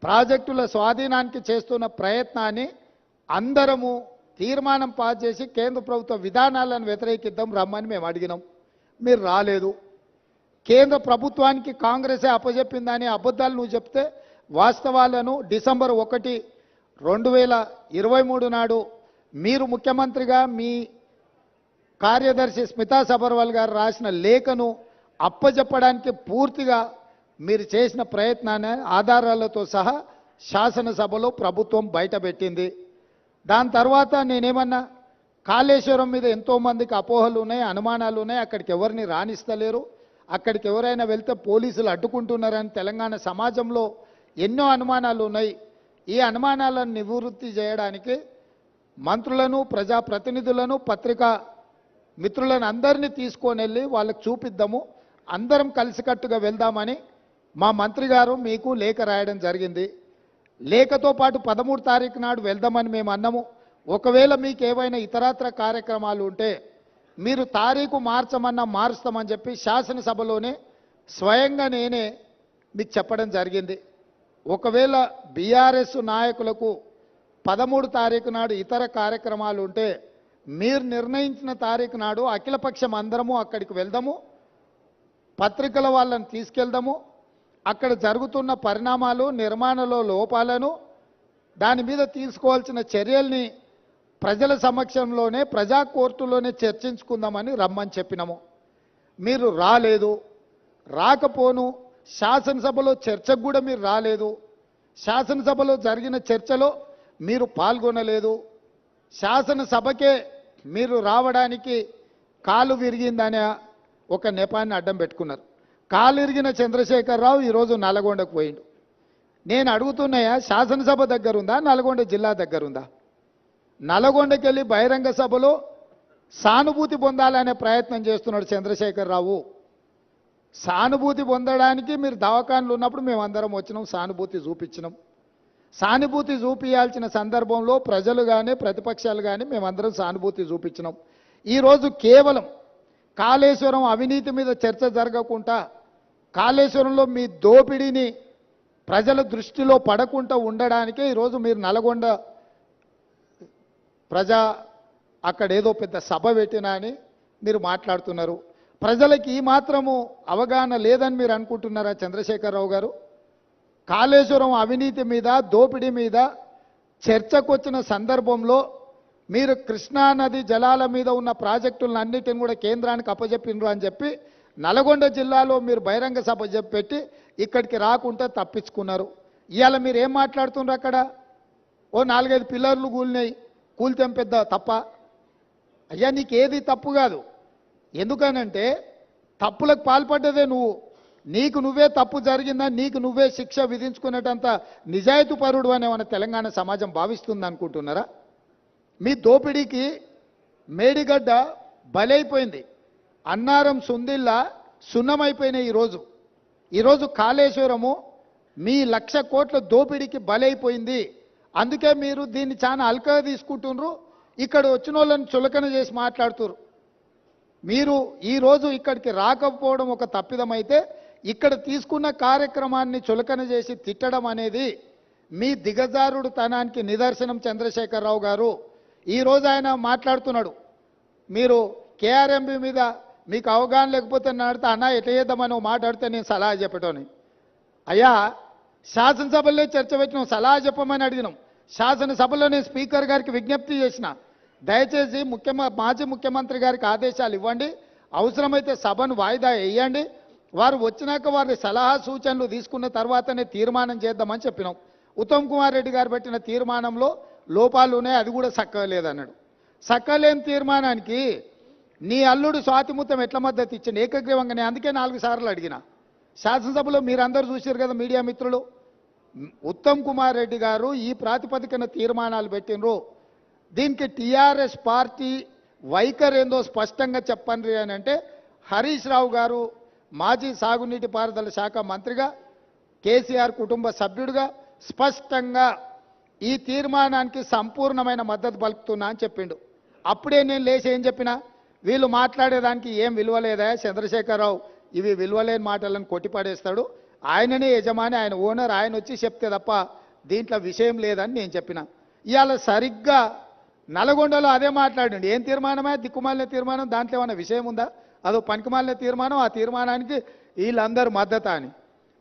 ప్రాజెక్టుల స్వాధీనానికి చేస్తున్న ప్రయత్నాన్ని అందరము తీర్మానం పాస్ చేసి కేంద్ర ప్రభుత్వ విధానాలను వ్యతిరేకిద్దాం రమ్మని మేము అడిగినాం. మీరు రాలేదు. కేంద్ర ప్రభుత్వానికి కాంగ్రెసే అప్పచెప్పిందని అబద్ధాలు నువ్వు చెప్తే వాస్తవాలను డిసెంబర్ 1, 2023 నాడు మీరు ముఖ్యమంత్రిగా మీ కార్యదర్శి స్మితా సబర్వాల్ గారు రాసిన లేఖను అప్పచెప్పడానికి పూర్తిగా మీరు చేసిన ప్రయత్నాన్ని ఆధారాలతో సహా శాసనసభలో ప్రభుత్వం బయటపెట్టింది. దాని తర్వాత నేనేమన్నా, కాళేశ్వరం మీద ఎంతోమందికి అపోహలు ఉన్నాయి, అనుమానాలు ఉన్నాయి, అక్కడికి ఎవరిని రాణిస్తలేరు, అక్కడికి ఎవరైనా వెళ్తే పోలీసులు అడ్డుకుంటున్నారని తెలంగాణ సమాజంలో ఎన్నో అనుమానాలు ఉన్నాయి. ఈ అనుమానాలను నివృత్తి చేయడానికి మంత్రులను, ప్రజాప్రతినిధులను, పత్రికా మిత్రులను అందరినీ తీసుకొని వెళ్ళి వాళ్ళకి చూపిద్దాము, అందరం కలిసికట్టుగా వెళ్దామని మా మంత్రి గారు మీకు లేఖ రాయడం జరిగింది. లేఖతో పాటు 13 తారీఖు నాడు వెళ్దామని మేము అన్నాము. ఒకవేళ మీకు ఏవైనా ఇతరత్ర కార్యక్రమాలు ఉంటే మీరు తారీఖు మార్చమన్నా మారుస్తామని చెప్పి శాసనసభలోనే స్వయంగా నేనే మీకు చెప్పడం జరిగింది. ఒకవేళ బీఆర్ఎస్ నాయకులకు 13 తారీఖు నాడు ఇతర కార్యక్రమాలు ఉంటే మీరు నిర్ణయించిన తారీఖు నాడు అఖిలపక్షం అందరము అక్కడికి వెళ్దాము, పత్రికల వాళ్ళని తీసుకెళ్దాము, అక్కడ జరుగుతున్న పరిణామాలు, నిర్మాణంలో లోపాలను, దాని మీద తీసుకోవాల్సిన చర్యల్ని ప్రజల సమక్షంలోనే ప్రజా కోర్టులోనే చర్చించుకుందామని రమ్మని చెప్పినాము. మీరు రాలేదు, రాకపోను. శాసనసభలో చర్చకు కూడా మీరు రాలేదు. శాసనసభలో జరిగిన చర్చలో మీరు పాల్గొనలేదు. శాసనసభకే మీరు రావడానికి కాలు విరిగిందనే ఒక నెపాన్ని అడ్డం పెట్టుకున్నారు. కాలు విరిగిన చంద్రశేఖరరావు ఈరోజు నల్గొండకు పోయిండు. నేను అడుగుతున్నాయా, శాసనసభ దగ్గరుందా, నల్గొండ జిల్లా దగ్గరుందా? నల్గొండకి వెళ్ళి బహిరంగ సభలో సానుభూతి పొందాలనే ప్రయత్నం చేస్తున్నాడు చంద్రశేఖరరావు. సానుభూతి పొందడానికి మీరు దవాఖానలు ఉన్నప్పుడు మేమందరం వచ్చినాం, సానుభూతి చూపించినాం. సానుభూతి చూపించాల్సిన సందర్భంలో ప్రజలు కానీ ప్రతిపక్షాలు కానీ మేమందరం సానుభూతి చూపించినాం. ఈరోజు కేవలం కాళేశ్వరం అవినీతి మీద చర్చ జరగకుండా, కాళేశ్వరంలో మీ దోపిడీని ప్రజల దృష్టిలో పడకుండా ఉండడానికే ఈరోజు మీరు నల్గొండ అక్కడ ఏదో పెద్ద సభ పెట్టినా అని మీరు మాట్లాడుతున్నారు. ప్రజలకి ఈ మాత్రము అవగాహన లేదని మీరు అనుకుంటున్నారా చంద్రశేఖరరావు గారు? కాళేశ్వరం అవినీతి మీద, దోపిడీ మీద చర్చకు వచ్చిన సందర్భంలో మీరు కృష్ణానది జలాల మీద ఉన్న ప్రాజెక్టులను అన్నిటిని కూడా కేంద్రానికి అప్పజెప్పినరు అని చెప్పి నల్గొండ జిల్లాలో మీరు బహిరంగ సభ పెట్టి ఇక్కడికి రాకుండా తప్పించుకున్నారు. ఇవాళ మీరు ఏం మాట్లాడుతున్నారు? అక్కడ ఓ 4-5 పిల్లర్లు కూలినాయి, కూలితేం పెద్ద తప్ప? అయ్యా, నీకేది తప్పు కాదు. ఎందుకనంటే తప్పులకు పాల్పడ్డదే నువ్వు. నీకు నువ్వే తప్పు జరిగిందా, నీకు నువ్వే శిక్ష విధించుకునేటంత నిజాయితీపరుడు అనే మన తెలంగాణ సమాజం భావిస్తుంది అనుకుంటున్నారా? మీ దోపిడీకి మేడిగడ్డ బలైపోయింది, అన్నారం సుందిల్లా సున్నమైపోయినాయి. ఈరోజు కాళేశ్వరము మీ 1,00,000 కోట్ల దోపిడీకి బలైపోయింది. అందుకే మీరు దీన్ని చాలా అల్కగా తీసుకుంటున్నారు. ఇక్కడ వచ్చిన వాళ్ళని చులకన చేసి మాట్లాడుతున్నారు. మీరు ఈరోజు ఇక్కడికి రాకపోవడం ఒక తప్పిదమైతే, ఇక్కడ తీసుకున్న కార్యక్రమాన్ని చులకన చేసి తిట్టడం అనేది మీ దిగజారుడు తనానికి నిదర్శనం చంద్రశేఖరరావు గారు. ఈరోజు ఆయన మాట్లాడుతున్నాడు, మీరు కేఆర్ఎంబి మీద మీకు అవగాహన లేకపోతే నడితే అన్నా ఎట్లా చేద్దామని మాట్లాడితే నేను సలహా చెప్పటోని. అయ్యా, శాసనసభలో చర్చ పెట్టినాం, సలహా చెప్పమని అడిగినాం. శాసనసభలో నేను స్పీకర్ గారికి విజ్ఞప్తి చేసిన, దయచేసి మాజీ ముఖ్యమంత్రి గారికి ఆదేశాలు ఇవ్వండి, అవసరమైతే సభను వాయిదా వేయండి, వారు వచ్చినాక వారి సలహా సూచనలు తీసుకున్న తర్వాతనే తీర్మానం చేద్దామని చెప్పినాం. ఉత్తమ్ కుమార్ రెడ్డి గారు పెట్టిన తీర్మానంలో లోపాలు ఉన్నాయి, అది కూడా సక్కలేదన్నాడు. సక్కలేని తీర్మానానికి నీ అల్లుడు స్వాతిముత్యం ఎట్లా మద్దతు ఇచ్చింది ఏకగ్రీవంగానే? అందుకే 4 సార్లు అడిగిన. శాసనసభలో మీరందరూ చూశారు కదా మీడియా మిత్రులు. ఉత్తమ్ కుమార్ రెడ్డి గారు ఈ ప్రాతిపదికన తీర్మానాలు పెట్టినరు. దీనికి టీఆర్ఎస్ పార్టీ వైఖరి ఏందో స్పష్టంగా చెప్పండి అని అంటే, హరీష్ రావు గారు మాజీ సాగునీటి పారుదల శాఖ మంత్రిగా, కేసీఆర్ కుటుంబ సభ్యుడిగా స్పష్టంగా ఈ తీర్మానానికి సంపూర్ణమైన మద్దతు పలుకుతున్నా అని చెప్పిండు. అప్పుడే నేను లేచి ఏం చెప్పినా, వీళ్ళు మాట్లాడేదానికి ఏం విలువలేదా చంద్రశేఖరరావు, ఇవి విలువలేని మాటలను కొట్టిపడేస్తాడు, ఆయననే యజమాని, ఆయన ఓనర్, ఆయన వచ్చి చెప్తే తప్ప దీంట్లో విషయం లేదని నేను చెప్పిన. ఇవాళ సరిగ్గా నల్గొండలో అదే మాట్లాడండి. ఏం తీర్మానమే? దిక్కుమాలిన తీర్మానం, దాంట్లో ఏమైనా విషయం ఉందా? అదో పనికిమాలిన తీర్మానం, ఆ తీర్మానానికి వీళ్ళందరూ మద్దతు అని.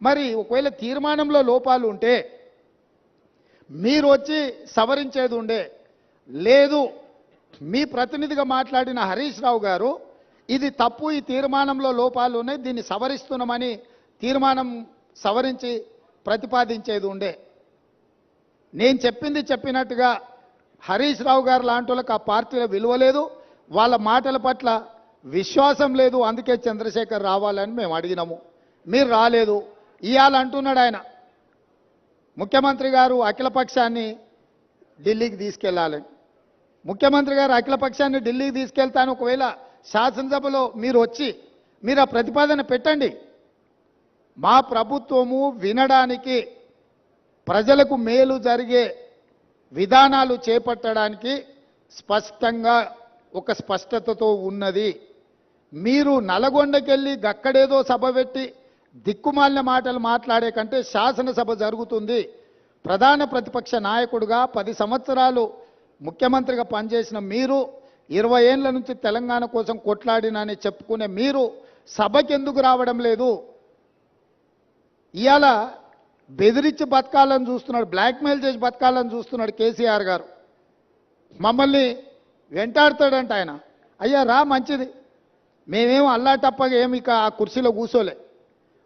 మరి ఒకవేళ తీర్మానంలో లోపాలు ఉంటే మీరు వచ్చి సవరించేది ఉండే. లేదు, మీ ప్రతినిధిగా మాట్లాడిన హరీష్ రావు గారు ఇది తప్పు, ఈ తీర్మానంలో లోపాలు ఉన్నాయి, దీన్ని సవరిస్తున్నామని తీర్మానం సవరించి ప్రతిపాదించేది ఉండే. నేను చెప్పింది చెప్పినట్టుగా హరీష్ రావు గారు లాంటి వాళ్ళకి ఆ పార్టీలో విలువ లేదు, వాళ్ళ మాటల పట్ల విశ్వాసం లేదు. అందుకే చంద్రశేఖర్ రావాలని మేము అడిగినాము, మీరు రాలేదు. ఇవాళ అంటున్నాడు ఆయన, ముఖ్యమంత్రి గారు అఖిలపక్షాన్ని ఢిల్లీకి తీసుకెళ్లాలి. ముఖ్యమంత్రి గారు అఖిలపక్షాన్ని ఢిల్లీకి తీసుకెళ్తాను. ఒకవేళ శాసనసభలో మీరు వచ్చి మీరు ఆ ప్రతిపాదన పెట్టండి. మా ప్రభుత్వము వినడానికి, ప్రజలకు మేలు జరిగే విధానాలు చేపట్టడానికి స్పష్టంగా ఒక స్పష్టతతో ఉన్నది. మీరు నల్గొండకెళ్ళి గక్కడేదో సభ పెట్టి దిక్కుమాలిన మాటలు మాట్లాడే కంటే శాసనసభ జరుగుతుంది. ప్రధాన ప్రతిపక్ష నాయకుడిగా 10 సంవత్సరాలు ముఖ్యమంత్రిగా పనిచేసిన మీరు, 20 ఏళ్ల నుంచి తెలంగాణ కోసం కొట్లాడినని చెప్పుకునే మీరు సభకి ఎందుకు రావడం లేదు? ఇవాళ బెదిరించి బతకాలని చూస్తున్నాడు, బ్లాక్మెయిల్ చేసి బతకాలని చూస్తున్నాడు కేసీఆర్ గారు. మమ్మల్ని వెంటాడతాడంట ఆయన. అయ్యా రా, మంచిది, మేమేం అల్లాటప్పగా ఏమి ఇక ఆ కుర్చీలో కూర్చోలే.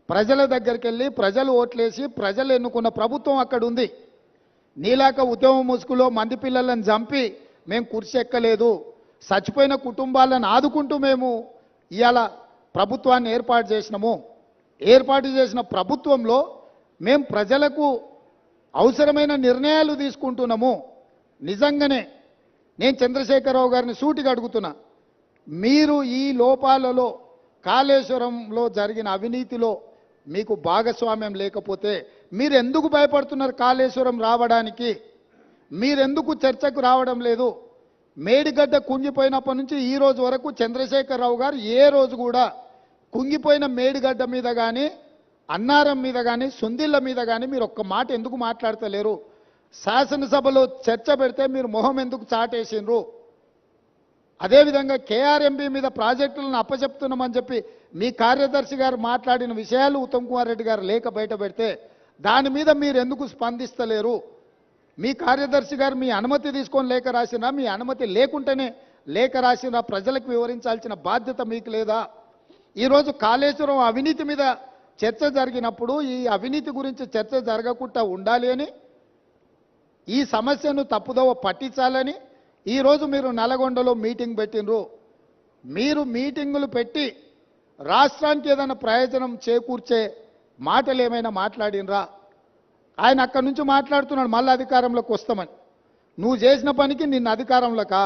ప్రజల దగ్గరికి వెళ్ళి ప్రజలు ఓట్లేసి ప్రజలు ఎన్నుకున్న ప్రభుత్వం అక్కడ ఉంది. నీలాక ఉద్యమ ముసుగులో మంది పిల్లలను చంపి మేము కుర్చీ ఎక్కలేదు. చచ్చిపోయిన కుటుంబాలను ఆదుకుంటూ మేము ఇవాళ ప్రభుత్వాన్ని ఏర్పాటు చేసినాము. ఏర్పాటు చేసిన ప్రభుత్వంలో మేము ప్రజలకు అవసరమైన నిర్ణయాలు తీసుకుంటున్నాము. నిజంగానే నేను చంద్రశేఖరరావు గారిని సూటిగా అడుగుతున్నా, మీరు ఈ లోపాలలో కాళేశ్వరంలో జరిగిన అవినీతిలో మీకు భాగస్వామ్యం లేకపోతే మీరు ఎందుకు భయపడుతున్నారు కాళేశ్వరం రావడానికి? మీరెందుకు చర్చకు రావడం లేదు? మేడిగడ్డ కుంగిపోయినప్పటి నుంచి ఈ రోజు వరకు చంద్రశేఖరరావు గారు ఏ రోజు కూడా కుంగిపోయిన మేడిగడ్డ మీద కానీ, అన్నారం మీద కానీ, సుందిళ్ళ మీద కానీ మీరు ఒక్క మాట ఎందుకు మాట్లాడతలేరు? శాసనసభలో చర్చ పెడితే మీరు మొహం ఎందుకు చాటేసిండ్రు? అదేవిధంగా కేఆర్ఎంబీ మీద ప్రాజెక్టులను అప్పచెప్తున్నామని చెప్పి మీ కార్యదర్శి గారు మాట్లాడిన విషయాలు ఉత్తమ్ కుమార్ రెడ్డి గారు లేఖ బయట పెడితే దాని మీద మీరు ఎందుకు స్పందిస్తలేరు? మీ కార్యదర్శి గారు మీ అనుమతి తీసుకొని లేఖ రాసినా, మీ అనుమతి లేకుంటేనే లేఖ రాసినా ప్రజలకు వివరించాల్సిన బాధ్యత మీకు లేదా? ఈరోజు కాళేశ్వరం అవినీతి మీద చర్చ జరిగినప్పుడు ఈ అవినీతి గురించి చర్చ జరగకుండా ఉండాలి అని, ఈ సమస్యను తప్పుదోవ పట్టించాలని ఈరోజు మీరు నల్గొండలో మీటింగ్ పెట్టినరు. మీరు మీటింగులు పెట్టి రాష్ట్రానికి ఏదైనా ప్రయోజనం చేకూర్చే మాటలు ఏమైనా మాట్లాడినరా? ఆయన అక్కడి నుంచి మాట్లాడుతున్నాడు మళ్ళీ అధికారంలోకి వస్తామని. నువ్వు చేసిన పనికి నిన్ను అధికారంలోకా?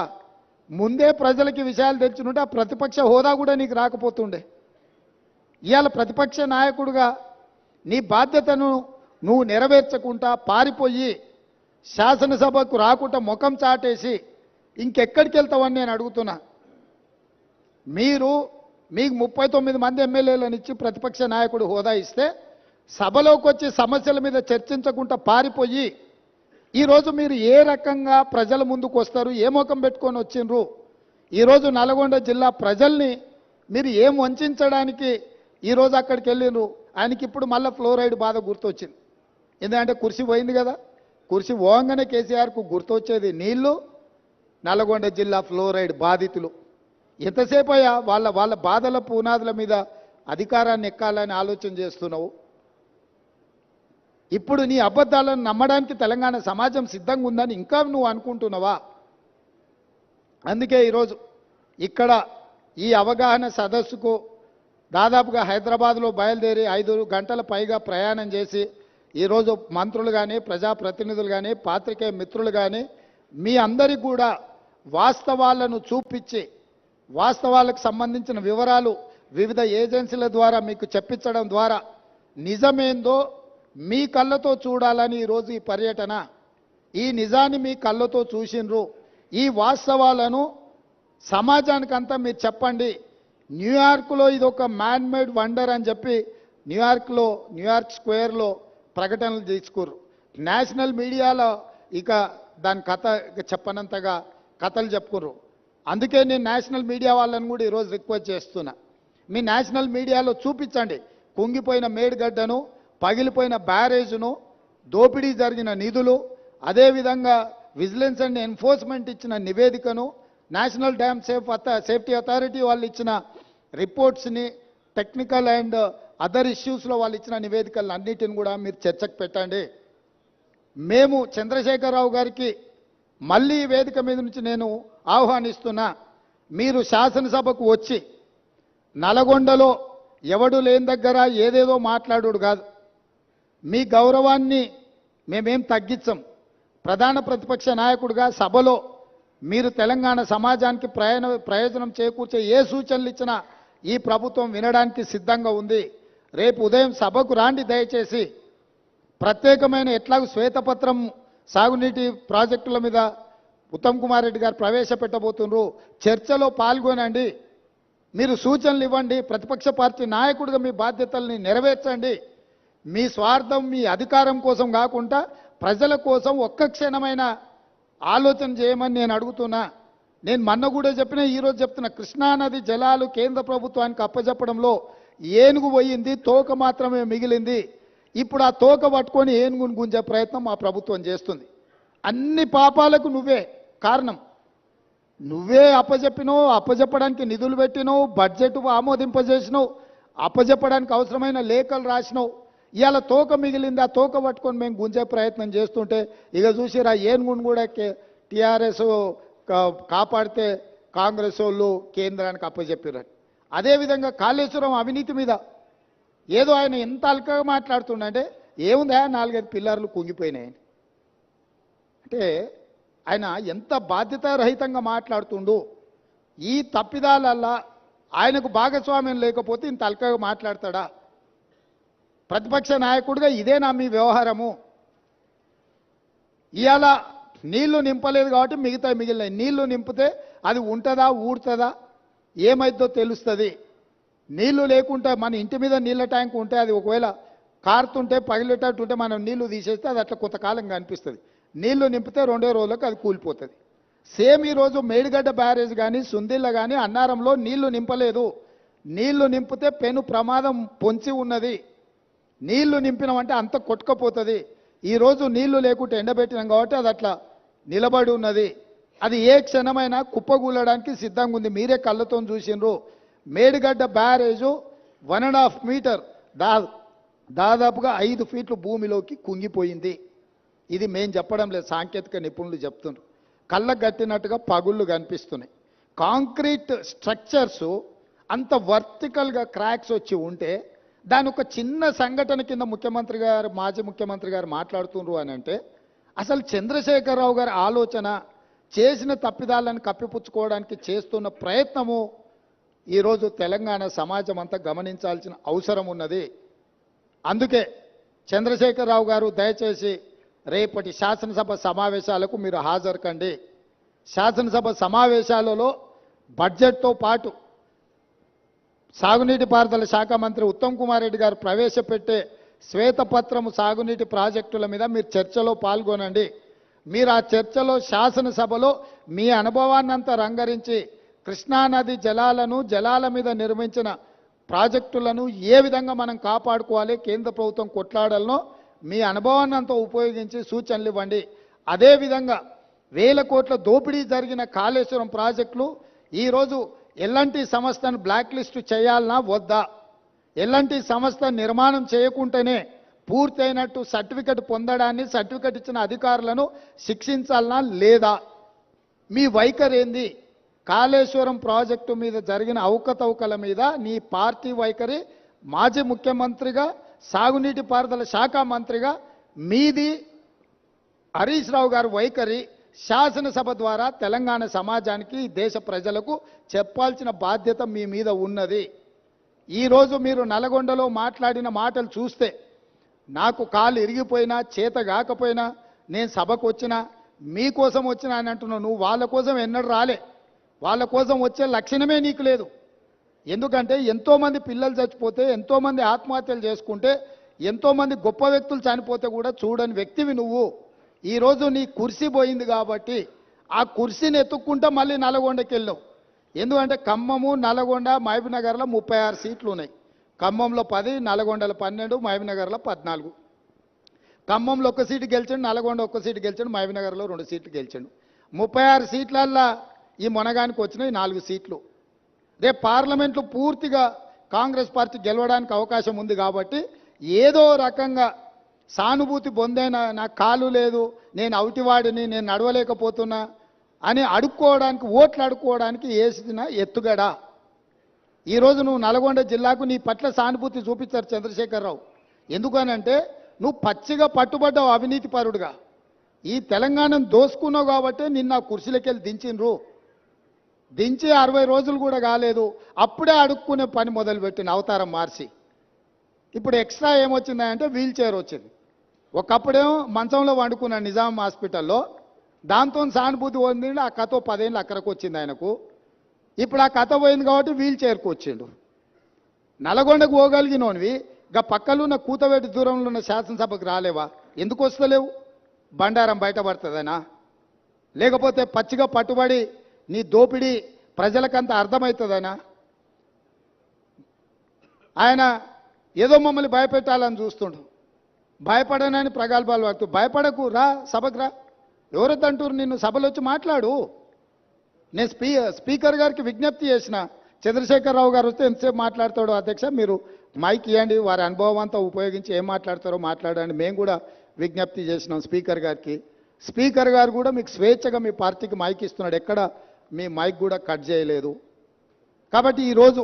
ముందే ప్రజలకి విషయాలు తెచ్చుంటే ఆ ప్రతిపక్ష హోదా కూడా నీకు రాకపోతుండే. ఇవాళ ప్రతిపక్ష నాయకుడిగా నీ బాధ్యతను నువ్వు నెరవేర్చకుండా పారిపోయి శాసనసభకు రాకుండా ముఖం చాటేసి ఇంకెక్కడికి వెళ్తావని నేను అడుగుతున్నా. మీకు 39 మంది ఎమ్మెల్యేలను ఇచ్చి ప్రతిపక్ష నాయకుడు హోదా ఇస్తే సభలోకి వచ్చి సమస్యల మీద చర్చించకుండా పారిపోయి ఈరోజు మీరు ఏ రకంగా ప్రజల ముందుకు వస్తారు? ఏ ముఖం పెట్టుకొని వచ్చిండ్రు? ఈరోజు నల్గొండ జిల్లా ప్రజల్ని మీరు ఏం వంచడానికి ఈరోజు అక్కడికి వెళ్ళిండ్రు? ఆయనకి ఇప్పుడు మళ్ళీ ఫ్లోరైడ్ బాధ గుర్తొచ్చింది. ఎందుకంటే కుర్చీ పోయింది కదా. కుర్చీ పోగానే కేసీఆర్కు గుర్తొచ్చేది నీళ్లు, నల్గొండ జిల్లా ఫ్లోరైడ్ బాధితులు. ఎంతసేపు అయ్యా వాళ్ళ బాధల పునాదుల మీద అధికారాన్ని ఎక్కాలని ఆలోచన చేస్తున్నావు? ఇప్పుడు నీ అబద్ధాలను నమ్మడానికి తెలంగాణ సమాజం సిద్ధంగా ఉందని ఇంకా నువ్వు అనుకుంటున్నావా? అందుకే ఈరోజు ఇక్కడ ఈ అవగాహన సదస్సుకు దాదాపుగా హైదరాబాద్లో బయలుదేరి 5 గంటల పైగా ప్రయాణం చేసి ఈరోజు మంత్రులు కానీ, ప్రజాప్రతినిధులు కానీ, పాత్రికేయ మిత్రులు కానీ మీ అందరికీ కూడా వాస్తవాలను చూపించి వాస్తవాలకు సంబంధించిన వివరాలు వివిధ ఏజెన్సీల ద్వారా మీకు చెప్పించడం ద్వారా నిజమేందో మీ కళ్ళతో చూడాలని ఈరోజు ఈ పర్యటన. ఈ నిజాన్ని మీ కళ్ళతో చూసిండ్రు. ఈ వాస్తవాలను సమాజానికంతా మీరు చెప్పండి. న్యూయార్క్లో ఇది ఒక మ్యాన్ మేడ్ వండర్ అని చెప్పి న్యూయార్క్ స్క్వేర్లో ప్రకటనలు తీసుకుర్రు. నేషనల్ మీడియాలో ఇక దాని కథ చెప్పనంతగా కథలు చెప్పుకుర్రు. అందుకే నేను నేషనల్ మీడియా వాళ్ళని కూడా ఈరోజు రిక్వెస్ట్ చేస్తున్నా, మీ నేషనల్ మీడియాలో చూపించండి కుంగిపోయిన మేడిగడ్డను, పగిలిపోయిన బ్యారేజ్ను, దోపిడీ జరిగిన నిధులు, అదేవిధంగా విజిలెన్స్ అండ్ ఎన్ఫోర్స్మెంట్ ఇచ్చిన నివేదికను, నేషనల్ డ్యామ్ సేఫ్టీ అథారిటీ వాళ్ళు ఇచ్చిన రిపోర్ట్స్ని, టెక్నికల్ అండ్ అదర్ ఇష్యూస్లో వాళ్ళు ఇచ్చిన నివేదికలను అన్నిటిని కూడా మీరు చర్చకు పెట్టండి. మేము చంద్రశేఖరరావు గారికి మళ్ళీ ఈ వేదిక మీద నుంచి నేను ఆహ్వానిస్తున్నా, మీరు శాసనసభకు వచ్చి నల్గొండలో ఎవడు లేని దగ్గర ఏదేదో మాట్లాడు కాదు, మీ గౌరవాన్ని మేమేం తగ్గించం. ప్రధాన ప్రతిపక్ష నాయకుడిగా సభలో మీరు తెలంగాణ సమాజానికి ప్రయోజనం చేకూర్చే ఏ సూచనలు ఇచ్చినా ఈ ప్రభుత్వం వినడానికి సిద్ధంగా ఉంది. రేపు ఉదయం సభకు రాండి దయచేసి. ప్రత్యేకమైన ఎట్లాగూ శ్వేతపత్రం సాగునీటి ప్రాజెక్టుల మీద ఉత్తమ్ కుమార్ రెడ్డి గారు ప్రవేశపెట్టబోతున్నారు. చర్చలో పాల్గొనండి. మీరు సూచనలు ఇవ్వండి. ప్రతిపక్ష పార్టీ నాయకుడిగా మీ బాధ్యతల్ని నెరవేర్చండి. మీ స్వార్థం మీ అధికారం కోసం కాకుండా ప్రజల కోసం ఒక్క క్షణమైన ఆలోచన చేయమని నేను అడుగుతున్నా. నేను మొన్న కూడా చెప్పిన, ఈరోజు చెప్తున్నా, కృష్ణానది జలాలు కేంద్ర ప్రభుత్వానికి అప్పచెప్పడంలో ఏనుగు పోయింది, తోక మాత్రమే మిగిలింది. ఇప్పుడు ఆ తోక పట్టుకొని ఏనుగును గుంజే ప్రయత్నం మా ప్రభుత్వం చేస్తుంది. అన్ని పాపాలకు నువ్వే కారణం. నువ్వే అప్పచెప్పినావు, అప్పచెప్పడానికి నిధులు పెట్టినావు, బడ్జెట్ ఆమోదింపజేసినావు, అప్పచెప్పడానికి అవసరమైన లేఖలు రాసినావు. ఇవాళ తోక మిగిలింది, ఆ తోక పట్టుకొని మేము గుంజే ప్రయత్నం చేస్తుంటే ఇక చూసిరా ఏనుగును కూడా టీఆర్ఎస్ కాపాడితే కాంగ్రెస్ వాళ్ళు కేంద్రానికి అప్పచెప్పారు. అదేవిధంగా కాళేశ్వరం అవినీతి మీద ఏదో ఆయన ఎంత అల్కగా మాట్లాడుతుండే, ఏముందా 4-5 పిల్లర్లు కుంగిపోయినాయి అంటే ఆయన ఎంత బాధ్యతారహితంగా మాట్లాడుతుండు. ఈ తప్పిదాలల్లా ఆయనకు భాగస్వామ్యం లేకపోతే ఇంత అల్కగా మాట్లాడతాడా? ప్రతిపక్ష నాయకుడిగా ఇదేనా మీ వ్యవహారము? ఇవాళ నీళ్లు నింపలేదు కాబట్టి మిగిలినాయి. నీళ్లు నింపితే అది ఉంటుందా, ఊడుతుందా, ఏమైద్దో తెలుస్తుంది. నీళ్లు లేకుంటే మన ఇంటి మీద నీళ్ళ ట్యాంక్ ఉంటే అది ఒకవేళ కారుతుంటే పగిలేటట్టు ఉంటే మనం నీళ్లు తీసేస్తే అది అట్లా కొంతకాలం కనిపిస్తుంది. నీళ్లు నింపితే 2 రోజులకు అది కూలిపోతుంది. సేమ్ ఈరోజు మేడిగడ్డ బ్యారేజ్ కానీ సుందిళ్ళ కానీ అన్నారంలో నీళ్లు నింపలేదు. నీళ్లు నింపితే పెను ప్రమాదం పొంచి ఉన్నది. నీళ్లు నింపినామంటే అంత కొట్టుకపోతుంది. ఈరోజు నీళ్లు లేకుంటే ఎండబెట్టినాం కాబట్టి అది అట్లా నిలబడి ఉన్నది. అది ఏ క్షణమైనా కుప్పగూలడానికి సిద్ధంగా ఉంది. మీరే కళ్ళతో చూసిండ్రు. మేడిగడ్డ బ్యారేజు 1.5 మీటర్ దాదాపుగా 5 ఫీట్లు భూమిలోకి కుంగిపోయింది. ఇది మేం చెప్పడం లేదు, సాంకేతిక నిపుణులు చెప్తున్నారు. కళ్ళకు కట్టినట్టుగా పగుళ్ళు కనిపిస్తున్నాయి. కాంక్రీట్ స్ట్రక్చర్స్ అంత వర్టికల్గా క్రాక్స్ వచ్చి ఉంటే దాని ఒక చిన్న సంఘటన కింద ముఖ్యమంత్రి గారు, మాజీ ముఖ్యమంత్రి గారు మాట్లాడుతున్నారు అని అంటే అసలు చంద్రశేఖరరావు గారి ఆలోచన, చేసిన తప్పిదాలను కప్పిపుచ్చుకోవడానికి చేస్తున్న ప్రయత్నము ఈరోజు తెలంగాణ సమాజం అంతా గమనించాల్సిన అవసరం ఉన్నది. అందుకే చంద్రశేఖరరావు గారు దయచేసి రేపటి శాసనసభ సమావేశాలకు మీరు హాజరు కండి. శాసనసభ సమావేశాలలో బడ్జెట్తో పాటు సాగునీటి పారుదల శాఖ మంత్రి ఉత్తమ్ కుమార్ రెడ్డి గారు ప్రవేశపెట్టే శ్వేతపత్రము సాగునీటి ప్రాజెక్టుల మీద మీరు చర్చలో పాల్గొనండి. మీరు ఆ చర్చలో శాసనసభలో మీ అనుభవాన్నంతా రంగరించి కృష్ణానది జలాల మీద నిర్మించిన ప్రాజెక్టులను ఏ విధంగా మనం కాపాడుకోవాలి, కేంద్ర ప్రభుత్వం కొట్లాడాలనో మీ అనుభవాన్నంతా ఉపయోగించి సూచనలు ఇవ్వండి. అదేవిధంగా 1000 కోట్ల దోపిడీ జరిగిన కాళేశ్వరం ప్రాజెక్టులు ఈరోజు ఎల్ఎన్టీ సంస్థను బ్లాక్ లిస్టు చేయాలనా వద్దా? ఎల్ఎన్టీ సంస్థ నిర్మాణం చేయకుంటేనే పూర్తయినట్టు సర్టిఫికెట్ పొందడాన్ని, సర్టిఫికెట్ ఇచ్చిన అధికారులను శిక్షించాలనా లేదా? మీ వైఖరి ఏంది? కాళేశ్వరం ప్రాజెక్టు మీద జరిగిన అవకతవకల మీద నీ పార్టీ వైఖరి, మాజీ ముఖ్యమంత్రిగా సాగునీటి పారుదల శాఖ మంత్రిగా మీది, హరీష్ రావు గారి వైఖరి శాసనసభ ద్వారా తెలంగాణ సమాజానికి, దేశ ప్రజలకు చెప్పాల్సిన బాధ్యత మీ మీద ఉన్నది. ఈరోజు మీరు నల్గొండలో మాట్లాడిన మాటలు చూస్తే నాకు కాలు ఇరిగిపోయినా, చేత కాకపోయినా, నేను సభకు వచ్చినా, మీకోసం వచ్చినా అని అంటున్నావు. నువ్వు వాళ్ళ కోసం ఎన్నడూ రాలే. వాళ్ళ కోసం వచ్చే లక్షణమే నీకు లేదు. ఎందుకంటే ఎంతోమంది పిల్లలు చచ్చిపోతే, ఎంతోమంది ఆత్మహత్యలు చేసుకుంటే, ఎంతోమంది గొప్ప వ్యక్తులు చనిపోతే కూడా చూడని వ్యక్తివి నువ్వు. ఈరోజు నీ కుర్సీ పోయింది కాబట్టి ఆ కుర్సీని ఎత్తుక్కుంటా మళ్ళీ నల్గొండకి వెళ్ళావు. ఎందుకంటే ఖమ్మము, నల్గొండ, మహబూబ్నగర్లో 36 సీట్లు ఉన్నాయి. ఖమ్మంలో 10, నల్గొండలో 12, మహబూబ్నగర్లో 14. ఖమ్మంలో 1 సీటు గెలిచాడు, నల్గొండ 1 సీటు గెలిచాడు, మహబూబ్నగర్లో 2 సీట్లు గెలిచాడు. 36 సీట్లల్లో ఈ మొనగానికి వచ్చినాయి 4 సీట్లు. రేపు పార్లమెంట్లో పూర్తిగా కాంగ్రెస్ పార్టీ గెలవడానికి అవకాశం ఉంది కాబట్టి ఏదో రకంగా సానుభూతి పొందేనా, నాకు కాలు లేదు, నేను అవుటివాడిని, నేను నడవలేకపోతున్నా అని అడుక్కోవడానికి, ఓట్లు అడుక్కోవడానికి వేసిన ఎత్తుగడ. ఈరోజు నువ్వు నల్గొండ జిల్లాకు నీ పట్ల సానుభూతి చూపించారు చంద్రశేఖరరావు. ఎందుకనంటే నువ్వు పచ్చిగా పట్టుబడ్డావు అవినీతి పరుడుగా. ఈ తెలంగాణను దోసుకున్నావు కాబట్టి నిన్న కుర్చీలకెళ్ళి దించిండ్రు. దించి 60 రోజులు కూడా కాలేదు, అప్పుడే అడుక్కునే పని మొదలుపెట్టిన అవతారం మార్చి. ఇప్పుడు ఎక్స్ట్రా ఏమొచ్చిందంటే వీల్ చైర్ వచ్చింది. ఒకప్పుడేమో మంచంలో వండుకున్న నిజాం హాస్పిటల్లో, దాంతో సానుభూతి పొందిండు. ఆ కథ 10 ఏళ్ళు అక్కడికి వచ్చింది ఆయనకు. ఇప్పుడు ఆ కథ పోయింది కాబట్టి వీల్ చైర్కి వచ్చిండు. నల్గొండకు పోగలిగినోనివి ఇక పక్కలున్న కూతవేటి దూరంలో ఉన్న శాసనసభకు రాలేవా? ఎందుకు వస్తలేవు? బండారం బయటపడుతుందనా? లేకపోతే పచ్చిగా పట్టుబడి నీ దోపిడీ ప్రజలకంత అర్థమవుతుందనా? ఆయన ఏదో మమ్మల్ని భయపెట్టాలని చూస్తుండు. భయపడనని ప్రగల్భాలు పడుతూ, భయపడకు, రా సభకు రా. ఎవరొద్దంటారు నిన్ను? సభలో వచ్చి మాట్లాడు. నేను స్పీకర్ గారికి విజ్ఞప్తి చేసిన, చంద్రశేఖరరావు గారు వస్తే ఎంతసేపు మాట్లాడతాడో అధ్యక్ష, మీరు మైక్ ఇవ్వండి, వారి అనుభవం అంతా ఉపయోగించి ఏం మాట్లాడతారో మాట్లాడండి. మేము కూడా విజ్ఞప్తి చేసినాం స్పీకర్ గారికి. స్పీకర్ గారు కూడా మీకు స్వేచ్ఛగా మీ పార్టీకి మైక్ ఇస్తున్నాడు, ఎక్కడ మీ మైక్ కూడా కట్ చేయలేదు. కాబట్టి ఈరోజు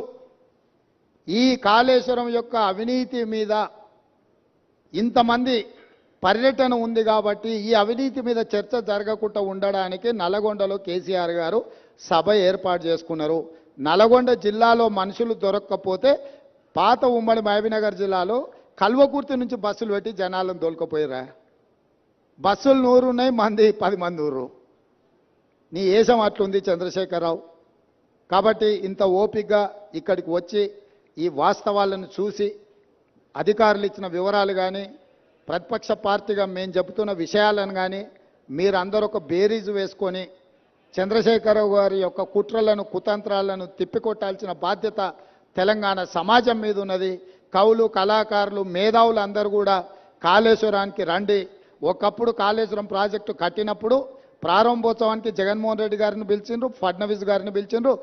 ఈ కాళేశ్వరం యొక్క అవినీతి మీద ఇంతమంది పర్యటన ఉంది కాబట్టి ఈ అవినీతి మీద చర్చ జరగకుండా ఉండడానికి నల్గొండలో కేసీఆర్ గారు సభ ఏర్పాటు చేసుకున్నారు. నల్గొండ జిల్లాలో మనుషులు దొరక్కపోతే పాత ఉమ్మడి మహబూబ్నగర్ జిల్లాలో కల్వకుర్తి నుంచి బస్సులు పెట్టి జనాలను దొలకపోయారా? బస్సులు 100 ఉన్నాయి, మంది 10 మంది ఊరు. నీ ఏషం అట్లుంది చంద్రశేఖరరావు. కాబట్టి ఇంత ఓపికగా ఇక్కడికి వచ్చి ఈ వాస్తవాలను చూసి అధికారులు ఇచ్చిన వివరాలు కానీ, ప్రతిపక్ష పార్టీగా మేము చెబుతున్న విషయాలను కానీ మీరందరూ ఒక బేరీజు వేసుకొని చంద్రశేఖరరావు గారి యొక్క కుట్రలను కుతంత్రాలను తిప్పికొట్టాల్సిన బాధ్యత తెలంగాణ సమాజం మీద ఉన్నది. కవులు, కళాకారులు, మేధావులు అందరూ కూడా కాళేశ్వరానికి రండి. ఒకప్పుడు కాళేశ్వరం ప్రాజెక్టు కట్టినప్పుడు ప్రారంభోత్సవానికి జగన్మోహన్ రెడ్డి గారిని పిలిచిండ్రు, ఫడ్నవీస్ గారిని పిలిచిండ్రు.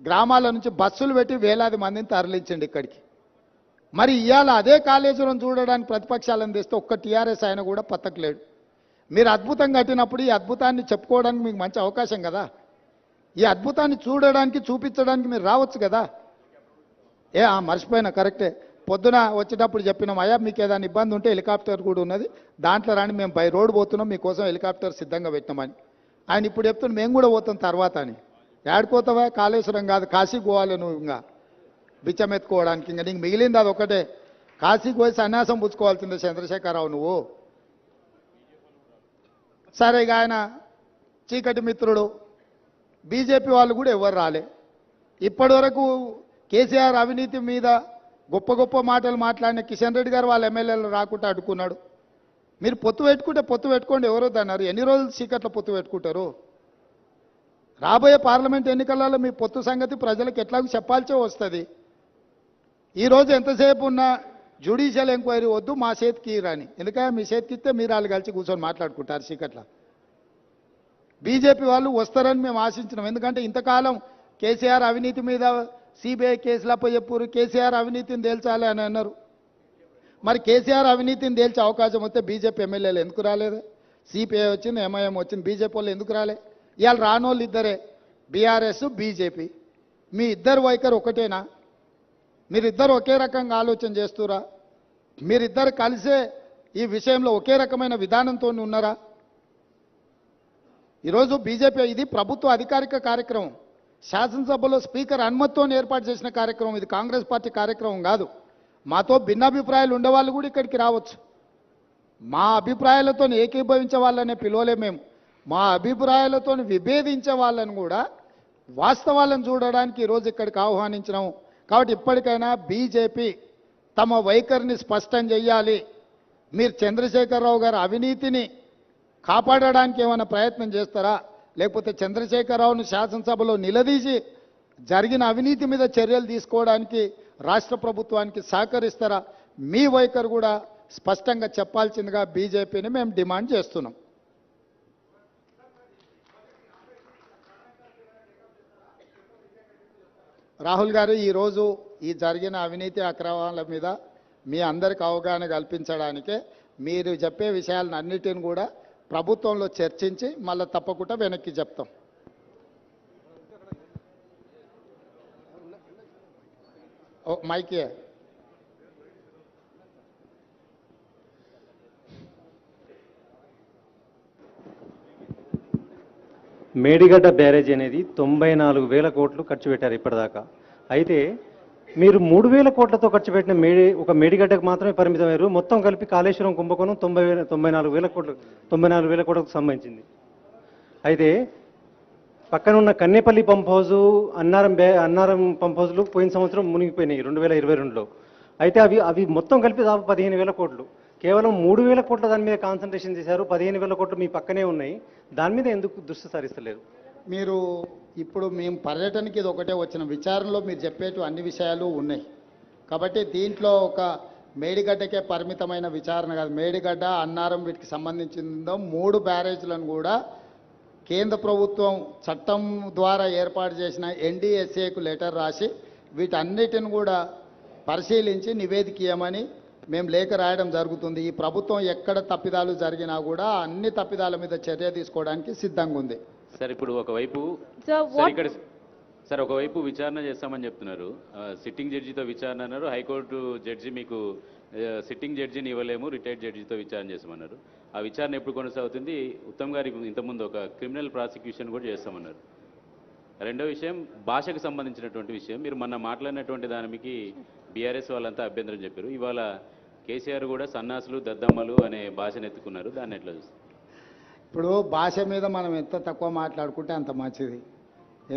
గ్రామాల నుంచి బస్సులు పెట్టి వేలాది మందిని తరలించండి ఇక్కడికి. మరి ఇవాళ అదే కాళేశ్వరం చూడడానికి ప్రతిపక్షాలను తెస్తే ఒక్క టీఆర్ఎస్ ఆయన కూడా పత్తకలేడు. మీరు అద్భుతం కట్టినప్పుడు ఈ అద్భుతాన్ని చెప్పుకోవడానికి మీకు మంచి అవకాశం కదా. ఈ అద్భుతాన్ని చూడడానికి, చూపించడానికి మీరు రావచ్చు కదా. మర్చిపోయినా, కరెక్టే. పొద్దున వచ్చేటప్పుడు చెప్పినాం, అయ్యా మీకు ఏదైనా ఇబ్బంది ఉంటే హెలికాప్టర్ కూడా ఉన్నది, దాంట్లో రాని, మేము బై రోడ్ పోతున్నాం, మీకోసం హెలికాప్టర్ సిద్ధంగా పెట్టినామని. ఆయన ఇప్పుడు చెప్తున్నాం మేము కూడా పోతాం తర్వాత అని. ఏడుకోతావా? కాళేశ్వరం కాదు, కాశీకి పోవాలి నువ్వు. ఇంకా బిచ్చమెత్తుకోవడానికి ఇంకా నీకు మిగిలింది అది ఒకటే. కాశీకి పోయి సన్యాసం పుచ్చుకోవాల్సిందే చంద్రశేఖరరావు నువ్వు. సరే, ఇక ఆయన చీకటి మిత్రుడు. బీజేపీ వాళ్ళు కూడా ఎవరు రాలే ఇప్పటి వరకు. కేసీఆర్ అవినీతి మీద గొప్ప గొప్ప మాటలు మాట్లాడిన కిషన్ రెడ్డి గారు వాళ్ళ ఎమ్మెల్యేలు రాకుండా అడ్డుకున్నాడు. మీరు పొత్తు పెట్టుకుంటే పొత్తు పెట్టుకోండి, ఎవరొద్దన్నారు? ఎన్ని రోజులు చీకట్లో పొత్తు పెట్టుకుంటారు? రాబోయే పార్లమెంట్ ఎన్నికలలో మీ పొత్తు సంగతి ప్రజలకు ఎట్లాగో చెప్పాల్సే వస్తుంది. ఈరోజు ఎంతసేపు ఉన్న జ్యుడిషియల్ ఎంక్వైరీ వద్దు, మా చేతికి రాని. ఎందుకంటే మీ చేతికి ఇస్తే మీరు వాళ్ళు కలిసి కూర్చొని మాట్లాడుకుంటారు చీకట్లో. బీజేపీ వాళ్ళు వస్తారని మేము ఆశించినాం. ఎందుకంటే ఇంతకాలం కేసీఆర్ అవినీతి మీద సిబిఐ కేసులపై చెప్పారు, కేసీఆర్ అవినీతిని తేల్చాలి అని అన్నారు. మరి కేసీఆర్ అవినీతిని తేల్చే అవకాశం వస్తే బీజేపీ ఎమ్మెల్యేలు ఎందుకు రాలేదు? సిపిఐ వచ్చింది, ఎంఐఎం వచ్చింది, బీజేపీ వాళ్ళు ఎందుకు రాలే? ఇవాళ రానోళ్ళు ఇద్దరే, బీఆర్ఎస్, బీజేపీ. మీ ఇద్దరు వైఖరి ఒకటేనా? మీరిద్దరు ఒకే రకంగా ఆలోచన చేస్తురా? మీరిద్దరు కలిసే ఈ విషయంలో ఒకే రకమైన విధానంతో ఉన్నారా? ఈరోజు బీజేపీ ఇది ప్రభుత్వ అధికారిక కార్యక్రమం, శాసనసభలో స్పీకర్ అనుమతితో ఏర్పాటు చేసిన కార్యక్రమం. ఇది కాంగ్రెస్ పార్టీ కార్యక్రమం కాదు. మాతో భిన్నాభిప్రాయాలు ఉండేవాళ్ళు కూడా ఇక్కడికి రావచ్చు. మా అభిప్రాయాలతో ఏకీభవించే వాళ్ళనే పిలవలే మేము. మా అభిప్రాయాలతో విభేదించే వాళ్ళని కూడా వాస్తవాలను చూడడానికి ఈరోజు ఇక్కడికి ఆహ్వానించినాము. కాబట్టి ఇప్పటికైనా బీజేపీ తమ వైఖరిని స్పష్టం చేయాలి. మీరు చంద్రశేఖరరావు గారి అవినీతిని కాపాడడానికి ఏమైనా ప్రయత్నం చేస్తారా? లేకపోతే చంద్రశేఖరరావును శాసనసభలో నిలదీసి జరిగిన అవినీతి మీద చర్యలు తీసుకోవడానికి రాష్ట్ర ప్రభుత్వానికి సహకరిస్తారా? మీ వైఖరి కూడా స్పష్టంగా చెప్పాల్సిందిగా బీజేపీని మేము డిమాండ్ చేస్తున్నాం. రాహుల్ గారు, ఈరోజు ఈ జరిగిన అవినీతి అక్రమాల మీద మీ అందరికి అవగాహన కల్పించడానికే మీరు చెప్పే విషయాలను అన్నిటిని కూడా ప్రభుత్వంలో చర్చించి మళ్ళీ తప్పకుండా వెనక్కి చెప్తాం. మైకే మేడిగడ్డ బ్యారేజ్ అనేది 94,000 కోట్లు ఖర్చు పెట్టారు ఇప్పటిదాకా. అయితే మీరు 3,000 కోట్లతో ఖర్చు పెట్టిన ఒక మేడిగడ్డకు మాత్రమే పరిమితమయ్యారు. మొత్తం కలిపి కాళేశ్వరం కుంభకోణం 94,000 కోట్లు 94,000 కోట్లకు సంబంధించింది. అయితే పక్కన ఉన్న Kannepalli pump house, Annaram pump హౌజులు పోయిన సంవత్సరం మునిగిపోయినాయి 2022లో. అయితే అవి మొత్తం కలిపి దాదాపు 15,000 కోట్లు. కేవలం 3,000 కోట్ల దాని మీద కాన్సన్ట్రేషన్ చేశారు. 15,000 కోట్లు మీ పక్కనే ఉన్నాయి. దాని మీద ఎందుకు దృష్టి సారిస్తలేరు? మీరు ఇప్పుడు మేము పర్యటనకి ఇది ఒకటే వచ్చిన విచారణలో మీరు చెప్పేటు అన్ని విషయాలు ఉన్నాయి. కాబట్టి దీంట్లో ఒక మేడిగడ్డకే పరిమితమైన విచారణ కాదు. మేడిగడ్డ, అన్నారం వీటికి సంబంధించిందో 3 బ్యారేజ్లను కూడా కేంద్ర ప్రభుత్వం చట్టం ద్వారా ఏర్పాటు చేసిన ఎన్డీఎస్ఏకు లెటర్ రాసి వీటన్నిటిని కూడా పరిశీలించి నివేదిక ఇవ్వమని మేము లేఖ రాయడం జరుగుతుంది. ఈ ప్రభుత్వం ఎక్కడ తప్పిదాలు జరిగినా కూడా అన్ని తప్పిదాల మీద చర్య తీసుకోవడానికి సిద్ధంగా ఉంది. సార్ ఇప్పుడు ఒకవైపు ఒకవైపు విచారణ చేస్తామని చెప్తున్నారు. సిట్టింగ్ జడ్జితో విచారణ అన్నారు. హైకోర్టు జడ్జి మీకు సిట్టింగ్ జడ్జిని ఇవ్వలేము, రిటైర్డ్ జడ్జితో విచారణ చేస్తామన్నారు. ఆ విచారణ ఎప్పుడు కొనసాగుతుంది? ఉత్తమ్ గారికి ఇంతకుముందు ఒక క్రిమినల్ ప్రాసిక్యూషన్ కూడా చేస్తామన్నారు. రెండో విషయం భాషకు సంబంధించినటువంటి విషయం. మీరు మొన్న మాట్లాడినటువంటి దానికి బీఆర్ఎస్ వాళ్ళంతా అభ్యంతరం చెప్పారు. ఇవాళ కేసీఆర్ కూడా సన్నాసులు, దద్దమ్మలు అనే భాషను ఎత్తుకున్నారు. దాన్ని ఎట్లా చూస్తారు? ఇప్పుడు భాష మీద మనం ఎంత తక్కువ మాట్లాడుకుంటే అంత మంచిది.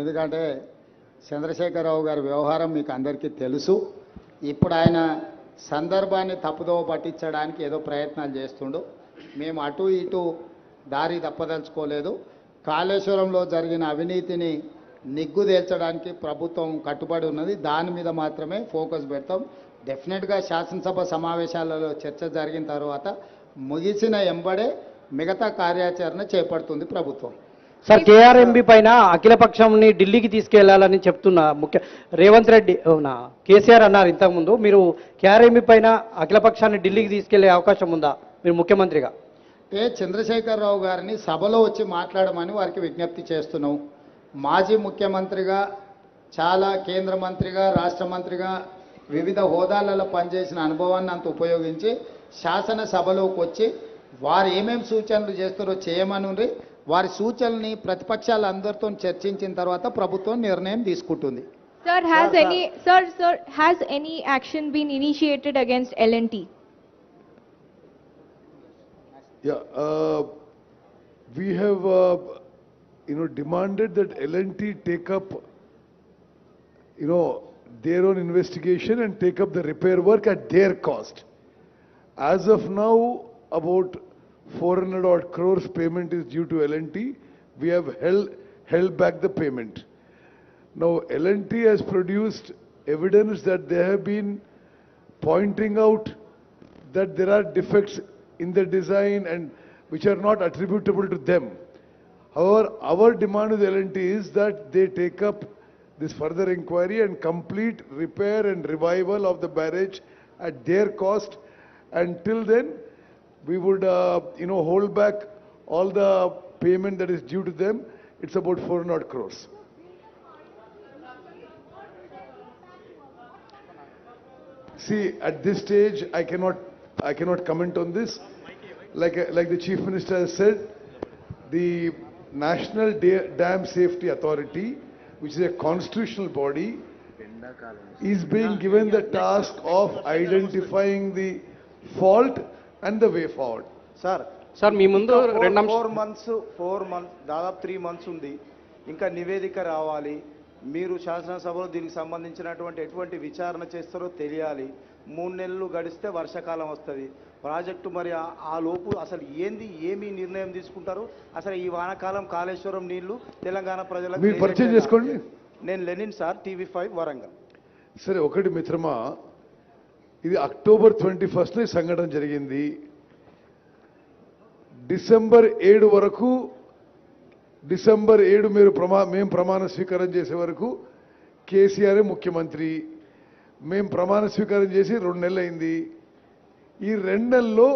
ఎందుకంటే చంద్రశేఖరరావు గారి వ్యవహారం మీకు అందరికీ తెలుసు. ఇప్పుడు ఆయన సందర్భాన్ని తప్పుదోవ పట్టించడానికి ఏదో ప్రయత్నాలు చేస్తుండు. మేము అటు ఇటు దారి తప్పదలుచుకోలేదు. కాళేశ్వరంలో జరిగిన అవినీతిని నిగ్గుదేల్చడానికి ప్రభుత్వం కట్టుబడి ఉన్నది. దాని మీద మాత్రమే ఫోకస్ పెడతాం. డెఫినెట్గా శాసనసభ సమావేశాలలో చర్చ జరిగిన తర్వాత ముగిసిన ఎంబడే మిగతా కార్యాచరణ చేపడుతుంది ప్రభుత్వం. సార్, కేఆర్ఎంబి పైన అఖిలపక్షంని ఢిల్లీకి తీసుకెళ్లాలని చెప్తున్న రేవంత్ రెడ్డి కేసీఆర్ అన్నారు ఇంతకుముందు. మీరు కేఆర్ఎంబి పైన అఖిలపక్షాన్ని ఢిల్లీకి తీసుకెళ్లే అవకాశం ఉందా మీరు ముఖ్యమంత్రిగా? చంద్రశేఖరరావు గారిని సభలో వచ్చి మాట్లాడమని వారికి విజ్ఞప్తి చేస్తున్నాం. మాజీ ముఖ్యమంత్రిగా, చాలా కేంద్ర మంత్రిగా, రాష్ట్ర మంత్రిగా వివిధ హోదాలలో పనిచేసిన అనుభవాన్ని అంత ఉపయోగించి శాసనసభలోకి వచ్చి వారు ఏమేమి సూచనలు చేస్తారో చేయమని వారి సూచనల్ని ప్రతిపక్షాల అందరితో చర్చించిన తర్వాత ప్రభుత్వం నిర్ణయం తీసుకుంటుంది. Sir, has any action been initiated against L&T? Yeah, we have demanded that L&T take up their own investigation and take up the repair work at their cost. As of now, about 400 odd crores payment is due to L&T. We have held back the payment. Now L&T has produced evidence that they have been pointing out that there are defects in the design and which are not attributable to them. However, our demand with L&T is that they take up this further inquiry and complete repair and revival of the barrage at their cost. Until then, we would hold back all the payment that is due to them. It's about 400 crores. See, at this stage, I cannot comment on this. Like the Chief Minister has said, the National Dam Safety Authority, which is a constitutional body, is being given the task of identifying the fault and the way forward. Sir మీ ముందు 4 months దాదాపు 3 months ఉంది. ఇంకా నివేదిక రావాలి. మీరు శాసనసభలో దీనికి సంబంధించినటువంటి ఎటువంటి విచారణ చేస్తారో తెలియాలి. 3 నెలలు గడిస్తే వర్షాకాలం వస్తుంది. ప్రాజెక్టు మరి ఆ లోపు అసలు ఏమి నిర్ణయం తీసుకుంటారు? అసలు ఈ వానాకాలం కాళేశ్వరం నీళ్లు తెలంగాణ ప్రజలకు మీరు పరిచయం చేసుకోండి. నేను లెనిన్ సార్, TV5 వరంగల్. సరే, ఒకటి మిత్రమా, ఇది October 21st సంఘటన జరిగింది. డిసెంబర్ 7 వరకు, డిసెంబర్ 7 మేము ప్రమాణ స్వీకారం చేసే వరకు కేసీఆర్ ముఖ్యమంత్రి. మేము ప్రమాణ స్వీకారం చేసి 2 నెలలు అయింది. ఈ 2 నెలల్లో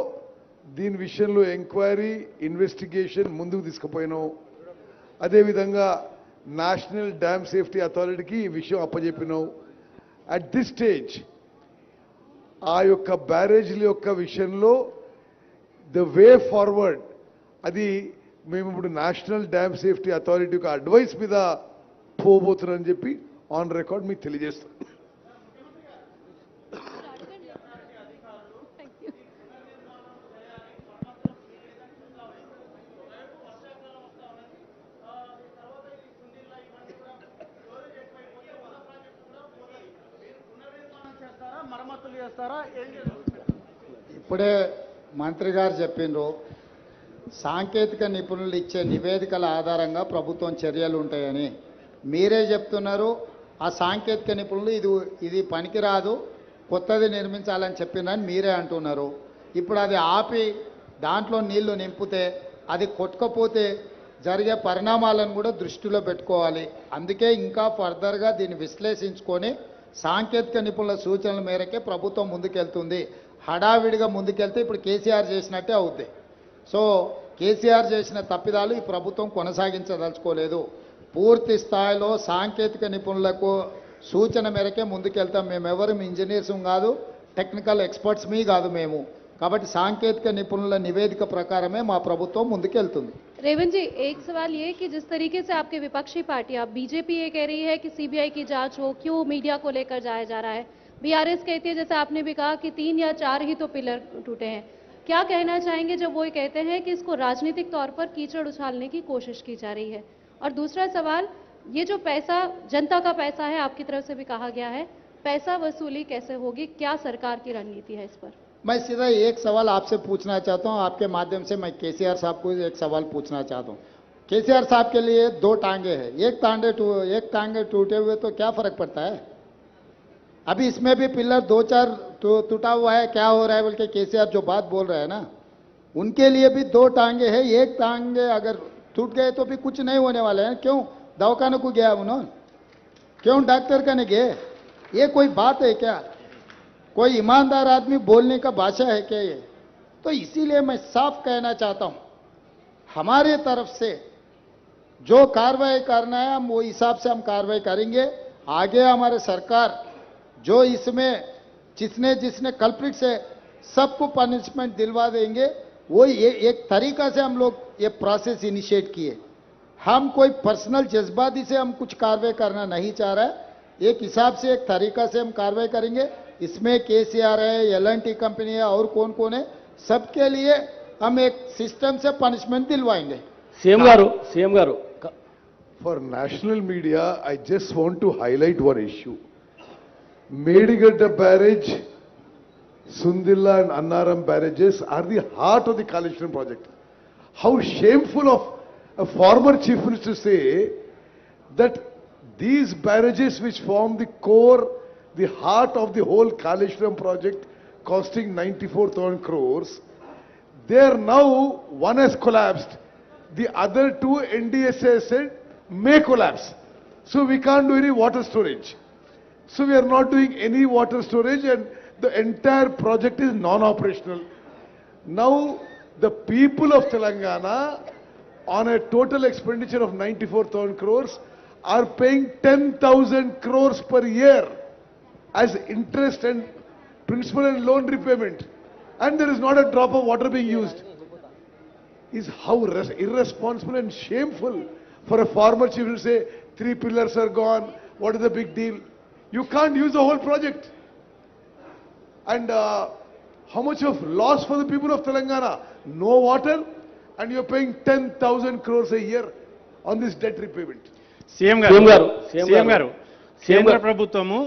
దీని విషయంలో ఎంక్వైరీ, ఇన్వెస్టిగేషన్ ముందుకు తీసుకుపోయినాం. అదేవిధంగా నేషనల్ డ్యామ్ సేఫ్టీ అథారిటీకి ఈ విషయం అప్పచెప్పినాం. అట్ దిస్ స్టేజ్ ఆ యొక్క బ్యారేజ్ల యొక్క విషయంలో ద వే ఫార్వర్డ్ అది మేము ఇప్పుడు నేషనల్ డ్యామ్ సేఫ్టీ అథారిటీ యొక్క అడ్వైస్ మీద పోబోతున్నారని చెప్పి ఆన్ రికార్డ్ మీకు తెలియజేస్తాం. మరమ్మతులు చేస్తారా? ఇప్పుడే మంత్రి గారు చెప్పిండ్రు, సాంకేతిక నిపుణులు ఇచ్చే నివేదికల ఆధారంగా ప్రభుత్వం చర్యలు ఉంటాయని. మీరే చెప్తున్నారు ఆ సాంకేతిక నిపుణులు ఇది పనికిరాదు, కొత్తది నిర్మించాలని చెప్పినని మీరే అంటున్నారు. ఇప్పుడు అది ఆపి దాంట్లో నీళ్లు నింపితే అది కొట్టుకపోతే జరిగే పరిణామాలను కూడా దృష్టిలో పెట్టుకోవాలి. అందుకే ఇంకా ఫర్దర్గా దీన్ని విశ్లేషించుకొని సాంకేతిక నిపుణుల సూచనల మేరకే ప్రభుత్వం ముందుకెళ్తుంది. హడావిడిగా ముందుకెళ్తే ఇప్పుడు కేసీఆర్ చేసినట్టే అవుద్ది. సో కేసీఆర్ చేసిన తప్పిదాలు ఈ ప్రభుత్వం కొనసాగించదలుచుకోలేదు. పూర్తి స్థాయిలో సాంకేతిక నిపుణులకు సూచన మేరకే ముందుకెళ్తాం. మేమెవరు ఇంజనీర్స్ కాదు, టెక్నికల్ ఎక్స్పర్ట్స్ మీ కాదు మేము. కాబట్టి సాంకేతిక నిపుణుల నివేదిక ప్రకారమే మా ప్రభుత్వం ముందుకెళ్తుంది. रेवंत जी, एक सवाल ये कि जिस तरीके से आपके विपक्षी पार्टी, आप बीजेपी ये कह रही है कि सीबीआई की जांच हो, क्यों मीडिया को लेकर जाया जा रहा है? बीआरएस कहती है, जैसे आपने भी कहा, कि 3 या 4 ही तो पिलर टूटे हैं. क्या कहना चाहेंगे जब वो ये कहते हैं कि इसको राजनीतिक तौर पर कीचड़ उछालने की कोशिश की जा रही है? और दूसरा सवाल, ये जो पैसा जनता का पैसा है, आपकी तरफ से भी कहा गया है, पैसा वसूली कैसे होगी? क्या सरकार की रणनीति है इस पर? मैं सीधा एक सवाल आपसे पूछना चाहता हूं, आपके माध्यम से मैं केसीआर साहब को एक सवाल पूछना चाहता हूं. केसीआर साहब के लिए 2 टांगे हैं, एक टांगे टूटे हुए तो क्या फर्क पड़ता है? अभी इसमें भी पिलर 2-4 टूटा हुआ है, क्या हो रहा है बोल के केसीआर जो बात बोल रहे हैं ना, उनके लिए भी 2 टांगे हैं. एक टांगे अगर टूट गए तो भी कुछ नहीं होने वाले हैं. क्यों दवाखाने को गया उन्होंने? क्यों डॉक्टर का नहीं गए? ये कोई बात है क्या? कोई ईमानदार आदमी बोलने का भाषा है क्या ये? तो इसीलिए मैं साफ कहना चाहता हूं, हमारे तरफ से जो कार्रवाई करना है हम वो हिसाब से हम कार्रवाई करेंगे. आगे हमारे सरकार जो इसमें जिसने कल्प्रिट से सबको पनिशमेंट दिलवा देंगे. वो ये एक तरीका से हम लोग ये प्रोसेस इनिशिएट किए. हम कोई पर्सनल जज्बाती से हम कुछ कार्रवाई करना नहीं चाह रहा है. एक हिसाब से एक तरीका से हम कार्रवाई करेंगे. इसमें केसीआर है, L&T कंपनी है और कौन कौन है, सबके लिए हम एक सिस्टम से पनिशमेंट दिलवाएंगे. सीएम गारू For national media, I just want to highlight one issue. Medigadda Barrage, Sundilla and Annaram barrages are the heart of the Kaleshwaram project. How shameful of a former chief minister to say that these barrages which form the core, the heart of the whole Kaleshwaram project costing 94,000 crores, they are now, one has collapsed, the other 2 NDSA said may collapse. So we can't do any water storage. So we are not doing any water storage and the entire project is non-operational. Now the people of Telangana on a total expenditure of 94,000 crores are paying 10,000 crores per year as interest and principal and loan repayment, and there is not a drop of water being used. Is how irresponsible and shameful for a former chief to say 3 pillars are gone, what is the big deal? You can't use the whole project. And how much of loss for the people of Telangana? No water, and you're paying 10,000 crores a year on this debt repayment. CM గారు కేంద్ర ప్రభుత్వము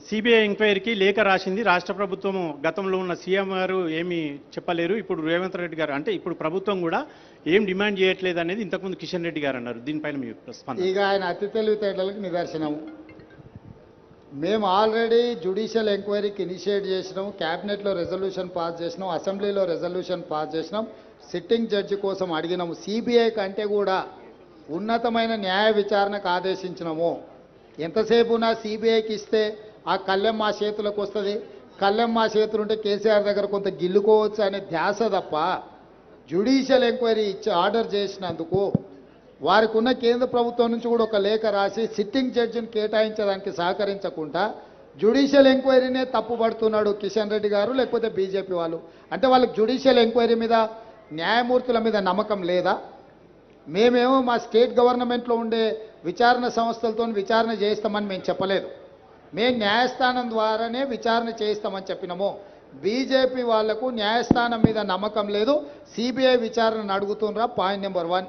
CBI ఎంక్వైరీకి లేఖ రాసింది. రాష్ట్ర ప్రభుత్వము గతంలో ఉన్న సీఎం గారు ఏమీ చెప్పలేరు. ఇప్పుడు రేవంత్ రెడ్డి గారు అంటే ఇప్పుడు ప్రభుత్వం కూడా ఏం డిమాండ్ చేయట్లేదు అనేది ఇంతకుముందు కిషన్ రెడ్డి గారు అన్నారు. దీనిపైన మీ స్పందన? ఇక ఆయన అతి తెలివితేటలకు నిదర్శనం. మేము ఆల్రెడీ జ్యుడిషియల్ ఎంక్వైరీకి ఇనిషియేట్ చేసినాం, క్యాబినెట్లో రెజల్యూషన్ పాస్ చేసినాం, అసెంబ్లీలో రెజల్యూషన్ పాస్ చేసినాం, సిట్టింగ్ జడ్జి కోసం అడిగినాము. సిబిఐ కంటే కూడా ఉన్నతమైన న్యాయ విచారణకు ఆదేశించినాము. ఎంతసేపు నా సిబిఐకి ఇస్తే ఆ కళ్ళెం మా చేతులకు వస్తుంది, కళ్ళెం మా చేతులు ఉంటే కేసీఆర్ దగ్గర కొంత గిల్లుకోవచ్చు అనే ధ్యాస తప్ప జ్యుడిషియల్ ఎంక్వైరీ ఇచ్చి ఆర్డర్ చేసినందుకు వారికి ఉన్న కేంద్ర ప్రభుత్వం నుంచి కూడా ఒక లేఖ రాసి సిట్టింగ్ జడ్జిని కేటాయించడానికి సహకరించకుండా జ్యుడిషియల్ ఎంక్వైరీనే తప్పుపడుతున్నాడు కిషన్ రెడ్డి గారు, లేకపోతే బీజేపీ వాళ్ళు. అంటే వాళ్ళకి జ్యుడిషియల్ ఎంక్వైరీ మీద న్యాయమూర్తుల మీద నమ్మకం లేదా? మేమేమో మా స్టేట్ గవర్నమెంట్లో ఉండే విచారణ సంస్థలతో విచారణ చేయిస్తామని మేము చెప్పలేదు. మేము న్యాయస్థానం ద్వారానే విచారణ చేయిస్తామని చెప్పినాము. బీజేపీ వాళ్లకు న్యాయస్థానం మీద నమ్మకం లేదు, సిబిఐ విచారణ అడుగుతుండ్రా. Point number 1.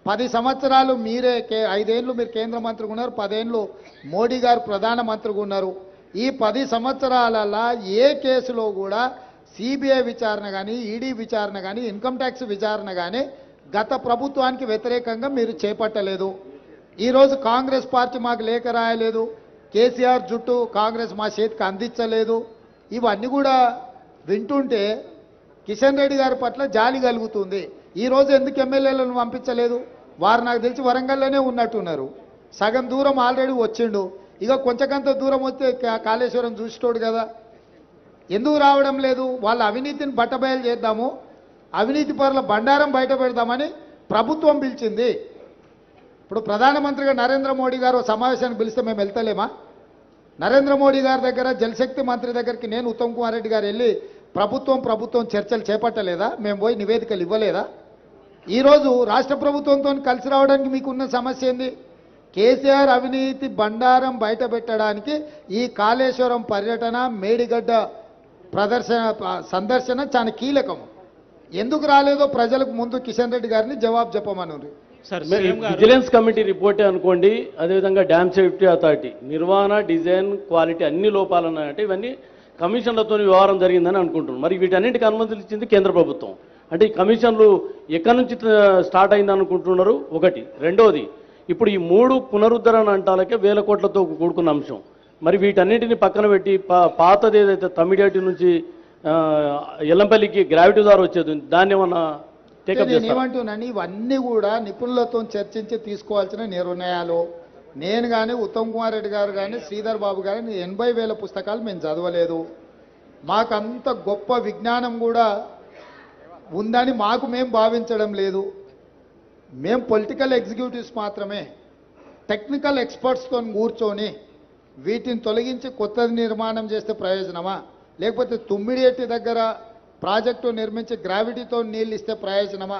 10 సంవత్సరాలు మీరే 5 ఏళ్ళు మీరు కేంద్ర మంత్రిగా ఉన్నారు, 10 ఏళ్ళు మోడీ గారు ప్రధానమంత్రిగా ఉన్నారు. ఈ 10 సంవత్సరాలలో ఏ కేసులో కూడా సిబిఐ విచారణ కానీ, ఈడీ విచారణ కానీ, ఇన్కమ్ ట్యాక్స్ విచారణ కానీ గత ప్రభుత్వానికి వ్యతిరేకంగా మీరు చేపట్టలేదు. ఈరోజు కాంగ్రెస్ పార్టీ మాకు లేఖ రాయలేదు, కేసీఆర్ జుట్టు కాంగ్రెస్ మా చేతికి అందించలేదు. ఇవన్నీ కూడా వింటుంటే కిషన్ రెడ్డి గారి పట్ల జాలి కలుగుతుంది. ఈరోజు ఎందుకు ఎమ్మెల్యేలను పంపించలేదు? వారు నాకు తెలిసి వరంగల్లోనే ఉన్నట్టున్నారు. సగం దూరం ఆల్రెడీ వచ్చిండు, ఇక కొంచెంకంత దూరం వస్తే కాళేశ్వరం చూసిటోడు కదా. ఎందుకు రావడం లేదు? వాళ్ళ అవినీతిని బట్టబయలు చేద్దాము, అవినీతి పరుల బండారం బయట పెడదామని ప్రభుత్వం పిలిచింది. ఇప్పుడు ప్రధానమంత్రిగా నరేంద్ర మోడీ గారు సమావేశానికి పిలిస్తే మేము వెళ్తలేమా? నరేంద్ర మోడీ గారి దగ్గర జలశక్తి మంత్రి దగ్గరికి నేను ఉత్తమ్ కుమార్ రెడ్డి గారు వెళ్ళి ప్రభుత్వం చర్చలు చేపట్టలేదా? మేము పోయి నివేదికలు ఇవ్వలేదా? ఈరోజు రాష్ట్ర ప్రభుత్వంతో కలిసి రావడానికి మీకున్న సమస్య ఏంది? కేసీఆర్ అవినీతి బండారం బయట పెట్టడానికి ఈ కాళేశ్వరం పర్యటన, మేడిగడ్డ సందర్శన చాలా కీలకం. ఎందుకు రాలేదో ప్రజలకు ముందు కిషన్ రెడ్డి గారిని జవాబు చెప్పమన్నారు. విజిలెన్స్ కమిటీ రిపోర్టే అనుకోండి, అదేవిధంగా డ్యామ్ సేఫ్టీ అథారిటీ నిర్వహణ, డిజైన్, క్వాలిటీ అన్ని లోపాలు ఉన్నాయంటే ఇవన్నీ కమిషన్లతో వ్యవహారం జరిగిందని అనుకుంటున్నాం. మరి వీటన్నింటికి అనుమతులు ఇచ్చింది కేంద్ర ప్రభుత్వం. అంటే ఈ కమిషన్లు ఎక్కడి నుంచి స్టార్ట్ అయింది అనుకుంటున్నారు? ఒకటి. రెండోది, ఇప్పుడు ఈ 3 పునరుద్ధరణ అంటాలకే 1000 కోట్లతో కూడుకున్న అంశం. మరి వీటన్నింటిని పక్కన పెట్టి పాతది ఏదైతే తమిడియాటి నుంచి ఎల్లంపల్లికి గ్రావిటీ ద్వారా వచ్చేది దాన్ని ఏమన్నా నేను ఏమంటున్నాను, ఇవన్నీ కూడా నిపుణులతో చర్చించి తీసుకోవాల్సిన నిర్ణయాలు. నేను కానీ, ఉత్తమ్ కుమార్ రెడ్డి గారు కానీ, శ్రీధర్ బాబు కానీ 80,000 పుస్తకాలు మేము చదవలేదు. మాకంత గొప్ప విజ్ఞానం కూడా ఉందని మేము భావించడం లేదు. మేము పొలిటికల్ ఎగ్జిక్యూటివ్స్ మాత్రమే. టెక్నికల్ ఎక్స్పర్ట్స్తో కూర్చొని వీటిని తొలగించి కొత్తది నిర్మాణం చేస్తే ప్రయోజనమా, లేకపోతే తుమ్మిడిఎట్టి దగ్గర ప్రాజెక్టు నిర్మించి గ్రావిటీతో నీళ్ళు ఇస్తే ప్రయోజనమా?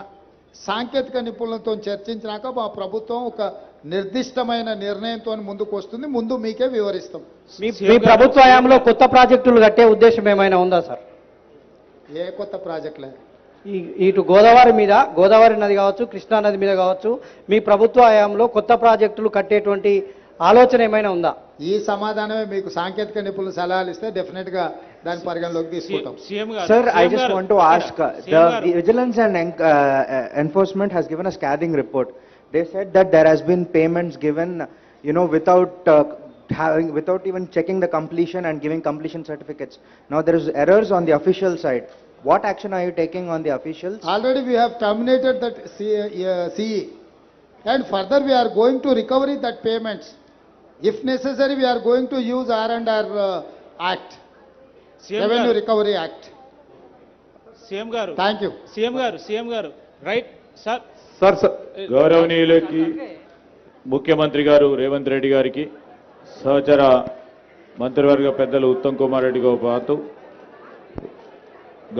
సాంకేతిక నిపుణులతో చర్చించినాక మా ప్రభుత్వం ఒక నిర్దిష్టమైన నిర్ణయంతో ముందుకు వస్తుంది. ముందు మీకే వివరిస్తాం. మీ ప్రభుత్వ హయాంలో కొత్త ప్రాజెక్టులు కట్టే ఉద్దేశం ఏమైనా ఉందా సార్? ఏ కొత్త ప్రాజెక్టులే? ఇటు గోదావరి నది కావచ్చు, కృష్ణా నది మీద కావచ్చు, మీ ప్రభుత్వ హయాంలో కొత్త ప్రాజెక్టులు కట్టేటువంటి ఆలోచన ఏమైనా ఉందా? ఈ సమాధానమే మీకు సాంకేతిక నిపుణులు సలహాలు ఇస్తే డెఫినెట్ గా దాని పరిగణలోకి తీసుకుంటాం. Sir, I just want to ask, the Vigilance and Enforcement has given a scathing report. They said that there has been payments given, without even checking the completion and giving completion certificates. Now there is errors on the official side. What action are you taking on the officials? Already we have terminated that CE, and further we are going to recover that payments. If necessary, we are going to use R&R Act, Revenue Recovery Act. CM గారు, thank you. CM గారు, right sir. గౌరవనీయులకి ముఖ్యమంత్రి గారు రేవంత్ రెడ్డి గారికి, సహచర మంత్రివర్గ పెద్దలు ఉత్తమ్ కుమార్ రెడ్డితో పాటు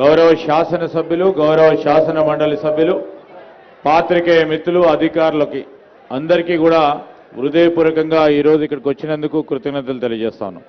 గౌరవ శాసనసభ్యులు, గౌరవ శాసన మండలి సభ్యులు, పాత్రికేయ మిత్రులు, అధికారులకి అందరికీ కూడా హృదయపూర్వకంగా ఈరోజు ఇక్కడికి వచ్చినందుకు కృతజ్ఞతలు తెలియజేస్తాను.